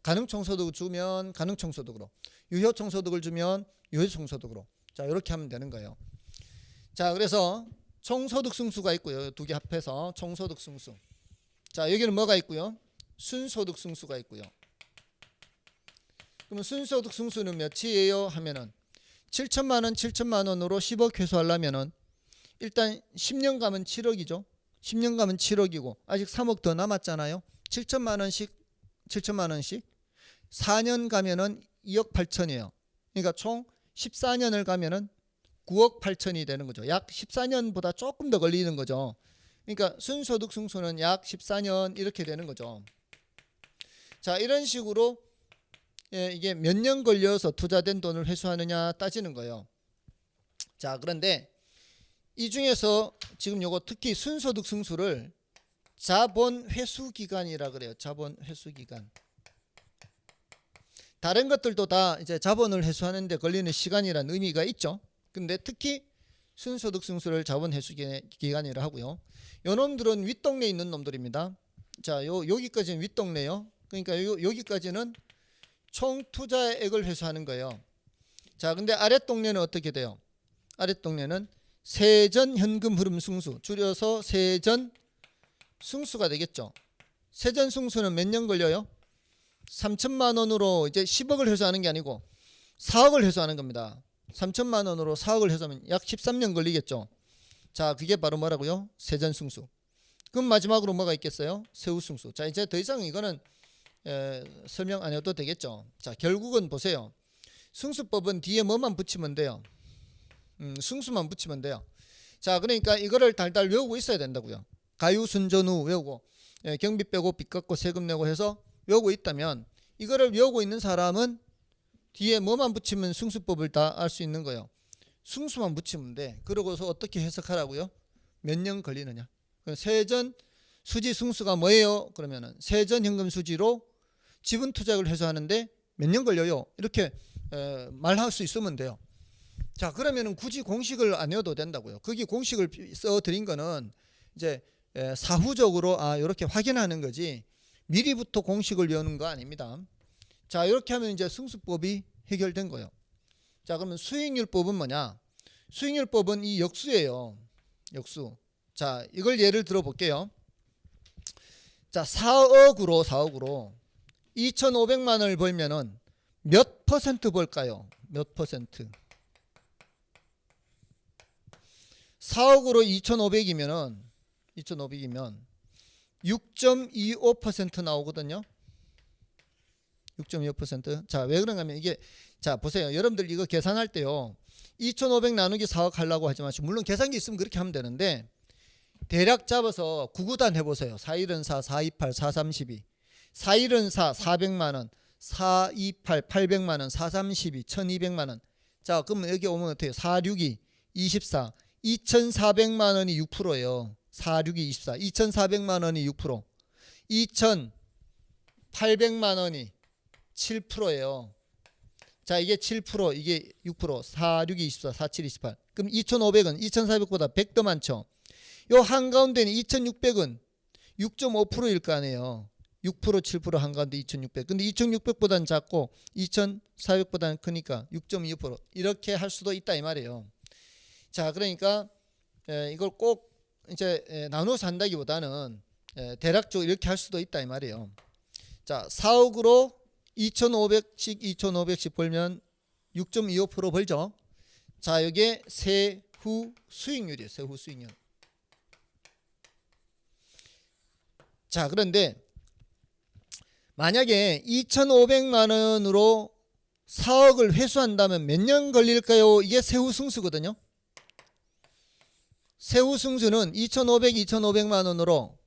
가능 총소득을 주면 가능 총소득으로, 유효 총소득을 주면 유효 총소득으로, 자, 이렇게 하면 되는 거예요. 자, 그래서 총소득 승수가 있고요. 두 개 합해서 총소득 승수. 자, 여기는 뭐가 있고요? 순소득 승수가 있고요. 그러면 순소득 승수는 몇이에요? 하면은 7천만 원, 7천만 원으로 10억 회수하려면은 일단 10년 가면 7억이죠. 10년 가면 7억이고 아직 3억 더 남았잖아요. 7천만 원씩 7천만 원씩 4년 가면은 2억 8천이에요. 그러니까 총 14년을 가면은 9억 8천이 되는 거죠. 약 14년보다 조금 더 걸리는 거죠. 그러니까 순소득 승수는 약 14년 이렇게 되는 거죠. 자, 이런 식으로 이게 몇 년 걸려서 투자된 돈을 회수하느냐 따지는 거예요. 자, 그런데 이 중에서 지금 요거 특히 순소득 승수를 자본 회수 기간이라 그래요. 자본 회수 기간. 다른 것들도 다 이제 자본을 회수하는 데 걸리는 시간이라는 의미가 있죠. 근데 특히 순소득 승수를 자본 회수 기간이라 하고요. 요 놈들은 윗동네에 있는 놈들입니다. 자, 여기까지는 윗동네요. 그러니까 여기까지는 총 투자액을 회수하는 거예요. 자, 근데 아랫동네는 어떻게 돼요? 아랫동네는 세전 현금 흐름 승수, 줄여서 세전 승수가 되겠죠. 세전 승수는 몇 년 걸려요? 3천만 원으로 이제 10억을 회수하는 게 아니고 4억을 회수하는 겁니다. 3천만 원으로 4억을 회수하면 약 13년 걸리겠죠. 자, 그게 바로 뭐라고요? 세전 승수. 그럼 마지막으로 뭐가 있겠어요? 세후 승수. 자, 이제 더 이상 이거는 설명 안 해도 되겠죠. 자, 결국은 보세요. 승수법은 뒤에 뭐만 붙이면 돼요? 승수만 붙이면 돼요. 자, 그러니까 이거를 달달 외우고 있어야 된다고요. 가유순전후 외우고 경비 빼고 빚 갚고 세금 내고 해서 외우고 있다면 이거를 외우고 있는 사람은 뒤에 뭐만 붙이면 승수법을 다 알 수 있는 거예요. 승수만 붙이면 돼. 그러고서 어떻게 해석하라고요? 몇 년 걸리느냐. 세전 수지 승수가 뭐예요? 그러면은 세전 현금 수지로 지분 투자액을 회수하는데 몇 년 걸려요? 이렇게 말할 수 있으면 돼요. 자, 그러면은 굳이 공식을 안 외워도 된다고요. 거기 공식을 써 드린 거는 이제 사후적으로 이렇게 확인하는 거지 미리부터 공식을 외우는 거 아닙니다. 자, 이렇게 하면 이제 승수법이 해결된 거예요. 자, 그러면 수익률법은 뭐냐? 수익률법은 이 역수예요. 역수. 자, 이걸 예를 들어 볼게요. 자, 4억으로 2,500만 원을 벌면은 몇 퍼센트 벌까요? 몇 퍼센트? 4억으로 2,500이면 6.25% 나오거든요. 6.25%. 자, 왜 그런가 하면 이게, 자, 보세요. 여러분들 이거 계산할 때요. 2,500 나누기 4억 하려고 하지 마시고, 물론 계산기 있으면 그렇게 하면 되는데 대략 잡아서 9구단 해보세요. 4일은 4, 428, 432. 4일은 4, 400만 원. 428, 800만 원. 432, 1200만 원. 자, 그러면 여기 오면 어때요? 462, 24. 2,400만 원이 6%예요. 462, 24. 2,400만 원이 6%. 2,800만 원이 7%예요. 자, 이게 7%, 이게 6%. 462, 24, 47, 28. 그럼 2,500은 2,400보다 100 더 많죠. 요 한가운데는 2,600은 6.5%일 거 아니에요. 6%, 7% 한가운데 2,600. 근데 2,600보다는 작고 2,400보다는 크니까 6.25%. 이렇게 할 수도 있다 이 말이에요. 자, 그러니까 이걸 꼭 이제 나눠서 한다기보다는 대략적으로 이렇게 할 수도 있다 이 말이에요. 자, 4억으로 2,500씩 벌면 6.25% 벌죠. 자, 이게 세후 수익률이에요. 세후 수익률. 자, 그런데 만약에 2,500만 원으로 4억을 회수한다면 몇 년 걸릴까요? 이게 세후 승수거든요. 세후 승수는 2,500만 원으로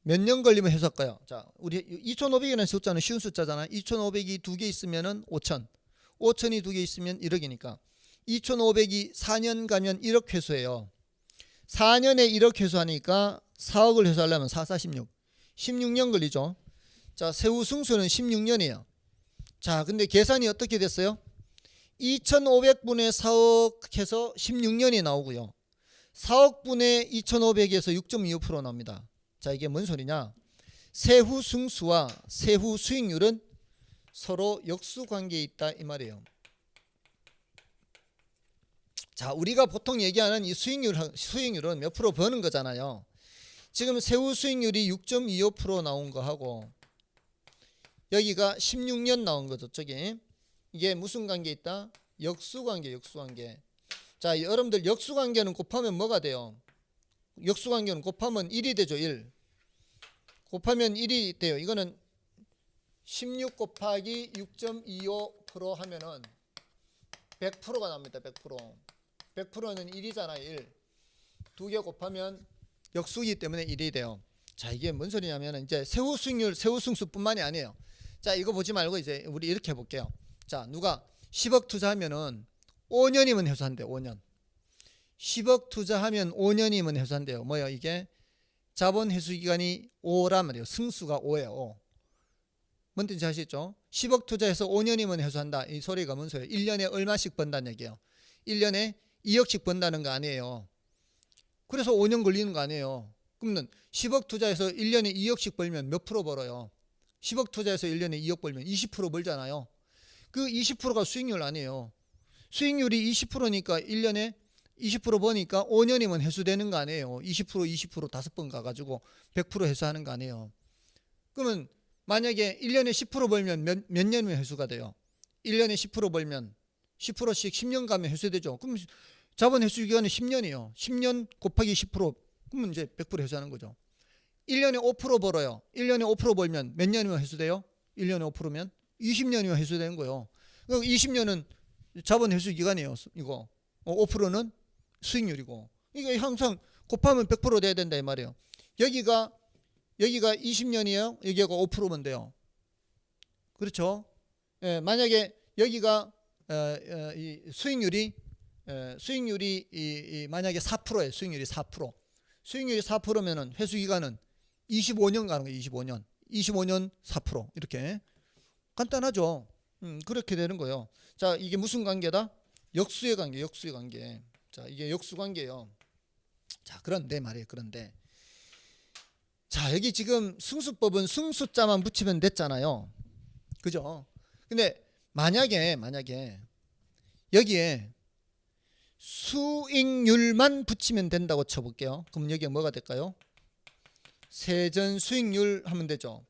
몇 년 걸리면 회수할까요? 자, 우리 2,500이라는 숫자는 쉬운 숫자잖아요. 2,500이 두 개 있으면은 5,000. 5,000이 두 개 있으면 1억이니까 2,500이 4년 가면 1억 회수해요. 4년에 1억 회수하니까 4억을 회수하려면 4, 4, 16. 16년 걸리죠. 자, 세후 승수는 16년이에요. 자, 근데 계산이 어떻게 됐어요? 2500분의 4억 해서 16년이 나오고요. 4억 분의 2500에서 6.25% 나옵니다. 자, 이게 뭔 소리냐? 세후 승수와 세후 수익률은 서로 역수관계에 있다 이 말이에요. 자, 우리가 보통 얘기하는 이 수익률은 몇 프로 버는 거잖아요. 지금 세후 수익률이 6.25% 나온 거 하고 여기가 16년 나온 거죠. 저기 이게 무슨 관계에 있다? 역수관계. 자, 여러분들 역수관계는 곱하면 뭐가 돼요? 역수관계는 곱하면 1이 되죠. 1 곱하면 1이 돼요. 이거는 16 곱하기 6.25% 하면은 100%가 납니다. 100%는 1이잖아요. 1 두 개 곱하면 역수이기 때문에 1이 돼요. 자, 이게 뭔 소리냐면 이제 세후 수익률, 세후 승수뿐만이 아니에요. 자, 이거 보지 말고 이제 우리 이렇게 해볼게요. 자, 누가 10억 투자하면은 5년이면 회수한대요. 5년. 10억 투자하면 5년이면 회수한대요. 뭐예요? 이게 자본 회수 기간이 5란 말이에요. 승수가 5예요. 5. 뭔 뜻인지 아시죠? 10억 투자해서 5년이면 회수한다. 이 소리가 뭔 소리예요? 1년에 얼마씩 번다는 얘기예요. 1년에 2억씩 번다는 거 아니에요. 그래서 5년 걸리는 거 아니에요. 그러면 10억 투자해서 1년에 2억씩 벌면 몇 프로 벌어요? 10억 투자해서 1년에 2억 벌면 20% 벌잖아요. 그 20%가 수익률 아니에요. 수익률이 20%니까 1년에 20% 버니까 5년이면 회수되는 거 아니에요. 20% 5번 가가지고 100% 회수하는 거 아니에요. 그러면 만약에 1년에 10% 벌면 몇 년이면 회수가 돼요? 1년에 10% 벌면 10%씩 10년 가면 회수되죠. 그럼 자본 회수 기간은 10년이에요. 10년 곱하기 10% 그러면 이제 100% 회수하는 거죠. 1년에 5% 벌어요. 1년에 5% 벌면 몇 년이면 회수돼요? 1년에 5%면 20년이면 회수되는 거예요. 20년은 자본 회수 기간이에요. 이거 5%는 수익률이고 이게 항상 곱하면 100% 돼야 된다 이 말이에요. 여기가 20년이에요. 여기가 5%면 돼요. 그렇죠? 예, 만약에 여기가 이 수익률이 만약에 4%예요. 수익률이 4%. 수익률이 4%면은 회수 기간은 25년 가는 거예요. 25년 4% 이렇게 간단하죠. 그렇게 되는 거예요. 자, 이게 무슨 관계다? 역수의 관계. 자, 이게 역수 관계예요. 자, 그런데 말이에요. 자, 여기 지금 승수법은 승수자만 붙이면 됐잖아요. 그죠? 근데 만약에 여기에 수익률만 붙이면 된다고 쳐볼게요. 그럼 여기에 뭐가 될까요? 세전 수익률 하면 되죠.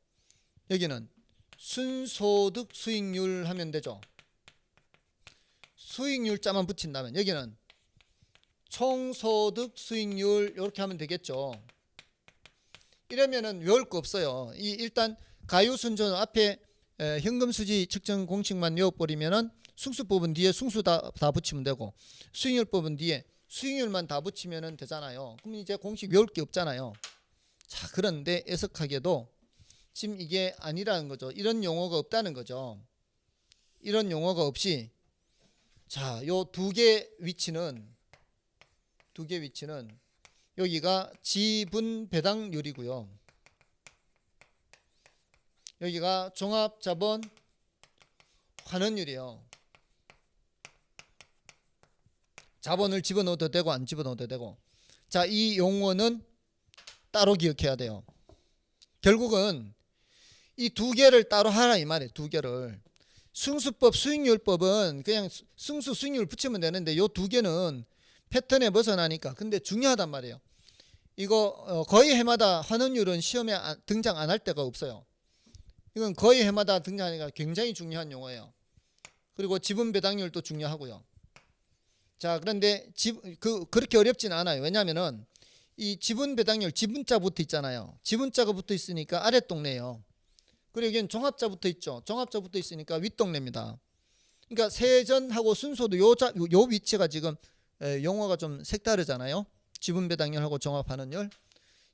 여기는 순소득 수익률 하면 되죠. 수익률자만 붙인다면 여기는 총소득 수익률 이렇게 하면 되겠죠. 이러면은 외울 거 없어요. 일단 가유순전 앞에 현금수지 측정 공식만 외워버리면은 승수법은 뒤에 승수 다 붙이면 되고 수익률법은 뒤에 수익률만 다 붙이면 되잖아요. 그럼 이제 공식 외울 게 없잖아요. 자, 그런데 애석하게도 지금 이게 아니라는 거죠. 이런 용어가 없다는 거죠. 이런 용어가 없이 자, 요 두 개 위치는 여기가 지분 배당률이고요. 여기가 종합자본 환원율이에요. 자본을 집어넣어도 되고 안 집어넣어도 되고. 자, 이 용어는 따로 기억해야 돼요. 결국은 이 두 개를 따로 하라 이 말이에요. 두 개를. 승수법, 수익률법은 그냥 승수, 수익률 붙이면 되는데 요 두 개는 패턴에 벗어나니까. 근데 중요하단 말이에요. 이거 거의 해마다 환원율은 시험에 등장 안 할 때가 없어요. 이건 거의 해마다 등장하니까 굉장히 중요한 용어예요. 그리고 지분 배당률도 중요하고요. 자, 그런데 그렇게 어렵지는 않아요. 왜냐하면은 이 지분 배당률 지분자 붙어 있잖아요. 지분자가 붙어 있으니까 아랫동네예요. 그리고 여기는 종합자 붙어 있죠. 종합자 붙어 있으니까 윗동네입니다. 그러니까 세전하고 순소도 요 위치가 지금 용어가 좀 색다르잖아요. 지분 배당률하고 종합환원율.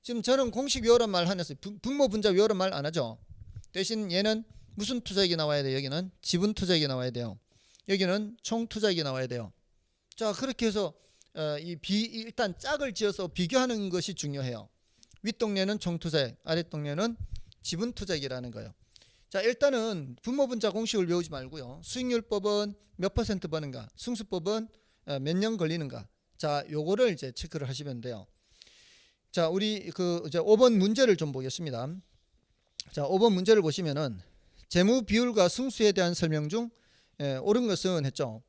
지금 저는 공식 외우란 말 안 했어요. 분모 분자 외우란 말 안 하죠. 대신 얘는 무슨 투자액이 나와야 돼요? 여기는 지분 투자액이 나와야 돼요. 여기는 총 투자액이 나와야 돼요. 자, 그렇게 해서 일단 짝을 지어서 비교하는 것이 중요해요. 윗동네는 총투자액, 아랫동네는 지분투자액이라는 거예요. 자, 일단은 분모분자 공식을 외우지 말고요. 수익률법은 몇 퍼센트 버는가, 승수법은 몇 년 걸리는가. 자, 요거를 이제 체크를 하시면 돼요. 자, 우리 이제 5번 문제를 좀 보겠습니다. 자, 5번 문제를 보시면은 재무 비율과 승수에 대한 설명 중 옳은 것은 했죠.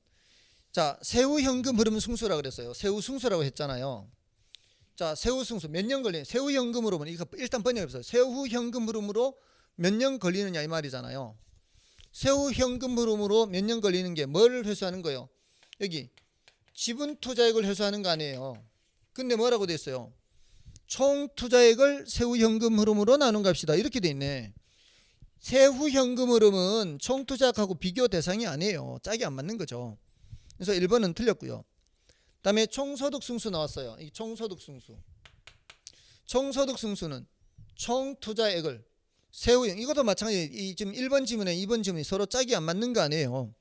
자, 세후 현금 흐름 승수라 그랬어요. 세후 승수라고 했잖아요. 자, 세후 승수 몇 년 걸리는, 세후 현금으로 보면 이거 일단 번역해 보세요. 세후 현금 흐름으로 몇 년 걸리느냐 이 말이잖아요. 세후 현금 흐름으로 몇 년 걸리는 게 뭘 회수하는 거예요? 여기 지분 투자액을 회수하는 거 아니에요. 근데 뭐라고 돼 있어요? 총 투자액을 세후 현금 흐름으로 나눈 값이다. 이렇게 돼 있네. 세후 현금 흐름은 총 투자액하고 비교 대상이 아니에요. 짝이 안 맞는 거죠. 그래서 1번은 틀렸고요. 그다음에 총소득 승수 나왔어요. 이 총소득 승수. 총소득 승수는 총 투자액을 세후형, 이것도 마찬가지. 이 지금 1번 지문에 2번 지문이 서로 짝이 안 맞는 거 아니에요.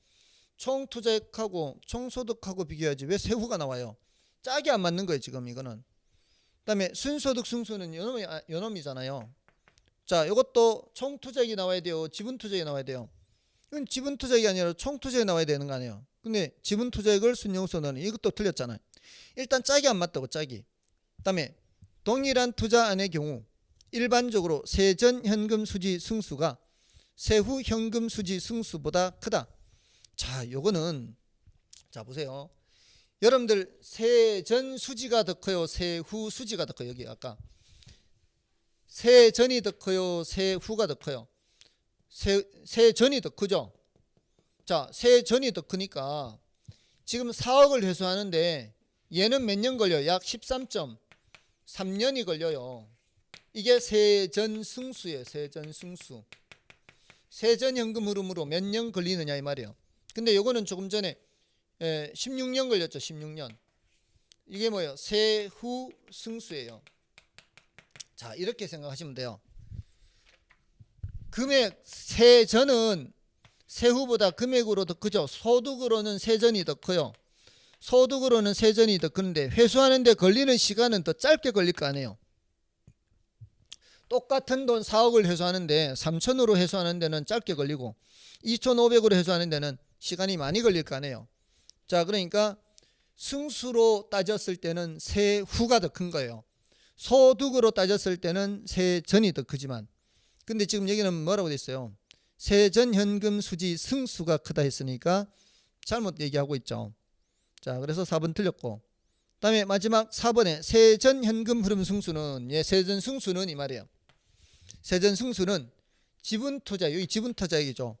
총 투자액하고 총소득하고 비교해야지 왜 세후가 나와요? 짝이 안 맞는 거예요, 지금 이거는. 그다음에 순소득 승수는 연놈이잖아요. 자, 이것도 총 투자액이 나와야 돼요, 지분 투자액이 나와야 돼요. 이건 지분 투자액이 아니라 총 투자액이 나와야 되는 거 아니에요. 근데 지분 투자액을 순영수로 넣는, 이것도 틀렸잖아요. 일단 짝이 안 맞다고, 짝이. 그다음에 동일한 투자안의 경우 일반적으로 세전 현금 수지 승수가 세후 현금 수지 승수보다 크다. 자, 요거는 자 보세요. 여러분들 세전 수지가 더 커요, 세후 수지가 더 커요? 여기 아까 세전이 더 커요, 세후가 더 커요? 세전이 더 크죠. 자, 세전이 더 크니까 지금 4억을 회수하는데 얘는 몇 년 걸려요? 약 13.3년이 걸려요. 이게 세전 승수예요. 세전 승수. 세전 현금 흐름으로 몇 년 걸리느냐 이 말이에요. 근데 요거는 조금 전에 16년 걸렸죠. 16년. 이게 뭐예요? 세후 승수예요. 자, 이렇게 생각하시면 돼요. 금액 세전은 세후보다 금액으로 더 크죠. 소득으로는 세전이 더 커요. 소득으로는 세전이 더 크는데 회수하는데 걸리는 시간은 더 짧게 걸릴 거 아니에요. 똑같은 돈 4억을 회수하는데 3천으로 회수하는 데는 짧게 걸리고 2,500으로 회수하는 데는 시간이 많이 걸릴 거 아니에요. 자, 그러니까 승수로 따졌을 때는 세후가 더 큰 거예요. 소득으로 따졌을 때는 세전이 더 크지만, 근데 지금 여기는 뭐라고 돼 있어요? 세전 현금 수지 승수가 크다 했으니까 잘못 얘기하고 있죠. 자, 그래서 4번 틀렸고, 그다음에 마지막 4번에 세전 현금 흐름 승수는, 세전 승수는 이 말이에요. 세전 승수는 지분 투자, 여기 지분 투자액이죠.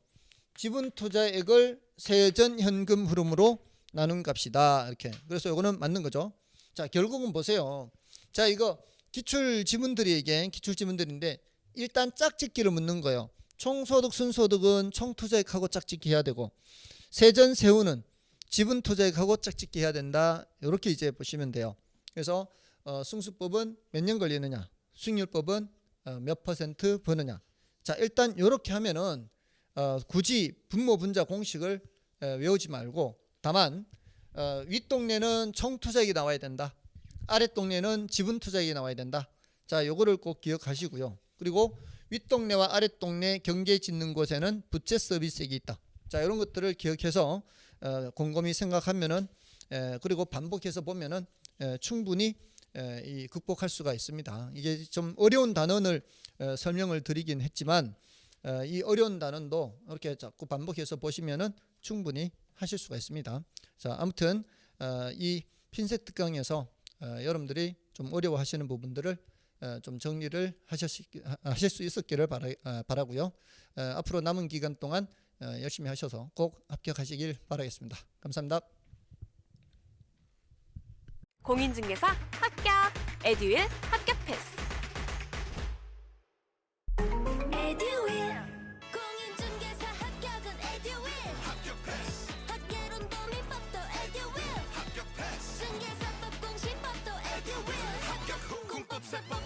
지분 투자액을 세전 현금 흐름으로 나눈 값이다. 이렇게. 그래서 이거는 맞는 거죠. 자, 결국은 보세요. 자, 이거 기출 지문들인데 일단 짝짓기를 묻는 거예요. 총소득, 순소득은 총투자액하고 짝짓기 해야 되고, 세전 세후는 지분 투자액하고 짝짓기 해야 된다. 이렇게 이제 보시면 돼요. 그래서 승수법은 몇 년 걸리느냐, 수익률법은 몇 퍼센트 버느냐. 자, 일단 이렇게 하면은 굳이 분모 분자 공식을 외우지 말고, 다만 윗동네는 총투자액이 나와야 된다, 아랫동네는 지분 투자액이 나와야 된다. 자, 요거를 꼭 기억하시고요. 그리고 윗동네와 아랫동네 경계 짓는 곳에는 부채 서비스액이 있다. 자, 이런 것들을 기억해서 곰곰이 생각하면은, 그리고 반복해서 보면은 충분히 이 극복할 수가 있습니다. 이게 좀 어려운 단원을 설명을 드리긴 했지만, 이 어려운 단원도 이렇게 자꾸 반복해서 보시면은 충분히 하실 수가 있습니다. 자, 아무튼 이 핀셋 특강에서 여러분들이 좀 어려워하시는 부분들을 좀 정리를 하실 수 있었기를 바라고요. 앞으로 남은 기간 동안 열심히 하셔서 꼭 합격하시길 바라겠습니다. 감사합니다. 공인중개사 합격! 에듀윌 합격 패스! 에듀윌 공인중개사 합격은 에듀윌 합격 패스. 학계론도 민법도 에듀윌 합격 패스. 중개사법 공시법도 에듀윌 합격 후 공법사법